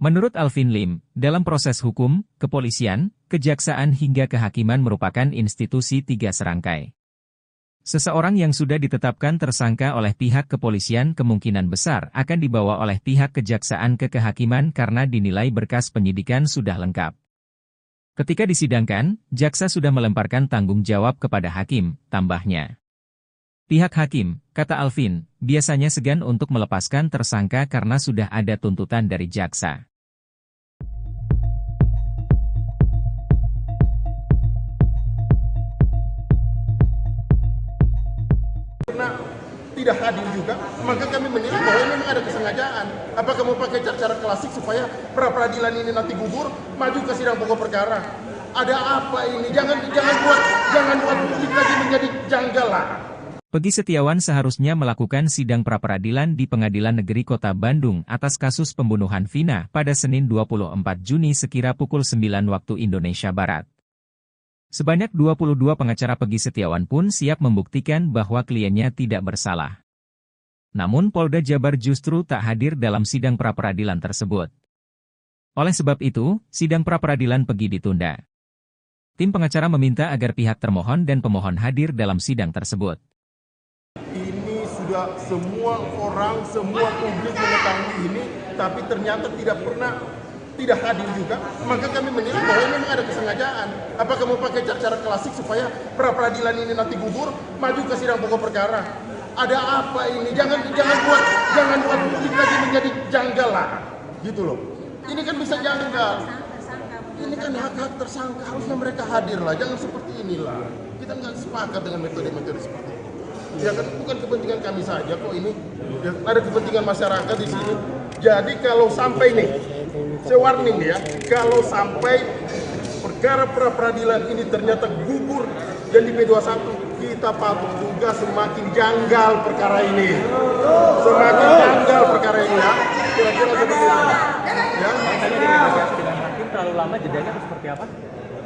Menurut Alvin Lim, dalam proses hukum, kepolisian, kejaksaan hingga kehakiman merupakan institusi tiga serangkai. Seseorang yang sudah ditetapkan tersangka oleh pihak kepolisian kemungkinan besar akan dibawa oleh pihak kejaksaan ke kehakiman karena dinilai berkas penyidikan sudah lengkap. Ketika disidangkan, jaksa sudah melemparkan tanggung jawab kepada hakim, tambahnya. Pihak hakim, kata Alvin, biasanya segan untuk melepaskan tersangka karena sudah ada tuntutan dari jaksa. Karena tidak hadir juga, maka kami menilai bahwa ini memang ada kesengajaan. Apakah mau pakai cara klasik supaya pra-peradilan ini nanti gugur, maju ke sidang pokok perkara? Ada apa ini? Jangan buat publik lagi menjadi janggal lah. Peggy Setiawan seharusnya melakukan sidang pra-peradilan di Pengadilan Negeri Kota Bandung atas kasus pembunuhan Vina pada Senin 24 Juni sekira pukul 9 waktu Indonesia Barat. Sebanyak 22 pengacara Peggy Setiawan pun siap membuktikan bahwa kliennya tidak bersalah. Namun Polda Jabar justru tak hadir dalam sidang pra-peradilan tersebut. Oleh sebab itu, sidang pra-peradilan Peggy ditunda. Tim pengacara meminta agar pihak termohon dan pemohon hadir dalam sidang tersebut. Ini sudah semua orang, semua publik mengetahui ini, tapi ternyata tidak hadir juga, maka kami menilai bahwa ini memang ada kesengajaan. Apakah mau pakai cara klasik supaya pra-peradilan ini nanti gugur, maju ke sidang pokok perkara? Ada apa ini? Jangan buat publik lagi menjadi janggal lah, gitu loh. Ini kan bisa janggal. Ini kan hak-hak tersangka, harusnya mereka hadir lah, jangan seperti inilah. Kita nggak sepakat dengan metode-metode seperti ini. Ya kan bukan kepentingan kami saja kok ini, ya, ada kepentingan masyarakat di sini. Jadi kalau sampai nih, saya warning ya, kalau sampai perkara pra-peradilan ini ternyata gugur dan di P21, kita patut juga semakin janggal perkara ini. Semakin janggal perkara ini ya. Kira-kira seperti itu. Ya. Tadi negosiasi dengan hakim terlalu lama, jedanya atau seperti apa?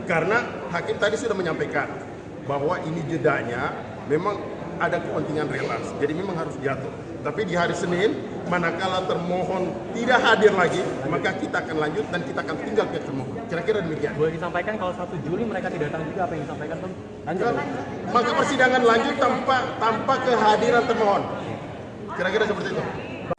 Karena hakim tadi sudah menyampaikan bahwa ini jedanya memang ada kepentingan relasi, jadi memang harus jatuh. Tapi di hari Senin, manakala termohon tidak hadir lagi, maka kita akan lanjut dan kita akan tinggal ke termohon. Kira-kira demikian. Boleh disampaikan kalau 1 Juli mereka tidak datang juga, apa yang disampaikan Bang? Lanjut. Maka persidangan lanjut tanpa kehadiran termohon. Kira-kira seperti itu.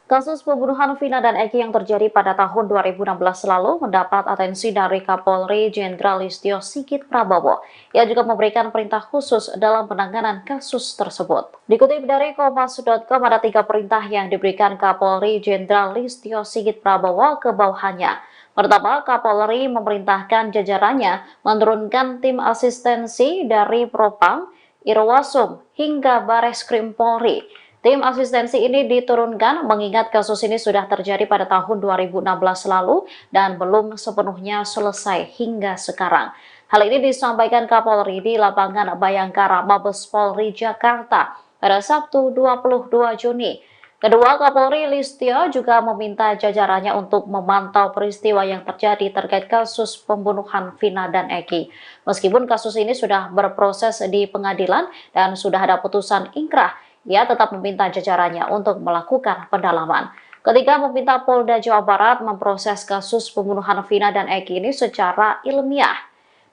Kasus pembunuhan Vina dan Eki yang terjadi pada tahun 2016 lalu mendapat atensi dari Kapolri Jenderal Listio Sigit Prabowo. Ia juga memberikan perintah khusus dalam penanganan kasus tersebut. Dikutip dari Kompas.com, ada 3 perintah yang diberikan Kapolri Jenderal Listio Sigit Prabowo ke bawahannya. Pertama, Kapolri memerintahkan jajarannya menurunkan tim asistensi dari Propam, Irwasum, hingga Bareskrim Polri. Tim asistensi ini diturunkan mengingat kasus ini sudah terjadi pada tahun 2016 lalu dan belum sepenuhnya selesai hingga sekarang. Hal ini disampaikan Kapolri di lapangan Bayangkara, Mabes Polri, Jakarta pada Sabtu 22 Juni. Kedua, Kapolri Listio juga meminta jajarannya untuk memantau peristiwa yang terjadi terkait kasus pembunuhan Vina dan Eki. Meskipun kasus ini sudah berproses di pengadilan dan sudah ada putusan ingkrah, ia tetap meminta jajarannya untuk melakukan pendalaman. Ketika meminta Polda Jawa Barat memproses kasus pembunuhan Vina dan Eki ini secara ilmiah.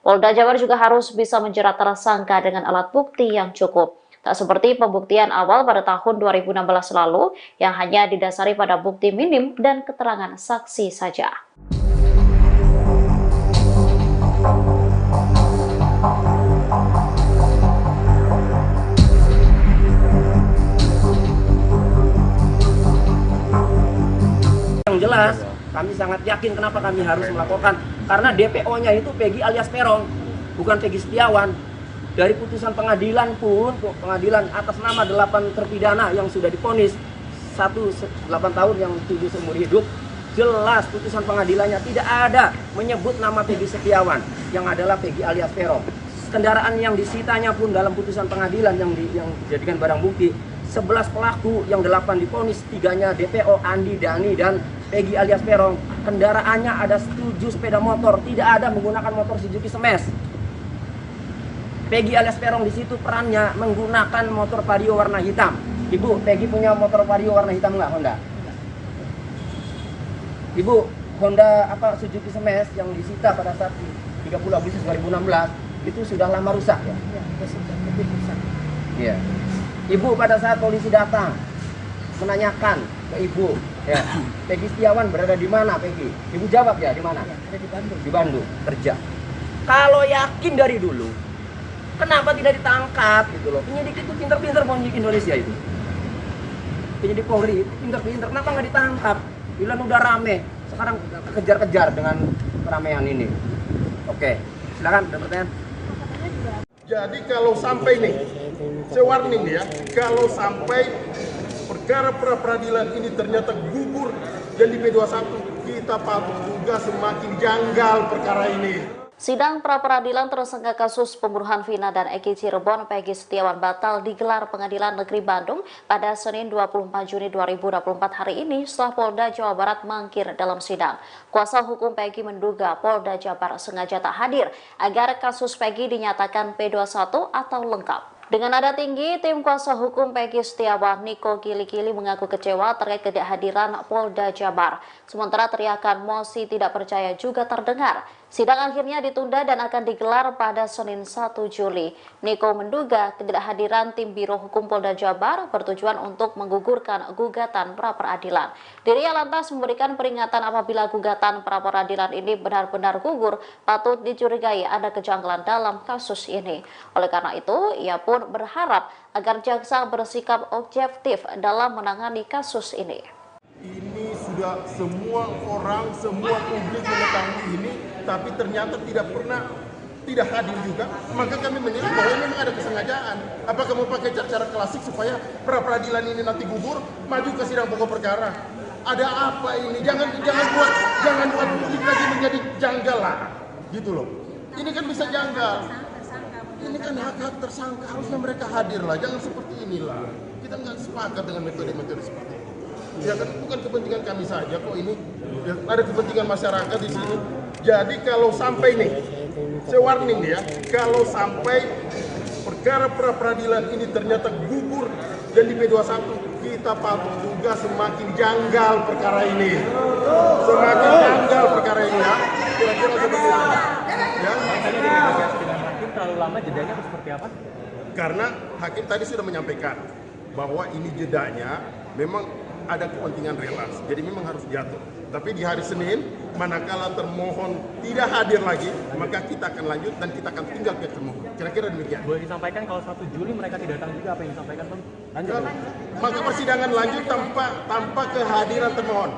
Polda Jabar juga harus bisa menjerat tersangka dengan alat bukti yang cukup. Tak seperti pembuktian awal pada tahun 2016 lalu yang hanya didasari pada bukti minim dan keterangan saksi saja. Yang jelas, kami sangat yakin kenapa kami harus melaporkan. Karena DPO-nya itu Peggy alias Peron, bukan Peggy Setiawan. Dari putusan pengadilan pun, pengadilan atas nama 8 terpidana yang sudah divonis 8 tahun yang 7 seumur hidup, jelas putusan pengadilannya tidak ada menyebut nama Peggy Setiawan yang adalah Peggy alias Peron. Kendaraan yang disitanya pun dalam putusan pengadilan yang dijadikan barang bukti, 11 pelaku yang 8 divonis, 3-nya DPO, Andi, Dani, dan Peggy alias Peron. Kendaraannya ada 7 sepeda motor, tidak ada menggunakan motor Suzuki Smash. Peggy alias Peron di situ perannya menggunakan motor Vario warna hitam. Ibu, Peggy punya motor Vario warna hitam nggak, Honda? Ibu, Honda Suzuki Smash yang disita pada saat 30 Agustus 2016 itu sudah lama rusak ya? Ya, sudah lebih rusak. Iya. Ibu pada saat polisi datang menanyakan ke ibu, ya, Peggy Setiawan berada di mana, Peggy? Ibu jawab ya, di mana? Ya, ada di Bandung. Di Bandung, kerja. Kalau yakin dari dulu, kenapa tidak ditangkap gitu loh? Penyidik itu pinter-pinter, penyidik Indonesia itu. Penyidik Polri itu pinter-pinter, kenapa nggak ditangkap? Bilang udah rame, sekarang kejar-kejar dengan keramaian ini. Oke, silakan ada pertanyaan. Jadi kalau sampai nih, saya warning ya, kalau sampai perkara pra-peradilan ini ternyata gugur dan di P21, kita patut juga semakin janggal perkara ini. Sidang pra-peradilan tersangka kasus pembunuhan Vina dan Eki Cirebon Peggy Setiawan batal digelar Pengadilan Negeri Bandung pada Senin 24 Juni 2024 hari ini setelah Polda Jawa Barat mangkir dalam sidang. Kuasa hukum Peggy menduga Polda Jabar sengaja tak hadir agar kasus Peggy dinyatakan P21 atau lengkap. Dengan nada tinggi, tim kuasa hukum Peggy Setiawan, Niko Kili-Kili, mengaku kecewa terkait ketidakhadiran Polda Jabar. Sementara teriakan mosi tidak percaya juga terdengar. Sidang akhirnya ditunda dan akan digelar pada Senin 1 Juli. Niko menduga ketidakhadiran tim Biro Hukum Polda Jabar bertujuan untuk menggugurkan gugatan pra-peradilan. Dirinya lantas memberikan peringatan apabila gugatan pra-peradilan ini benar-benar gugur, patut dicurigai ada kejanggalan dalam kasus ini. Oleh karena itu, ia pun berharap agar jaksa bersikap objektif dalam menangani kasus ini. Ini sudah semua orang, semua publik mengetahui ini, tapi ternyata tidak hadir juga. Maka kami menilai bahwa memang ada kesengajaan. Apakah mau pakai cara klasik supaya pra-peradilan ini nanti gugur, maju ke sidang pokok perkara? Ada apa ini? Jangan buat publik lagi menjadi janggal lah, gitu loh. Ini kan bisa janggal. Ini kan hak-hak tersangka, harusnya mereka hadir lah. Jangan seperti inilah. Kita nggak sepakat dengan metode-metode seperti ini. Ya kan bukan kepentingan kami saja kok ini, ya, ada kepentingan masyarakat di sini. Jadi kalau sampai nih, saya warning ya, kalau sampai perkara pra-peradilan ini ternyata gugur dan di P21, kita patut juga semakin janggal perkara ini. Semakin janggal perkara ini ya. Kira-kira seperti itu. Ya. Dengan hakim terlalu lama jedanya atau seperti apa? Karena hakim tadi sudah menyampaikan bahwa ini jedanya memang ada kepentingan relas, jadi memang harus jatuh. Tapi di hari Senin, manakala termohon tidak hadir lagi, maka kita akan lanjut dan kita akan tinggal ke termohon. Kira-kira demikian. Boleh disampaikan kalau 1 Juli mereka tidak datang juga, apa yang disampaikan, Bang? Lanjut. Maka persidangan lanjut tanpa kehadiran termohon.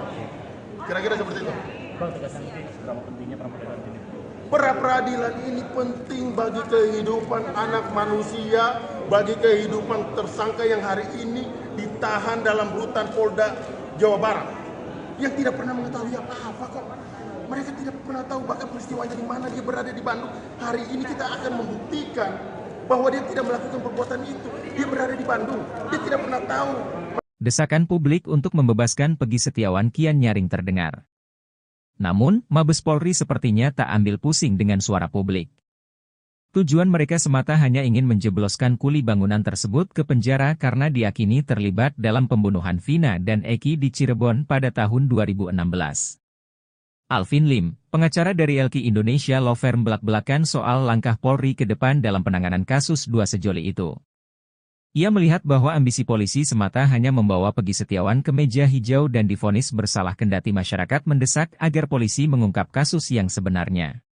Kira-kira seperti itu. Bang, tegaskan seberapa pentingnya pra-peradilan ini? Pra-peradilan ini penting bagi kehidupan anak manusia, bagi kehidupan tersangka yang hari ini ditahan dalam rutan Polda Jawa Barat yang tidak pernah mengetahui apa-apa kok. Mereka tidak pernah tahu bahkan peristiwanya di mana, dia berada di Bandung. Hari ini kita akan membuktikan bahwa dia tidak melakukan perbuatan itu. Dia berada di Bandung, dia tidak pernah tahu. Desakan publik untuk membebaskan Peggy Setiawan kian nyaring terdengar. Namun, Mabes Polri sepertinya tak ambil pusing dengan suara publik. Tujuan mereka semata hanya ingin menjebloskan kuli bangunan tersebut ke penjara karena diyakini terlibat dalam pembunuhan Vina dan Eki di Cirebon pada tahun 2016. Alvin Lim, pengacara dari LQ Indonesia Law Firm, belak-belakan soal langkah Polri ke depan dalam penanganan kasus dua sejoli itu. Ia melihat bahwa ambisi polisi semata hanya membawa Peggy Setiawan ke meja hijau dan divonis bersalah, kendati masyarakat mendesak agar polisi mengungkap kasus yang sebenarnya.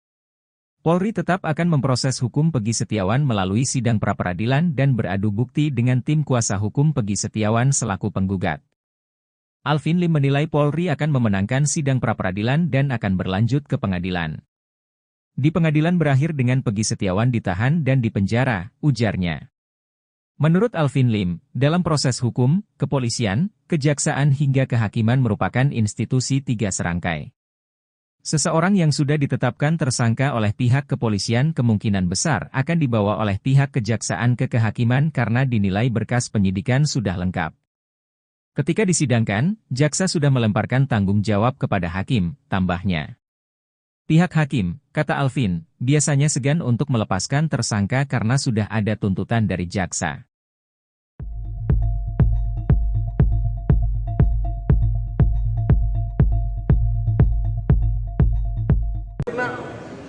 Polri tetap akan memproses hukum Peggy Setiawan melalui sidang pra-peradilan dan beradu bukti dengan tim kuasa hukum Peggy Setiawan selaku penggugat. Alvin Lim menilai Polri akan memenangkan sidang pra-peradilan dan akan berlanjut ke pengadilan. Di pengadilan berakhir dengan Peggy Setiawan ditahan dan dipenjara, ujarnya. Menurut Alvin Lim, dalam proses hukum, kepolisian, kejaksaan hingga kehakiman merupakan institusi tiga serangkai. Seseorang yang sudah ditetapkan tersangka oleh pihak kepolisian kemungkinan besar akan dibawa oleh pihak kejaksaan ke kehakiman karena dinilai berkas penyidikan sudah lengkap. Ketika disidangkan, jaksa sudah melemparkan tanggung jawab kepada hakim, tambahnya. Pihak hakim, kata Alvin, biasanya segan untuk melepaskan tersangka karena sudah ada tuntutan dari jaksa. Karena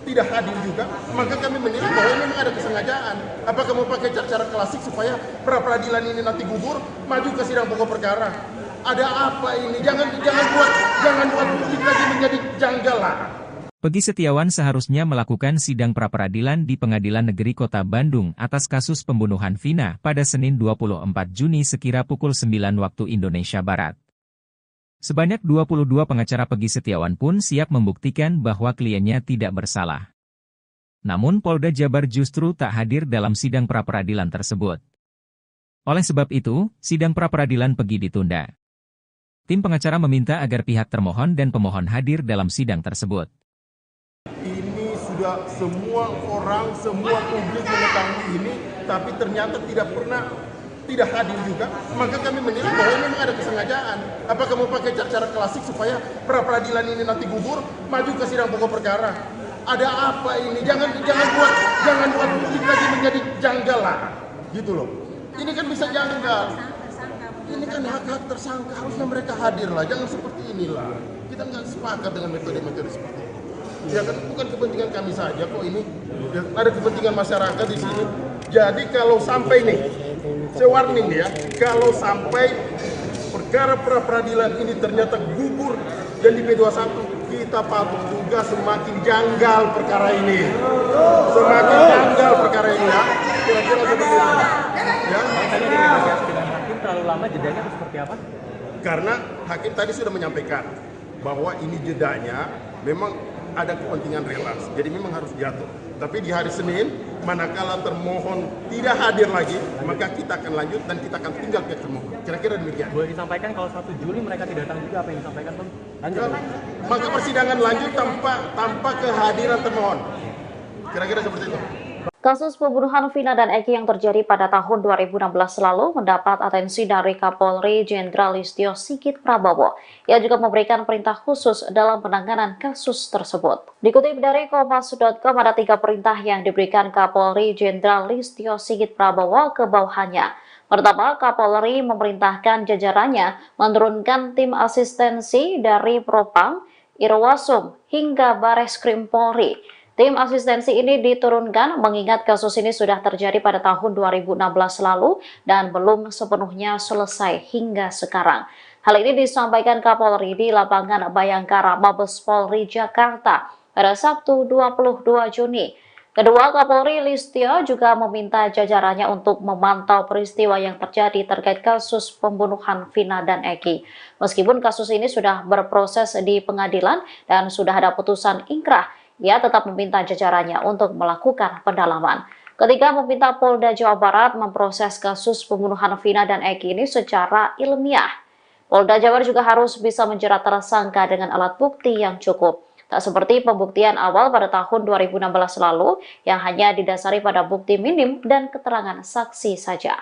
tidak hadir juga, maka kami menilai bahwa ini memang ada kesengajaan. Apakah mau pakai cara klasik supaya pra-peradilan ini nanti gugur, maju ke sidang pokok perkara? Ada apa ini? Jangan buat publik lagi menjadi janggal lah. Peggy Setiawan seharusnya melakukan sidang pra-peradilan di Pengadilan Negeri Kota Bandung atas kasus pembunuhan Vina pada Senin 24 Juni sekira pukul 9 waktu Indonesia Barat. Sebanyak 22 pengacara Peggy Setiawan pun siap membuktikan bahwa kliennya tidak bersalah. Namun Polda Jabar justru tak hadir dalam sidang pra-peradilan tersebut. Oleh sebab itu, sidang pra-peradilan Peggy ditunda. Tim pengacara meminta agar pihak termohon dan pemohon hadir dalam sidang tersebut. Ini sudah semua orang, semua publik mengetahui ini, tapi ternyata tidak hadir juga, maka kami menilai bahwa ini memang ada kesengajaan. Apakah mau pakai cara klasik supaya pra-peradilan ini nanti gugur, maju ke sidang pokok perkara? Ada apa ini? Jangan buat publik lagi menjadi janggal lah, gitu loh. Ini kan bisa janggal. Ini kan hak-hak tersangka, harusnya mereka hadir lah, jangan seperti inilah. Kita nggak sepakat dengan metode-metode seperti ini. Ya kan bukan kepentingan kami saja kok ini, ya, ada kepentingan masyarakat di sini. Jadi kalau sampai nih, saya warning ya, kalau sampai perkara pra-peradilan ini ternyata gugur dan di P21, kita patut juga semakin janggal perkara ini. Semakin janggal perkara ini ya. Kira-kira seperti itu. Ya. Tadi negosiasi dengan hakim terlalu lama, jedanya atau seperti apa? Karena hakim tadi sudah menyampaikan bahwa ini jedanya memang ada kepentingan relaks, jadi memang harus jatuh. Tapi di hari Senin, manakala termohon tidak hadir lagi, maka kita akan lanjut dan kita akan tinggal ke termohon. Kira-kira demikian. Boleh disampaikan kalau 1 Juli mereka tidak datang juga, apa yang disampaikan Bang? Lanjut. Maka persidangan lanjut tanpa kehadiran termohon. Kira-kira seperti itu. Kasus pembunuhan Vina dan Eki yang terjadi pada tahun 2016 lalu mendapat atensi dari Kapolri Jenderal Listio Sigit Prabowo. Ia juga memberikan perintah khusus dalam penanganan kasus tersebut. Dikutip dari Kompas.com, ada 3 perintah yang diberikan Kapolri Jenderal Listio Sigit Prabowo ke bawahannya. Pertama, Kapolri memerintahkan jajarannya menurunkan tim asistensi dari Propam, Irwasum, hingga Bareskrim Polri. Tim asistensi ini diturunkan mengingat kasus ini sudah terjadi pada tahun 2016 lalu dan belum sepenuhnya selesai hingga sekarang. Hal ini disampaikan Kapolri di lapangan Bayangkara, Mabes Polri, Jakarta pada Sabtu 22 Juni. Kedua, Kapolri Listio juga meminta jajarannya untuk memantau peristiwa yang terjadi terkait kasus pembunuhan Vina dan Eki. Meskipun kasus ini sudah berproses di pengadilan dan sudah ada putusan ingkrah, ia tetap meminta jajarannya untuk melakukan pendalaman. Ketiga, meminta Polda Jawa Barat memproses kasus pembunuhan Vina dan Eki ini secara ilmiah. Polda Jabar juga harus bisa menjerat tersangka dengan alat bukti yang cukup. Tak seperti pembuktian awal pada tahun 2016 lalu yang hanya didasari pada bukti minim dan keterangan saksi saja.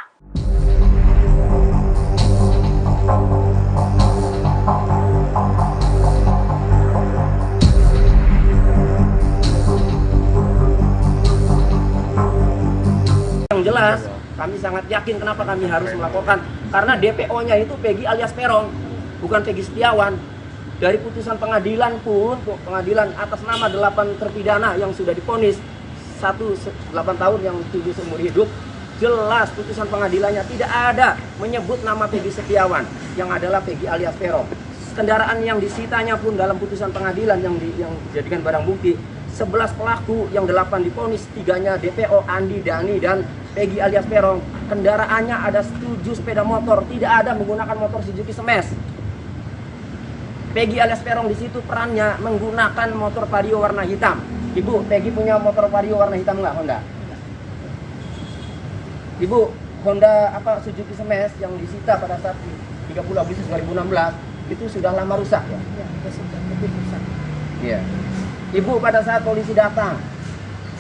Yang jelas, kami sangat yakin kenapa kami harus melaporkan. Karena DPO-nya itu Peggy alias Peron, bukan Peggy Setiawan. Dari putusan pengadilan pun, pengadilan atas nama 8 terpidana yang sudah divonis 8 tahun yang 7 seumur hidup, jelas putusan pengadilannya tidak ada menyebut nama Peggy Setiawan, yang adalah Peggy alias Peron. Kendaraan yang disitanya pun dalam putusan pengadilan yang dijadikan barang bukti, 11 pelaku yang 8 divonis, 3-nya DPO, Andi, Dani, dan Peggy alias Peron. Kendaraannya ada 7 sepeda motor, tidak ada menggunakan motor Suzuki Smash. Peggy alias Peron di situ perannya menggunakan motor Vario warna hitam. Ibu, Peggy punya motor Vario warna hitam nggak, Honda? Ibu, Honda Suzuki Smash yang disita pada saat 30 Agustus 2016 itu sudah lama rusak ya? Ya, sudah lebih rusak. Iya. Ibu pada saat polisi datang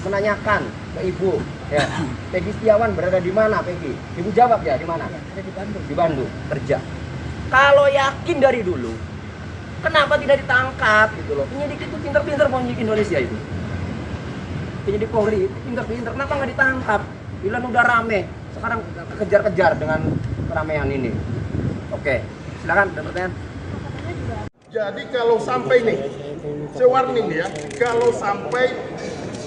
menanyakan ke ibu, ya, Peggy Setiawan berada di mana, Peggy? Ibu jawab ya, di mana? Ya, ada di Bandung. Di Bandung, kerja. Kalau yakin dari dulu, kenapa tidak ditangkap gitu loh? Penyidik itu pinter-pinter penyidik Indonesia itu. Penyidik Polri itu pinter-pinter, kenapa nggak ditangkap? Bilang udah rame, sekarang kejar-kejar dengan keramaian ini. Oke, silakan ada pertanyaan. Jadi kalau sampai nih, saya warning ya, kalau sampai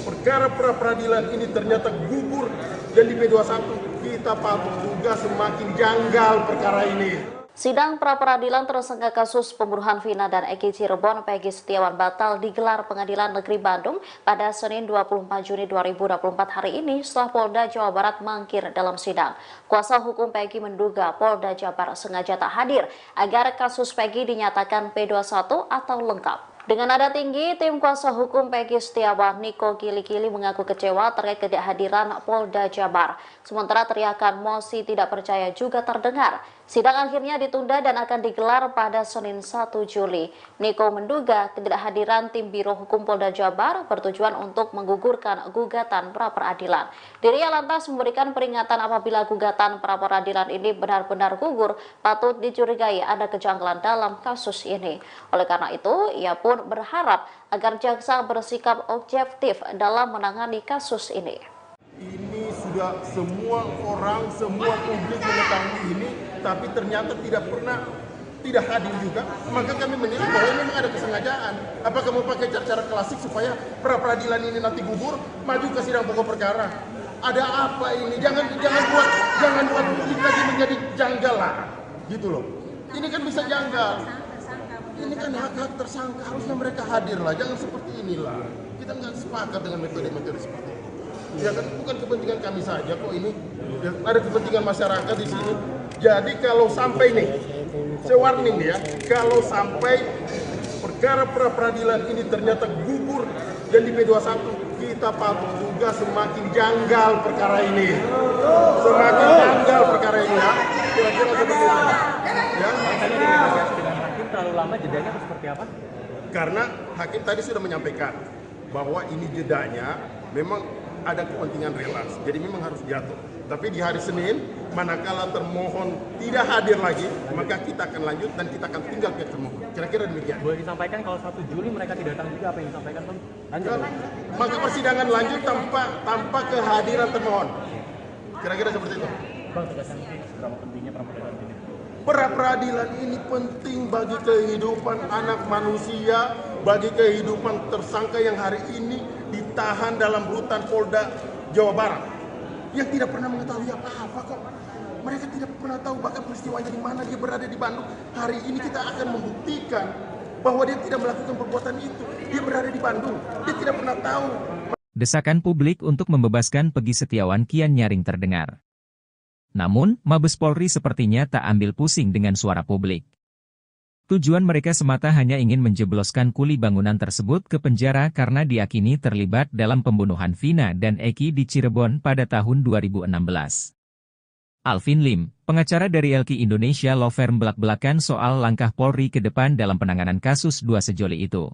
perkara pra-peradilan ini ternyata gugur dan di P21, kita patut juga semakin janggal perkara ini. Sidang pra-peradilan tersangka kasus pembunuhan Vina dan Eki Cirebon Peggy Setiawan batal digelar Pengadilan Negeri Bandung pada Senin 24 Juni 2024 hari ini setelah Polda Jawa Barat mangkir dalam sidang. Kuasa hukum Peggy menduga Polda Jabar sengaja tak hadir agar kasus Peggy dinyatakan P21 atau lengkap. Dengan nada tinggi, tim kuasa hukum Peggy Setiawan, Niko Kili-Kili, mengaku kecewa terkait ketidakhadiran Polda Jabar. Sementara teriakan mosi tidak percaya juga terdengar. Sidang akhirnya ditunda dan akan digelar pada Senin 1 Juli. Niko menduga ketidakhadiran tim Biro Hukum Polda Jabar bertujuan untuk menggugurkan gugatan pra-peradilan. Dirinya lantas memberikan peringatan apabila gugatan pra-peradilan ini benar-benar gugur, patut dicurigai ada kejanggalan dalam kasus ini. Oleh karena itu, ia pun berharap agar jaksa bersikap objektif dalam menangani kasus ini. Ini sudah semua orang, semua publik mengetahui ini, tapi ternyata tidak hadir juga. Maka kami menilai bahwa ini memang ada kesengajaan. Apakah mau pakai cara-cara klasik supaya pra-peradilan ini nanti gugur, maju ke sidang pokok perkara? Ada apa ini? Jangan buat publik lagi menjadi janggal lah, gitu loh. Ini kan bisa janggal. Ini kan hak-hak tersangka, harusnya mereka hadir lah. Jangan seperti inilah. Kita nggak sepakat dengan metode-metode seperti ini. Ya kan bukan kepentingan kami saja kok ini, ya, ada kepentingan masyarakat di sini. Jadi kalau sampai nih, saya warning ya, kalau sampai perkara pra-peradilan ini ternyata gugur dan di P21, kita patut juga semakin janggal perkara ini. Semakin janggal perkara ini ya. Kira-kira seperti itu. Ya. Tadi negosiasi dengan hakim terlalu lama, jedanya atau seperti apa? Karena hakim tadi sudah menyampaikan bahwa ini jedanya memang ada kepentingan relaks, jadi memang harus jatuh. Tapi di hari Senin, manakala termohon tidak hadir lagi, maka kita akan lanjut dan kita akan tinggal ke termohon. Kira-kira demikian. Boleh disampaikan kalau 1 Juli mereka tidak datang juga, apa yang disampaikan Bang? Lanjut. Maka persidangan lanjut tanpa kehadiran termohon. Kira-kira seperti itu. Bang, tegaskan seberapa pentingnya pra-peradilan ini? Pra-peradilan ini penting bagi kehidupan anak manusia, bagi kehidupan tersangka yang hari ini ditahan dalam rutan Polda Jawa Barat yang tidak pernah mengetahui apa-apa kok. Mereka tidak pernah tahu bahkan peristiwanya di mana, dia berada di Bandung. Hari ini kita akan membuktikan bahwa dia tidak melakukan perbuatan itu. Dia berada di Bandung, dia tidak pernah tahu. Desakan publik untuk membebaskan Peggy Setiawan kian nyaring terdengar. Namun, Mabes Polri sepertinya tak ambil pusing dengan suara publik. Tujuan mereka semata hanya ingin menjebloskan kuli bangunan tersebut ke penjara karena diyakini terlibat dalam pembunuhan Vina dan Eki di Cirebon pada tahun 2016. Alvin Lim, pengacara dari LQ Indonesia Law Firm, belak-belakan soal langkah Polri ke depan dalam penanganan kasus dua sejoli itu.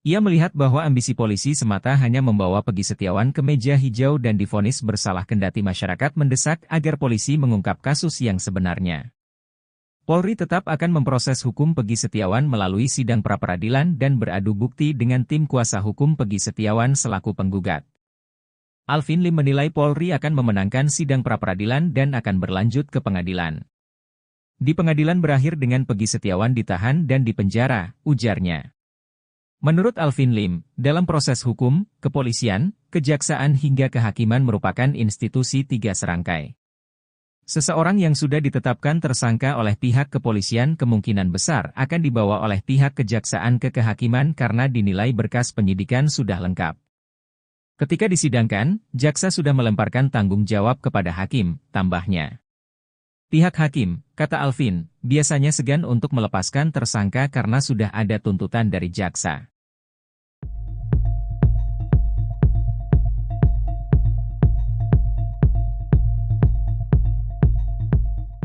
Ia melihat bahwa ambisi polisi semata hanya membawa Peggy Setiawan ke meja hijau dan divonis bersalah, kendati masyarakat mendesak agar polisi mengungkap kasus yang sebenarnya. Polri tetap akan memproses hukum Peggy Setiawan melalui sidang pra-peradilan dan beradu bukti dengan tim kuasa hukum Peggy Setiawan selaku penggugat. Alvin Lim menilai Polri akan memenangkan sidang pra-peradilan dan akan berlanjut ke pengadilan. Di pengadilan berakhir dengan Peggy Setiawan ditahan dan dipenjara, ujarnya. Menurut Alvin Lim, dalam proses hukum, kepolisian, kejaksaan hingga kehakiman merupakan institusi tiga serangkai. Seseorang yang sudah ditetapkan tersangka oleh pihak kepolisian kemungkinan besar akan dibawa oleh pihak kejaksaan ke kehakiman karena dinilai berkas penyidikan sudah lengkap. Ketika disidangkan, jaksa sudah melemparkan tanggung jawab kepada hakim, tambahnya. Pihak hakim, kata Alvin, biasanya segan untuk melepaskan tersangka karena sudah ada tuntutan dari jaksa.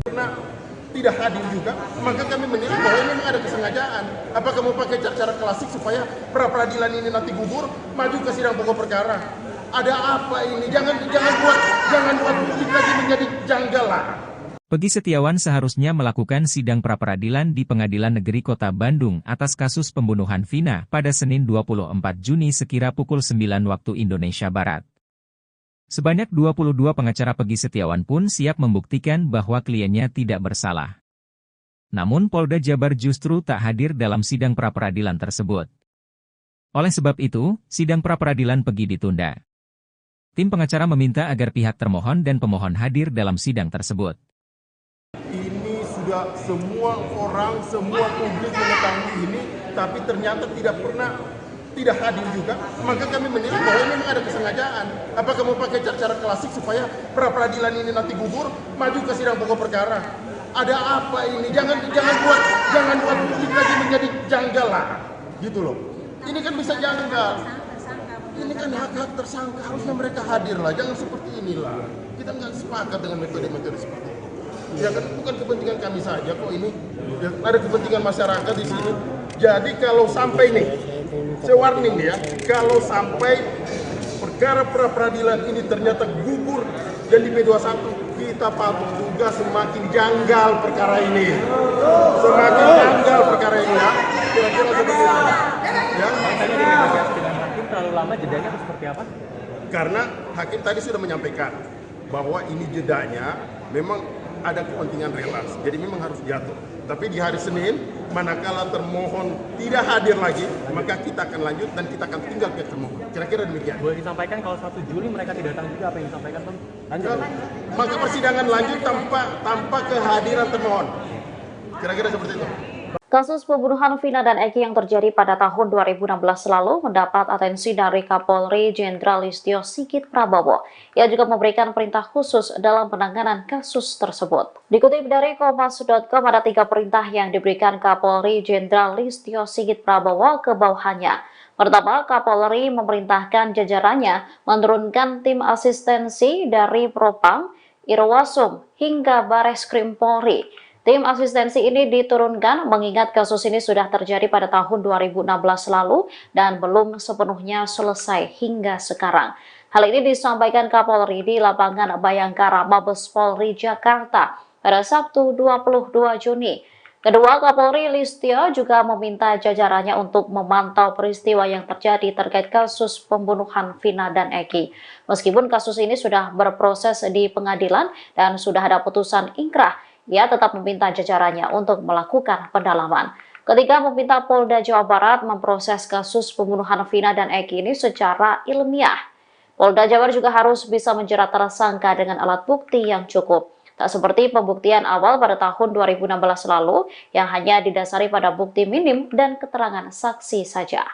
Karena tidak hadir juga, maka kami menilai bahwa ini memang ada kesengajaan. Apakah mau pakai cara klasik supaya pra-peradilan ini nanti gugur, maju ke sidang pokok perkara? Ada apa ini? Jangan buat publik lagi menjadi janggal lah. Peggy Setiawan seharusnya melakukan sidang pra-peradilan di Pengadilan Negeri Kota Bandung atas kasus pembunuhan Vina pada Senin 24 Juni sekira pukul 9 waktu Indonesia Barat. Sebanyak 22 pengacara Peggy Setiawan pun siap membuktikan bahwa kliennya tidak bersalah. Namun Polda Jabar justru tak hadir dalam sidang pra-peradilan tersebut. Oleh sebab itu, sidang pra-peradilan Peggy ditunda. Tim pengacara meminta agar pihak termohon dan pemohon hadir dalam sidang tersebut. Ini sudah semua orang, semua publik mengetahui ini, tapi ternyata tidak hadir juga, maka kami menilai bahwa ini memang ada kesengajaan. Apakah mau pakai cara klasik supaya pra-peradilan ini nanti gugur, maju ke sidang pokok perkara? Ada apa ini? Jangan buat publik lagi menjadi janggal lah, gitu loh. Ini kan bisa janggal. Ini kan hak-hak tersangka, harusnya mereka hadir lah, jangan seperti inilah. Kita nggak sepakat dengan metode-metode seperti ini. Ya kan bukan kepentingan kami saja kok ini, ya, ada kepentingan masyarakat di sini. Jadi kalau sampai nih, saya warning ya, kalau sampai perkara pra-peradilan ini ternyata gugur dan di P21, kita patut juga semakin janggal perkara ini. Semakin janggal perkara ini ya. Kira-kira seperti itu. Ya. Tadi dinegosiasi dengan hakim terlalu lama, jedanya itu seperti apa? Karena hakim tadi sudah menyampaikan bahwa ini jedanya memang ada kepentingan relaks, jadi memang harus jatuh. Tapi di hari Senin, manakala termohon tidak hadir lagi, maka kita akan lanjut dan kita akan tinggal pihak termohon. Kira-kira demikian. Boleh disampaikan kalau 1 Juli mereka tidak datang juga, apa yang disampaikan Bang? Lanjut. Maka persidangan lanjut tanpa kehadiran termohon. Kira-kira seperti itu. Kasus pembunuhan Vina dan Eki yang terjadi pada tahun 2016 lalu mendapat atensi dari Kapolri Jenderal Listio Sigit Prabowo. Ia juga memberikan perintah khusus dalam penanganan kasus tersebut. Dikutip dari Kompas.com, ada 3 perintah yang diberikan Kapolri Jenderal Listio Sigit Prabowo ke bawahannya. Pertama, Kapolri memerintahkan jajarannya menurunkan tim asistensi dari Propam, Irwasum, hingga Bareskrim Polri. Tim asistensi ini diturunkan mengingat kasus ini sudah terjadi pada tahun 2016 lalu dan belum sepenuhnya selesai hingga sekarang. Hal ini disampaikan Kapolri di lapangan Bayangkara, Mabes Polri, Jakarta pada Sabtu 22 Juni. Kedua, Kapolri Listio juga meminta jajarannya untuk memantau peristiwa yang terjadi terkait kasus pembunuhan Vina dan Eki. Meskipun kasus ini sudah berproses di pengadilan dan sudah ada putusan ingkrah, ia tetap meminta jajarannya untuk melakukan pendalaman. Ketika meminta Polda Jawa Barat memproses kasus pembunuhan Vina dan Eki ini secara ilmiah. Polda Jabar juga harus bisa menjerat tersangka dengan alat bukti yang cukup. Tak seperti pembuktian awal pada tahun 2016 lalu yang hanya didasari pada bukti minim dan keterangan saksi saja.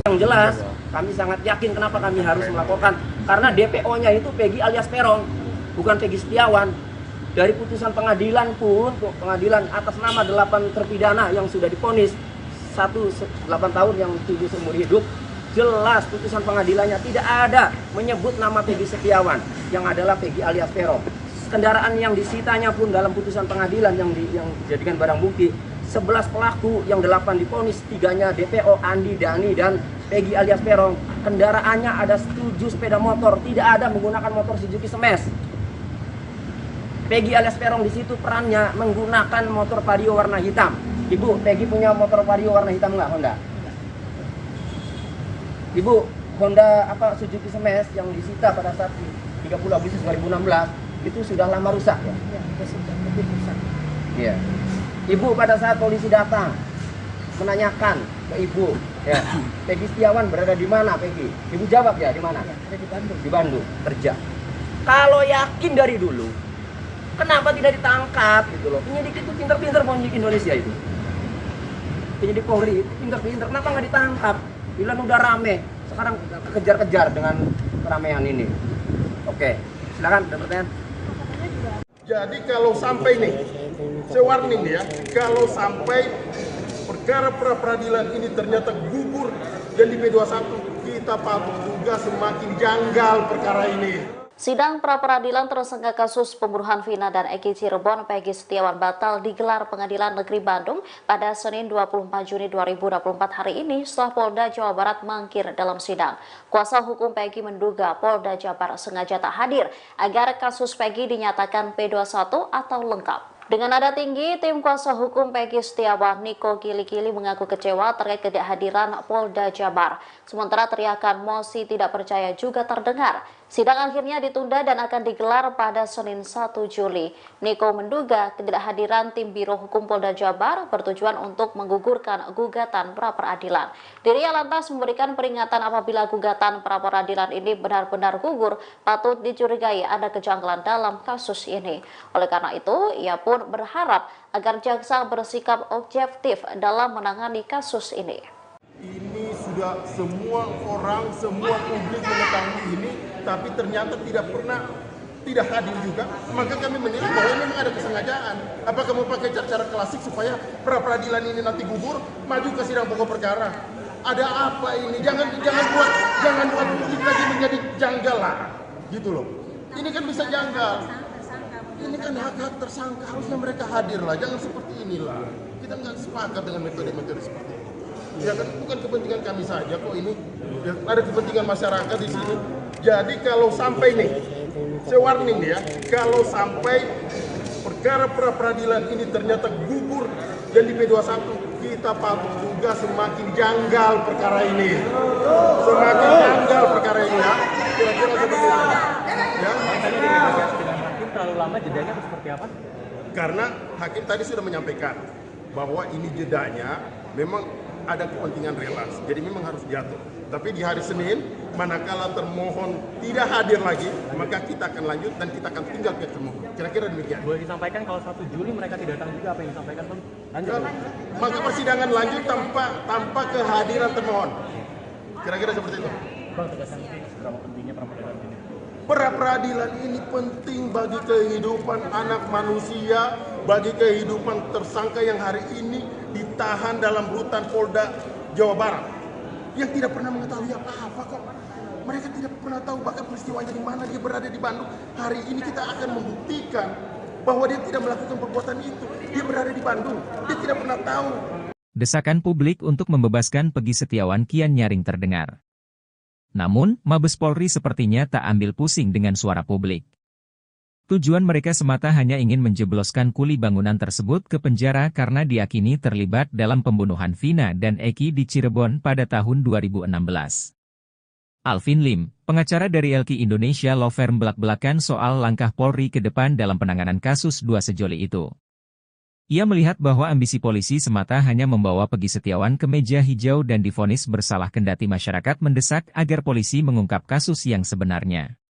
Yang jelas, kami sangat yakin kenapa kami harus melaporkan. Karena DPO-nya itu Peggy alias Peron, bukan Peggy Setiawan. Dari putusan pengadilan pun, pengadilan atas nama 8 terpidana yang sudah divonis 8 tahun yang 7 seumur hidup, jelas putusan pengadilannya tidak ada menyebut nama Peggy Setiawan, yang adalah Peggy alias Peron. Kendaraan yang disitanya pun dalam putusan pengadilan yang dijadikan barang bukti, 11 pelaku yang 8 divonis, 3-nya DPO, Andi, Dani, dan Peggy alias Peron. Kendaraannya ada 7 sepeda motor, tidak ada menggunakan motor Suzuki Smash. Peggy alias Peron di situ perannya menggunakan motor Vario warna hitam. Ibu, Peggy punya motor Vario warna hitam nggak, Honda? Ibu, Honda Suzuki Smash yang disita pada saat 30 Agustus 2016 itu sudah lama rusak ya? Ya, sudah lebih rusak. Iya. Ibu pada saat polisi datang menanyakan ke ibu, ya, Peggy Setiawan berada di mana, Peggy? Ibu jawab ya, di mana? Ya, ada di Bandung. Di Bandung, kerja. Kalau yakin dari dulu, Kenapa tidak ditangkap gitu loh? Penyidik itu pintar-pintar, penyidik Indonesia itu. Penyidik Polri itu pintar-pintar, kenapa nggak ditangkap? Bilang udah rame, sekarang kejar-kejar dengan keramaian ini. Oke, silakan ada pertanyaan. Jadi kalau sampai nih, saya warning nih ya, kalau sampai perkara pra-peradilan ini ternyata gugur dan di P21, kita patut juga semakin janggal perkara ini. Sidang pra-peradilan tersangka kasus pembunuhan Vina dan Eki Cirebon Peggy Setiawan batal digelar Pengadilan Negeri Bandung pada Senin 24 Juni 2024 hari ini setelah Polda Jawa Barat mangkir dalam sidang. Kuasa hukum Peggy menduga Polda Jabar sengaja tak hadir agar kasus Peggy dinyatakan P21 atau lengkap. Dengan nada tinggi, tim kuasa hukum Peggy Setiawan, Niko Kili-Kili, mengaku kecewa terkait ketidakhadiran Polda Jabar. Sementara teriakan mosi tidak percaya juga terdengar. Sidang akhirnya ditunda dan akan digelar pada Senin 1 Juli. Niko menduga ketidakhadiran tim Biro Hukum Polda Jabar bertujuan untuk menggugurkan gugatan pra-peradilan. Dirinya lantas memberikan peringatan apabila gugatan pra-peradilan ini benar-benar gugur, patut dicurigai ada kejanggalan dalam kasus ini. Oleh karena itu, ia pun berharap agar jaksa bersikap objektif dalam menangani kasus ini. Ini sudah semua orang, semua publik mengetahui ini, tapi ternyata tidak hadir juga. Maka kami menilai bahwa memang ada kesengajaan. Apa kamu pakai cara klasik supaya pra-peradilan ini nanti gugur, maju ke sidang pokok perkara? Ada apa ini? Jangan buat publik lagi menjadi janggal lah, gitu loh. Ini kan bisa janggal. Ini kan hak-hak tersangka, harusnya mereka hadir lah. Jangan seperti inilah. Kita nggak sepakat dengan metode-metode seperti ini. Ya kan bukan kepentingan kami saja kok ini, ya, ada kepentingan masyarakat di sini. Jadi kalau sampai nih, saya warning nih ya, kalau sampai perkara pra-peradilan ini ternyata gugur dan di P21, kita patut juga semakin janggal perkara ini. Semakin janggal perkara ini ya. Kira-kira seperti itu. Ya. Tadi dinegosiasi dengan hakim terlalu lama, jedanya itu seperti apa? Karena hakim tadi sudah menyampaikan bahwa ini jedanya memang ada kepentingan relaks, jadi memang harus jatuh. Tapi di hari Senin, manakala termohon tidak hadir lagi, maka kita akan lanjut dan kita akan tinggal ke termohon. Kira-kira demikian. Boleh disampaikan kalau 1 Juli mereka tidak datang juga, apa yang disampaikan Bang? Lanjut. Maka persidangan lanjut tanpa kehadiran termohon. Kira-kira seperti itu. Bang, tegaskan seberapa pentingnya pra-peradilan ini? Pra-peradilan ini penting bagi kehidupan anak manusia, bagi kehidupan tersangka yang hari ini ditahan dalam rutan Polda Jawa Barat yang tidak pernah mengetahui apa-apa kok. Mereka tidak pernah tahu bahkan peristiwanya di mana, dia berada di Bandung. Hari ini kita akan membuktikan bahwa dia tidak melakukan perbuatan itu. Dia berada di Bandung, dia tidak pernah tahu. Desakan publik untuk membebaskan Peggy Setiawan kian nyaring terdengar. Namun, Mabes Polri sepertinya tak ambil pusing dengan suara publik. Tujuan mereka semata hanya ingin menjebloskan kuli bangunan tersebut ke penjara karena diyakini terlibat dalam pembunuhan Vina dan Eki di Cirebon pada tahun 2016. Alvin Lim, pengacara dari LQ Indonesia Law Firm, belak-belakan soal langkah Polri ke depan dalam penanganan kasus dua sejoli itu. Ia melihat bahwa ambisi polisi semata hanya membawa Peggy Setiawan ke meja hijau dan divonis bersalah, kendati masyarakat mendesak agar polisi mengungkap kasus yang sebenarnya.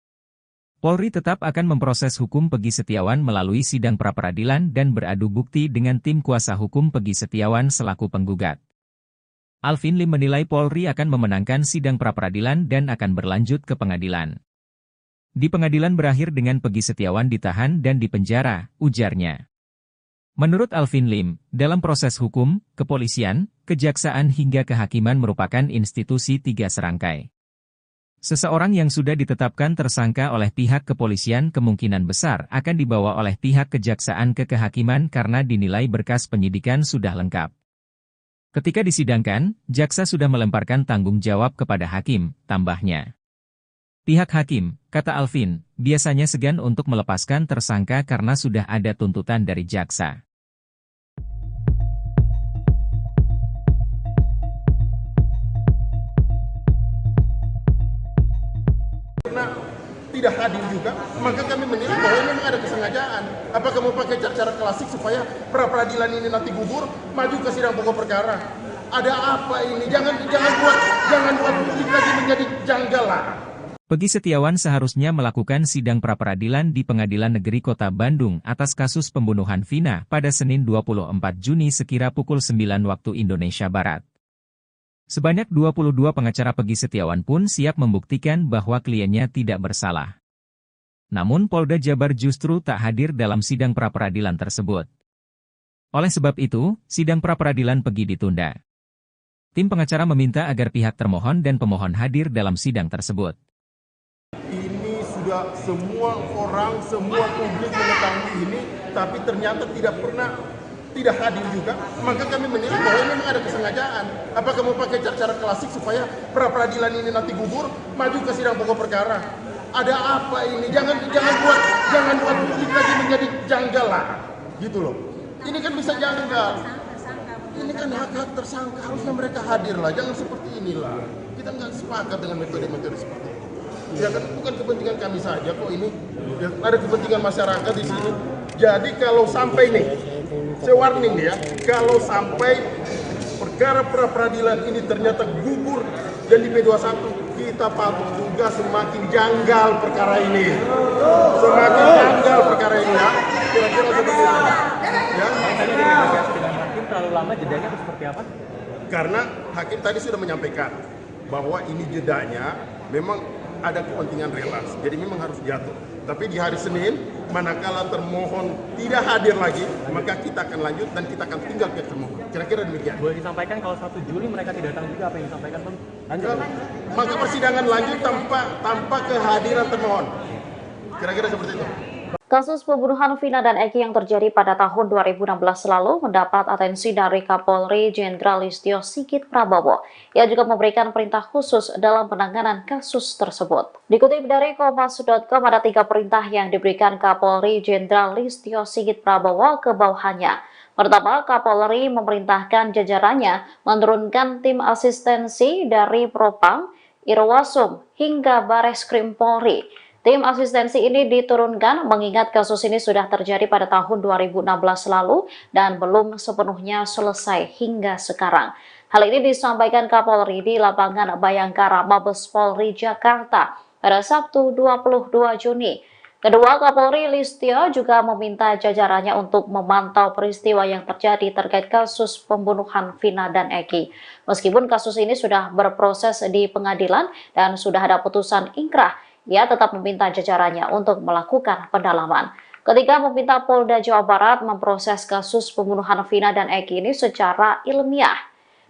Polri tetap akan memproses hukum Peggy Setiawan melalui sidang pra-peradilan dan beradu bukti dengan tim kuasa hukum Peggy Setiawan selaku penggugat. Alvin Lim menilai Polri akan memenangkan sidang pra-peradilan dan akan berlanjut ke pengadilan. Di pengadilan berakhir dengan Peggy Setiawan ditahan dan dipenjara, ujarnya. Menurut Alvin Lim, dalam proses hukum, kepolisian, kejaksaan hingga kehakiman merupakan institusi tiga serangkai. Seseorang yang sudah ditetapkan tersangka oleh pihak kepolisian kemungkinan besar akan dibawa oleh pihak kejaksaan ke kehakiman karena dinilai berkas penyidikan sudah lengkap. Ketika disidangkan, jaksa sudah melemparkan tanggung jawab kepada hakim, tambahnya. Pihak hakim, kata Alvin, biasanya segan untuk melepaskan tersangka karena sudah ada tuntutan dari jaksa. Karena tidak hadir juga, maka kami menilai bahwa memang ada kesengajaan. Apa kamu pakai cara klasik supaya pra-peradilan ini nanti gugur, maju ke sidang pokok perkara? Ada apa ini? Jangan buat publik lagi menjadi janggal lah. Peggy Setiawan seharusnya melakukan sidang pra-peradilan di Pengadilan Negeri Kota Bandung atas kasus pembunuhan Vina pada Senin 24 Juni sekira pukul 9 waktu Indonesia Barat. Sebanyak 22 pengacara Peggy Setiawan pun siap membuktikan bahwa kliennya tidak bersalah. Namun Polda Jabar justru tak hadir dalam sidang pra-peradilan tersebut. Oleh sebab itu, sidang pra-peradilan Peggy ditunda. Tim pengacara meminta agar pihak termohon dan pemohon hadir dalam sidang tersebut. Ini sudah semua orang, semua publik mengetahui ini, tapi ternyata tidak hadir juga, maka kami menilai bahwa ini memang ada kesengajaan. Apakah mau pakai cara klasik supaya pra-peradilan ini nanti gugur, maju ke sidang pokok perkara? Ada apa ini? Jangan buat publik lagi menjadi janggal lah, gitu loh. Ini kan bisa janggal. Ini kan hak-hak tersangka, harusnya mereka hadir lah, jangan seperti inilah. Kita nggak sepakat dengan metode-metode seperti ini. Ya kan bukan kepentingan kami saja kok ini, ya, ada kepentingan masyarakat di sini. Jadi kalau sampai nih, saya warning nih ya, kalau sampai perkara pra-peradilan ini ternyata gugur dan di P21, kita patut juga semakin janggal perkara ini. Semakin janggal perkara ini ya. Kira-kira seperti itu. Ya. Tadi ada negosiasi dengan hakim terlalu lama, jedanya itu seperti apa? Karena hakim tadi sudah menyampaikan bahwa ini jedanya memang ada kepentingan relasi, jadi memang harus jatuh. Tapi di hari Senin, manakala termohon tidak hadir lagi, maka kita akan lanjut dan kita akan tinggal pihak termohon. Kira-kira demikian. Boleh disampaikan kalau 1 Juli mereka tidak datang juga, apa yang disampaikan Bang? Lanjut. Maka persidangan lanjut tanpa kehadiran termohon. Kira-kira seperti itu. Kasus pembunuhan Vina dan Eki yang terjadi pada tahun 2016 lalu mendapat atensi dari Kapolri Jenderal Listio Sigit Prabowo. Ia juga memberikan perintah khusus dalam penanganan kasus tersebut. Dikutip dari Kompas.com, ada 3 perintah yang diberikan Kapolri Jenderal Listio Sigit Prabowo ke bawahannya. Pertama, Kapolri memerintahkan jajarannya menurunkan tim asistensi dari Propam, Irwasum, hingga Bareskrim Polri. Tim asistensi ini diturunkan mengingat kasus ini sudah terjadi pada tahun 2016 lalu dan belum sepenuhnya selesai hingga sekarang. Hal ini disampaikan Kapolri di lapangan Bayangkara, Mabes Polri, Jakarta pada Sabtu 22 Juni. Kedua, Kapolri Listio juga meminta jajarannya untuk memantau peristiwa yang terjadi terkait kasus pembunuhan Vina dan Eki. Meskipun kasus ini sudah berproses di pengadilan dan sudah ada putusan ingkrah, ia tetap meminta jajarannya untuk melakukan pendalaman. Ketiga, meminta Polda Jawa Barat memproses kasus pembunuhan Vina dan Eki ini secara ilmiah.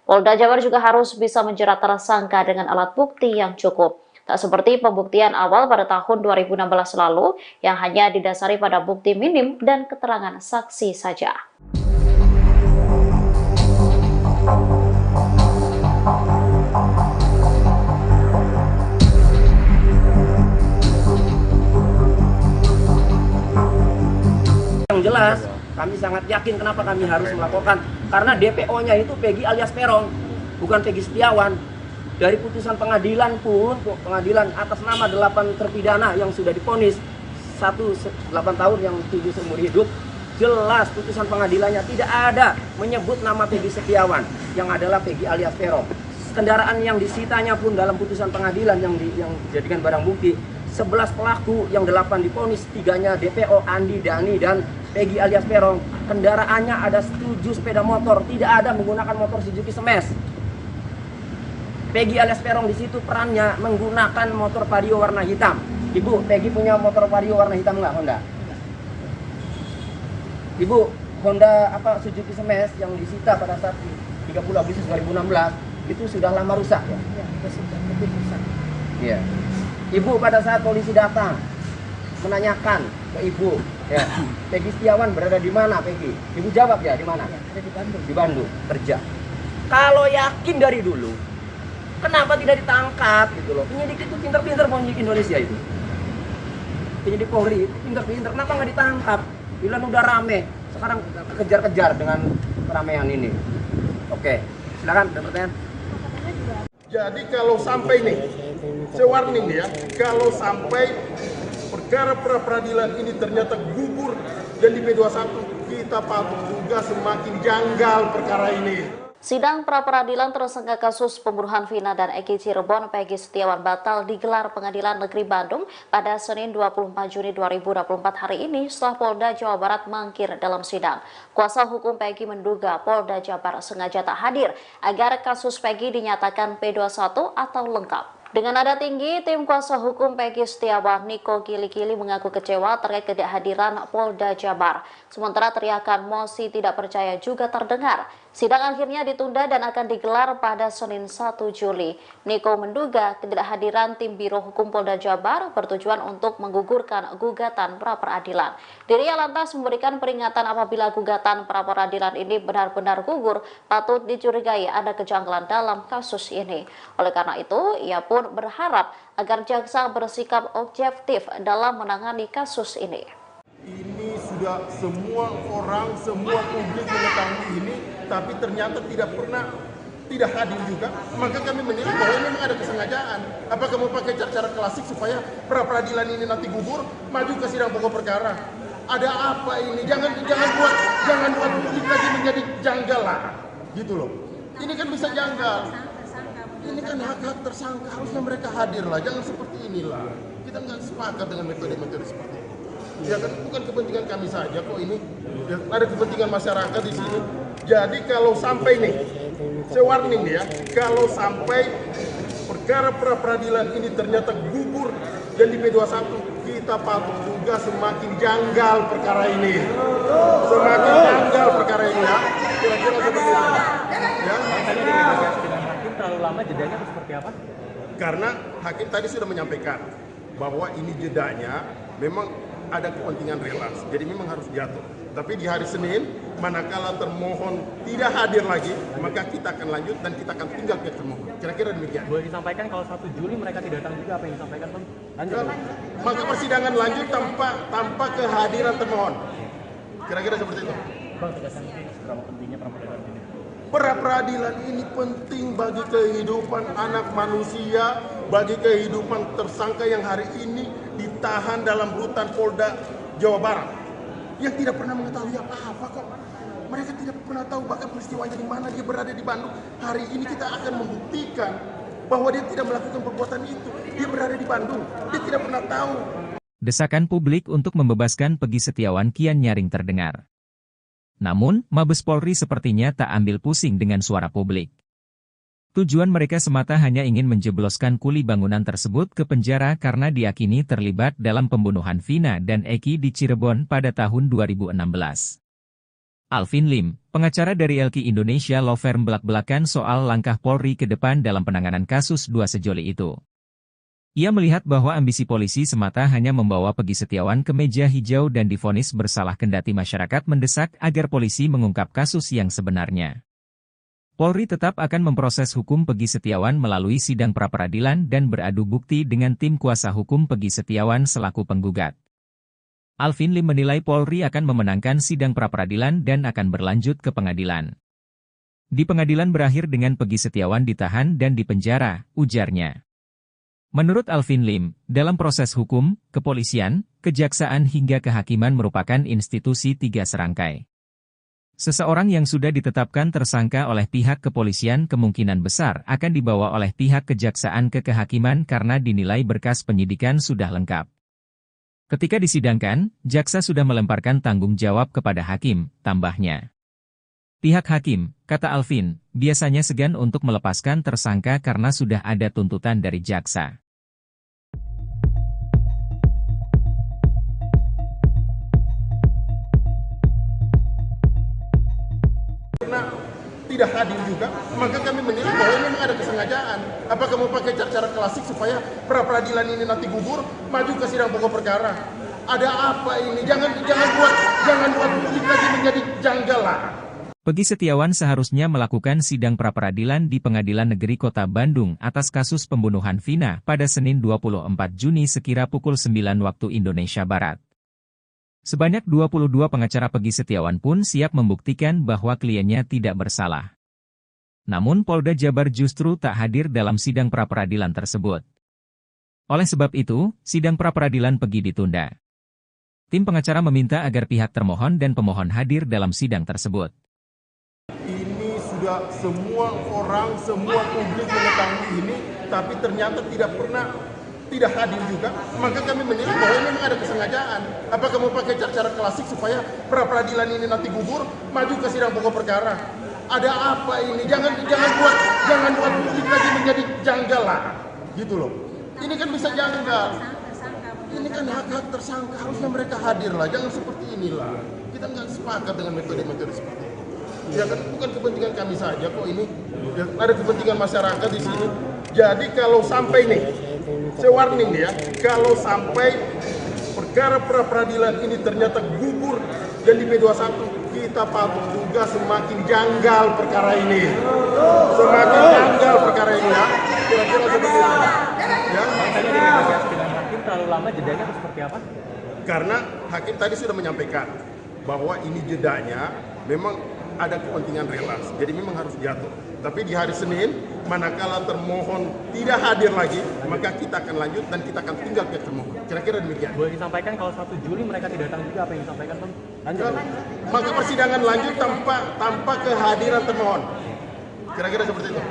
Polda Jabar juga harus bisa menjerat tersangka dengan alat bukti yang cukup. Tak seperti pembuktian awal pada tahun 2016 lalu yang hanya didasari pada bukti minim dan keterangan saksi saja. Yang jelas, kami sangat yakin kenapa kami harus melaporkan. Karena DPO-nya itu Peggy alias Peron, bukan Peggy Setiawan. Dari putusan pengadilan pun, pengadilan atas nama 8 terpidana yang sudah divonis 8 tahun yang 7 seumur hidup, jelas putusan pengadilannya tidak ada menyebut nama Peggy Setiawan, yang adalah Peggy alias Peron. Kendaraan yang disitanya pun dalam putusan pengadilan yang dijadikan barang bukti, 11 pelaku yang 8 divonis, 3-nya DPO, Andi, Dani, dan Peggy alias Peron. Kendaraannya ada 7 sepeda motor, tidak ada menggunakan motor Suzuki Smash. Peggy alias Peron di situ perannya menggunakan motor Vario warna hitam. Ibu, Peggy punya motor Vario warna hitam nggak, Honda? Ibu, Honda Suzuki Smash yang disita pada saat 30 Agustus 2016 itu sudah lama rusak ya? Ya, sudah lebih rusak. Iya. Ibu pada saat polisi datang menanyakan ke ibu, ya, Peggy Setiawan berada di mana, Peggy? Ibu jawab ya, di mana? Ya, ada di Bandung. Di Bandung, kerja. Kalau yakin dari dulu, kenapa tidak ditangkap gitu loh? Penyidik itu pinter-pinter, penyidik Indonesia itu. Penyidik Polri itu pinter-pinter, kenapa nggak ditangkap? Bilang udah rame, sekarang kejar-kejar dengan keramaian ini. Oke, silakan ada pertanyaan. Jadi kalau sampai nih, saya warning nih ya, kalau sampai perkara pra-peradilan ini ternyata gugur dan di P21, kita patut juga semakin janggal perkara ini. Sidang pra-peradilan tersangka kasus pembunuhan Vina dan Eki Cirebon Peggy Setiawan batal digelar Pengadilan Negeri Bandung pada Senin 24 Juni 2024 hari ini setelah Polda Jawa Barat mangkir dalam sidang. Kuasa hukum Peggy menduga Polda Jabar sengaja tak hadir agar kasus Peggy dinyatakan P21 atau lengkap. Dengan nada tinggi, tim kuasa hukum Peggy Setiawan, Niko Kili-Kili mengaku kecewa terkait ketidakhadiran Polda Jabar. Sementara teriakan mosi tidak percaya juga terdengar. Sidang akhirnya ditunda dan akan digelar pada Senin 1 Juli. Niko menduga ketidakhadiran tim Biro Hukum Polda Jabar bertujuan untuk menggugurkan gugatan pra-peradilan. Dirinya lantas memberikan peringatan apabila gugatan pra-peradilan ini benar-benar gugur, patut dicurigai ada kejanggalan dalam kasus ini. Oleh karena itu, ia pun berharap agar jaksa bersikap objektif dalam menangani kasus ini. Ini sudah semua orang, semua publik mengetahui ini, tapi ternyata tidak hadir juga. Maka kami menilai bahwa ini memang ada kesengajaan. Apakah mau pakai cara klasik supaya pra-peradilan ini nanti gugur, maju ke sidang pokok perkara? Ada apa ini? Jangan buat publik lagi menjadi janggal lah, gitu loh. Ini kan bisa janggal. Ini kan hak-hak tersangka, harusnya mereka hadir lah. Jangan seperti inilah. Kita nggak sepakat dengan metode-metode seperti ini. Ya kan bukan kepentingan kami saja kok ini, ya, ada kepentingan masyarakat di sini. Jadi kalau sampai nih, saya warning nih ya, kalau sampai perkara pra-peradilan ini ternyata gugur dan di P21, kita patut juga semakin janggal perkara ini. Semakin janggal perkara ini ya. Kira-kira seperti itu. Ya. Tadi negosiasi dengan hakim terlalu lama, jedanya seperti apa? Karena hakim tadi sudah menyampaikan bahwa ini jedanya memang ada kepentingan relas, jadi memang harus jatuh. Tapi di hari Senin, manakala termohon tidak hadir lagi, maka kita akan lanjut dan kita akan tinggal ke termohon. Kira-kira demikian. Boleh disampaikan kalau 1 Juli mereka tidak datang juga, apa yang disampaikan Bang? Lanjut. Maka persidangan lanjut tanpa kehadiran termohon. Kira-kira seperti itu. Bang, tegaskan seberapa pentingnya pra-peradilan ini? Pra-peradilan ini penting bagi kehidupan anak manusia, bagi kehidupan tersangka yang hari ini ditahan dalam rutan Polda Jawa Barat yang tidak pernah mengetahui apa-apa kok. Mereka tidak pernah tahu bahkan peristiwanya di mana, dia berada di Bandung. Hari ini kita akan membuktikan bahwa dia tidak melakukan perbuatan itu. Dia berada di Bandung, dia tidak pernah tahu. Desakan publik untuk membebaskan Peggy Setiawan kian nyaring terdengar. Namun, Mabes Polri sepertinya tak ambil pusing dengan suara publik. Tujuan mereka semata hanya ingin menjebloskan kuli bangunan tersebut ke penjara karena diyakini terlibat dalam pembunuhan Vina dan Eki di Cirebon pada tahun 2016. Alvin Lim, pengacara dari LQ Indonesia Law Firm belak-belakan soal langkah Polri ke depan dalam penanganan kasus dua sejoli itu. Ia melihat bahwa ambisi polisi semata hanya membawa Peggy Setiawan ke meja hijau dan divonis bersalah kendati masyarakat mendesak agar polisi mengungkap kasus yang sebenarnya. Polri tetap akan memproses hukum Peggy Setiawan melalui sidang pra-peradilan dan beradu bukti dengan tim kuasa hukum Peggy Setiawan selaku penggugat. Alvin Lim menilai Polri akan memenangkan sidang pra-peradilan dan akan berlanjut ke pengadilan. Di pengadilan berakhir dengan Peggy Setiawan ditahan dan dipenjara, ujarnya. Menurut Alvin Lim, dalam proses hukum, kepolisian, kejaksaan hingga kehakiman merupakan institusi tiga serangkai. Seseorang yang sudah ditetapkan tersangka oleh pihak kepolisian kemungkinan besar akan dibawa oleh pihak kejaksaan ke kehakiman karena dinilai berkas penyidikan sudah lengkap. Ketika disidangkan, jaksa sudah melemparkan tanggung jawab kepada hakim, tambahnya. Pihak hakim, kata Alvin, biasanya segan untuk melepaskan tersangka karena sudah ada tuntutan dari jaksa. Karena tidak hadir juga, maka kami menilai bahwa ini memang ada kesengajaan. Apakah mau pakai cara klasik supaya pra-peradilan ini nanti gugur, maju ke sidang pokok perkara? Ada apa ini? Jangan buat publik lagi menjadi janggal lah. Peggy Setiawan seharusnya melakukan sidang pra-peradilan di Pengadilan Negeri Kota Bandung atas kasus pembunuhan Vina pada Senin 24 Juni sekira pukul 9 waktu Indonesia Barat. Sebanyak 22 pengacara Peggy Setiawan pun siap membuktikan bahwa kliennya tidak bersalah. Namun Polda Jabar justru tak hadir dalam sidang pra-peradilan tersebut. Oleh sebab itu, sidang pra-peradilan Peggy ditunda. Tim pengacara meminta agar pihak termohon dan pemohon hadir dalam sidang tersebut. Ini sudah sudah semua orang, semua publik mengetahui ini, tapi ternyata tidak hadir juga, maka kami menilai bahwa ini memang ada kesengajaan. Apakah mau pakai cara klasik supaya pra-peradilan ini nanti gugur, maju ke sidang pokok perkara? Ada apa ini? Jangan buat publik lagi menjadi janggal lah, gitu loh. Ini kan bisa janggal. Ini kan hak-hak tersangka, harusnya mereka hadir lah, jangan seperti inilah. Kita nggak sepakat dengan metode-metode seperti ini. Ya kan bukan kepentingan kami saja kok ini, ya, ada kepentingan masyarakat di sini. Jadi kalau sampai nih, saya warning nih ya, kalau sampai perkara pra-peradilan ini ternyata gugur dan di P21, kita patut juga semakin janggal perkara ini. Semakin janggal perkara ini ya. Kira-kira seperti itu. Ya. Tadi dinegosiasi dengan hakim terlalu lama, jedanya atau seperti apa? Karena hakim tadi sudah menyampaikan bahwa ini jedanya memang ada kepentingan relas, jadi memang harus jatuh. Tapi di hari Senin, manakala termohon tidak hadir lagi, maka kita akan lanjut dan kita akan tinggal ke termohon. Kira-kira demikian. Boleh disampaikan kalau 1 Juli mereka tidak datang juga, apa yang disampaikan Bang? Lanjut. Maka persidangan lanjut tanpa kehadiran termohon. Kira-kira seperti itu.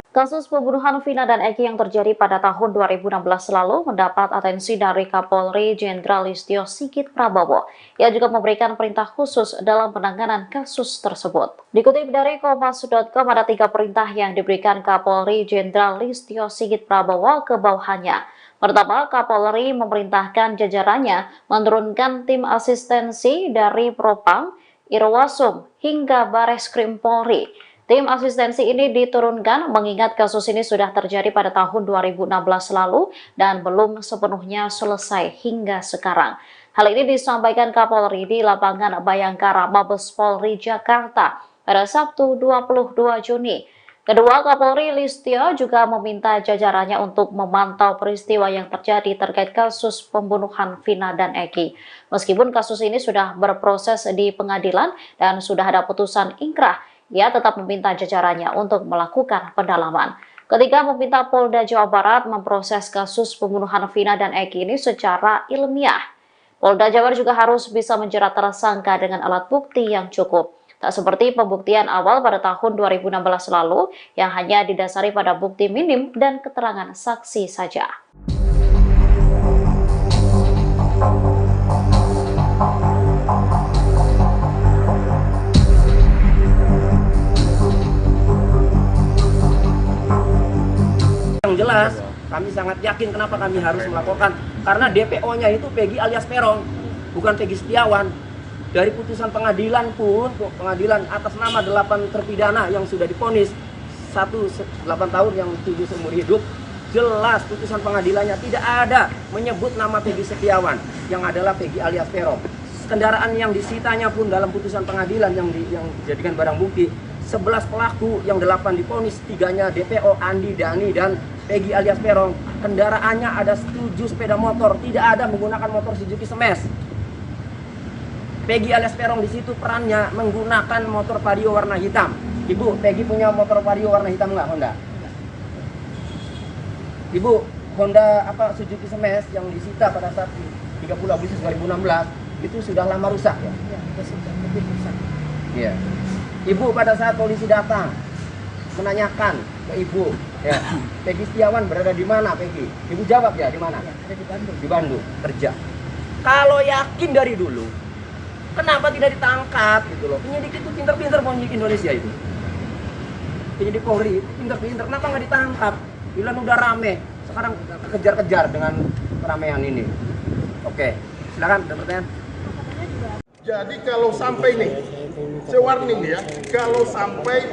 Kasus pembunuhan Vina dan Eki yang terjadi pada tahun 2016 lalu mendapat atensi dari Kapolri Jenderal Listio Sigit Prabowo. Ia juga memberikan perintah khusus dalam penanganan kasus tersebut. Dikutip dari Kompas.com, ada 3 perintah yang diberikan Kapolri Jenderal Listio Sigit Prabowo ke bawahannya. Pertama, Kapolri memerintahkan jajarannya menurunkan tim asistensi dari Propam, Irwasum, hingga Bareskrim Polri. Tim asistensi ini diturunkan mengingat kasus ini sudah terjadi pada tahun 2016 lalu dan belum sepenuhnya selesai hingga sekarang. Hal ini disampaikan Kapolri di lapangan Bayangkara, Mabes Polri, Jakarta pada Sabtu 22 Juni. Kedua, Kapolri Listio juga meminta jajarannya untuk memantau peristiwa yang terjadi terkait kasus pembunuhan Vina dan Eki. Meskipun kasus ini sudah berproses di pengadilan dan sudah ada putusan ingkrah, ia tetap meminta jajarannya untuk melakukan pendalaman. Ketika meminta Polda Jawa Barat memproses kasus pembunuhan Vina dan Eki ini secara ilmiah. Polda Jawa Barat juga harus bisa menjerat tersangka dengan alat bukti yang cukup. Tak seperti pembuktian awal pada tahun 2016 lalu yang hanya didasari pada bukti minim dan keterangan saksi saja. Yang jelas, kami sangat yakin kenapa kami harus melaporkan. Karena DPO-nya itu Peggy alias Peron, bukan Peggy Setiawan. Dari putusan pengadilan pun, pengadilan atas nama 8 terpidana yang sudah divonis 8 tahun yang 7 seumur hidup, jelas putusan pengadilannya tidak ada menyebut nama Peggy Setiawan, yang adalah Peggy alias Peron. Kendaraan yang disitanya pun dalam putusan pengadilan yang dijadikan barang bukti, 11 pelaku yang 8 divonis, 3-nya DPO, Andi, Dani, dan Peggy alias Peron. Kendaraannya ada 7 sepeda motor, tidak ada menggunakan motor Suzuki Smash. Peggy alias Peron di situ perannya menggunakan motor Vario warna hitam. Ibu, Peggy punya motor Vario warna hitam nggak, Honda? Ibu, Honda Suzuki Smash yang disita pada saat 30 Agustus 2016 itu sudah lama rusak ya? Ya, sudah lebih rusak. Iya. Ibu pada saat polisi datang menanyakan ke ibu, ya, Peggy Setiawan berada di mana, Peggy? Ibu jawab ya, di mana? Ya, ada di Bandung. Di Bandung, kerja. Kalau yakin dari dulu, kenapa tidak ditangkap gitu loh? Penyidik itu pinter-pinter, penyidik Indonesia itu. Penyidik Polri itu pinter-pinter, kenapa nggak ditangkap? Bilang udah rame, sekarang kejar-kejar dengan keramaian ini. Oke, silakan ada pertanyaan. Jadi kalau sampai nih, saya warning nih ya, kalau sampai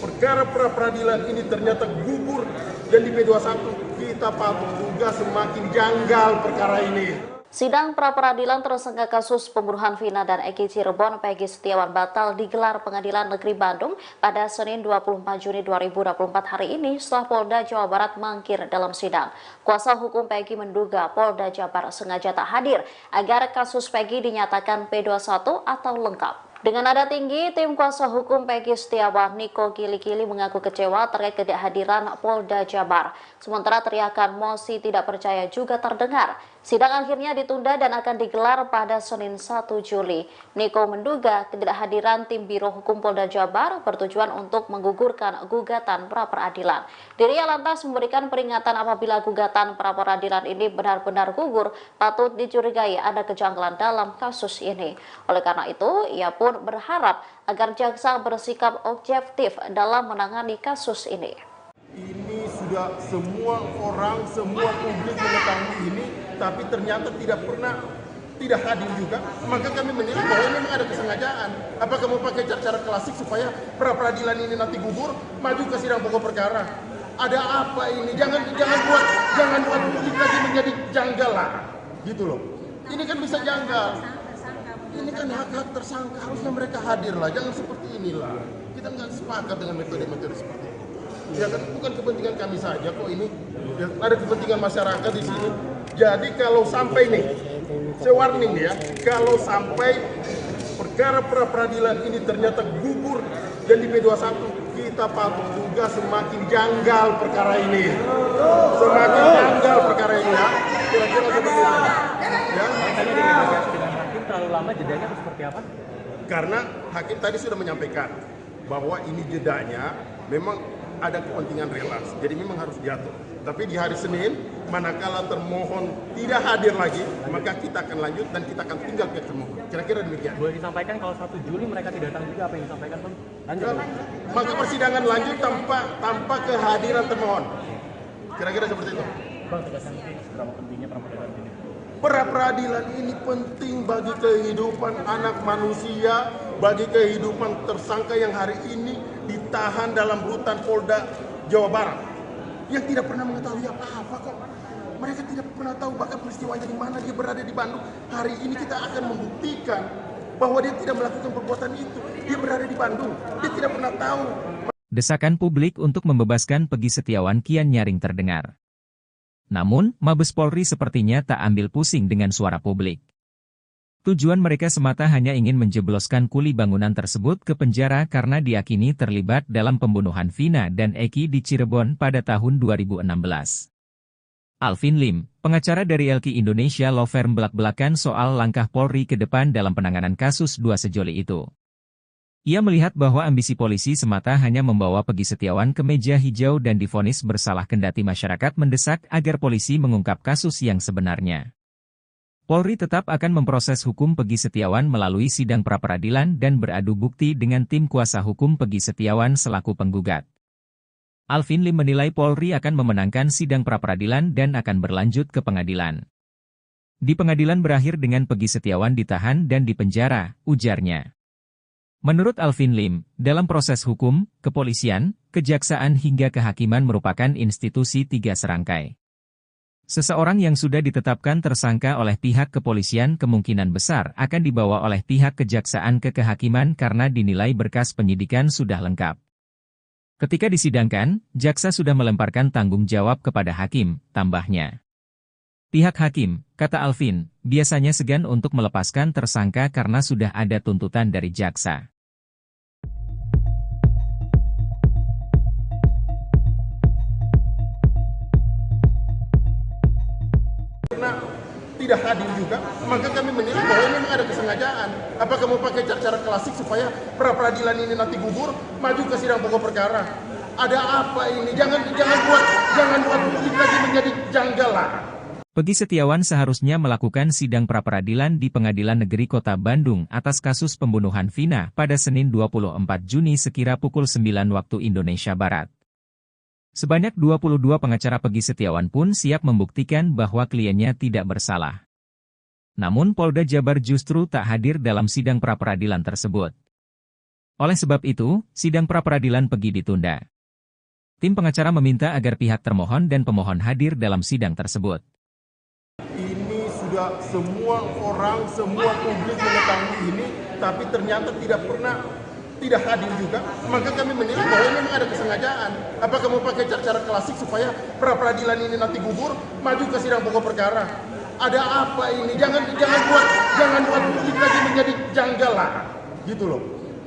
perkara pra-peradilan ini ternyata gugur dan di P21, kita patut juga semakin janggal perkara ini. Sidang pra-peradilan tersangka kasus pembunuhan Vina dan Eki Cirebon Peggy Setiawan batal digelar Pengadilan Negeri Bandung pada Senin 24 Juni 2024 hari ini setelah Polda Jawa Barat mangkir dalam sidang. Kuasa hukum Peggy menduga Polda Jawa Barat sengaja tak hadir agar kasus Peggy dinyatakan P21 atau lengkap. Dengan nada tinggi, tim kuasa hukum Peggy Setiawan, Niko Gili-Gili, mengaku kecewa terkait ketidakhadiran Polda Jabar. Sementara teriakan mosi tidak percaya juga terdengar. Sidang akhirnya ditunda dan akan digelar pada Senin 1 Juli. Niko menduga ketidakhadiran tim Biro Hukum Polda Jabar bertujuan untuk menggugurkan gugatan pra-peradilan. Dirinya lantas memberikan peringatan apabila gugatan pra-peradilan ini benar-benar gugur, patut dicurigai ada kejanggalan dalam kasus ini. Oleh karena itu, ia pun berharap agar jaksa bersikap objektif dalam menangani kasus ini. Ini sudah semua orang, semua publik mengetahui ini, tapi ternyata tidak hadir juga. Maka kami menilai bahwa ini memang ada kesengajaan. Apa kamu pakai cara klasik supaya pra-peradilan ini nanti gugur, maju ke sidang pokok perkara? Ada apa ini? Jangan buat publik lagi menjadi janggal lah, gitu loh. Ini kan bisa janggal. Ini kan hak-hak tersangka, harusnya mereka hadir lah. Jangan seperti inilah. Kita nggak sepakat dengan metode-metode seperti ini. Ya kan bukan kepentingan kami saja kok ini, ya, ada kepentingan masyarakat di sini. Jadi kalau sampai nih, saya warning ya, kalau sampai perkara pra-peradilan ini ternyata gugur dan di P21, kita patut juga semakin janggal perkara ini. Semakin janggal perkara ini ya. Kira-kira seperti itu. Ya. Tadi dinegosiasi dengan hakim terlalu lama, jedanya itu seperti apa? Karena hakim tadi sudah menyampaikan bahwa ini jedanya memang ada kepentingan relaks, jadi memang harus diatur. Tapi di hari Senin, manakala termohon tidak hadir lagi, maka kita akan lanjut dan kita akan tinggal pihak termohon. Kira-kira demikian. Boleh disampaikan kalau 1 Juli mereka tidak datang juga, apa yang disampaikan Bang? Lanjut. Maka persidangan lanjut tanpa kehadiran termohon. Kira-kira seperti itu. Bang, tegaskan seberapa pentingnya pra-peradilan ini? Pra-peradilan ini penting bagi kehidupan anak manusia, bagi kehidupan tersangka yang hari ini ditahan dalam rutan Polda Jawa Barat yang tidak pernah mengetahui apa-apa kok. Mereka tidak pernah tahu bahkan peristiwanya di mana, dia berada di Bandung. Hari ini kita akan membuktikan bahwa dia tidak melakukan perbuatan itu. Dia berada di Bandung, dia tidak pernah tahu. Desakan publik untuk membebaskan Peggy Setiawan kian nyaring terdengar. Namun, Mabes Polri sepertinya tak ambil pusing dengan suara publik. Tujuan mereka semata hanya ingin menjebloskan kuli bangunan tersebut ke penjara karena diyakini terlibat dalam pembunuhan Vina dan Eki di Cirebon pada tahun 2016. Alvin Lim, pengacara dari LQ Indonesia Law Firm belak-belakan soal langkah Polri ke depan dalam penanganan kasus dua sejoli itu. Ia melihat bahwa ambisi polisi semata hanya membawa Peggy Setiawan ke meja hijau dan divonis bersalah kendati masyarakat mendesak agar polisi mengungkap kasus yang sebenarnya. Polri tetap akan memproses hukum Peggy Setiawan melalui sidang pra-peradilan dan beradu bukti dengan tim kuasa hukum Peggy Setiawan selaku penggugat. Alvin Lim menilai Polri akan memenangkan sidang pra-peradilan dan akan berlanjut ke pengadilan. Di pengadilan berakhir dengan Peggy Setiawan ditahan dan dipenjara, ujarnya. Menurut Alvin Lim, dalam proses hukum, kepolisian, kejaksaan hingga kehakiman merupakan institusi tiga serangkai. Seseorang yang sudah ditetapkan tersangka oleh pihak kepolisian kemungkinan besar akan dibawa oleh pihak kejaksaan ke kehakiman karena dinilai berkas penyidikan sudah lengkap. Ketika disidangkan, jaksa sudah melemparkan tanggung jawab kepada hakim, tambahnya. Pihak hakim, kata Alvin, biasanya segan untuk melepaskan tersangka karena sudah ada tuntutan dari jaksa. Karena tidak hadir juga, maka kami menilai bahwa ini memang ada kesengajaan. Apa kamu pakai cara klasik supaya pra-peradilan ini nanti gugur, maju ke sidang pokok perkara? Ada apa ini? Jangan buat publik lagi menjadi janggal lah. Peggy Setiawan seharusnya melakukan sidang pra-peradilan di Pengadilan Negeri Kota Bandung atas kasus pembunuhan Vina pada Senin 24 Juni sekira pukul 9 waktu Indonesia Barat. Sebanyak 22 pengacara Peggy Setiawan pun siap membuktikan bahwa kliennya tidak bersalah. Namun Polda Jabar justru tak hadir dalam sidang pra-peradilan tersebut. Oleh sebab itu, sidang pra-peradilan Peggy ditunda. Tim pengacara meminta agar pihak termohon dan pemohon hadir dalam sidang tersebut. Ini sudah semua orang, semua publik mengetahui ini, tapi ternyata tidak hadir juga, maka kami menilai bahwa ini memang ada kesengajaan. Apa kamu pakai cara klasik supaya pra-peradilan ini nanti gugur, maju ke sidang pokok perkara? Ada apa ini? Jangan buat publik lagi menjadi janggal lah, gitu loh.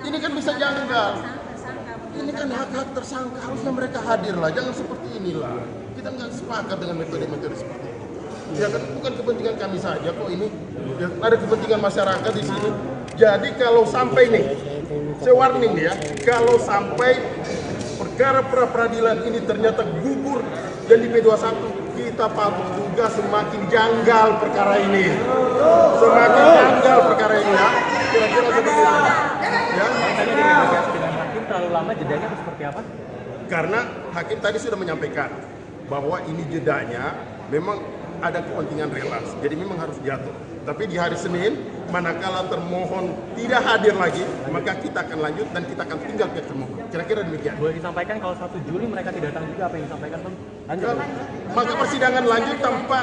Ini kan bisa janggal. Ini kan hak-hak tersangka, harusnya mereka hadir lah. Jangan seperti inilah. Kita nggak sepakat dengan metode-metode seperti ini. Ya kan bukan kepentingan kami saja kok ini. Ya, ada kepentingan masyarakat di sini. Jadi kalau sampai nih, saya warning nih ya, kalau sampai perkara pra peradilan ini ternyata gugur dan di P21, kita patut juga semakin janggal perkara ini. Semakin janggal perkara ini ya. Kira-kira seperti itu. Ya. Tadi negosiasi dengan hakim terlalu lama, jedanya atau seperti apa? Karena hakim tadi sudah menyampaikan bahwa ini jedanya memang ada kepentingan relas, jadi memang harus jatuh. Tapi di hari Senin, manakala termohon tidak hadir lagi, maka kita akan lanjut dan kita akan tinggal pihak termohon. Kira-kira demikian. Boleh disampaikan kalau 1 Juli mereka tidak datang juga, apa yang disampaikan Bang? Lanjut. Maka persidangan lanjut tanpa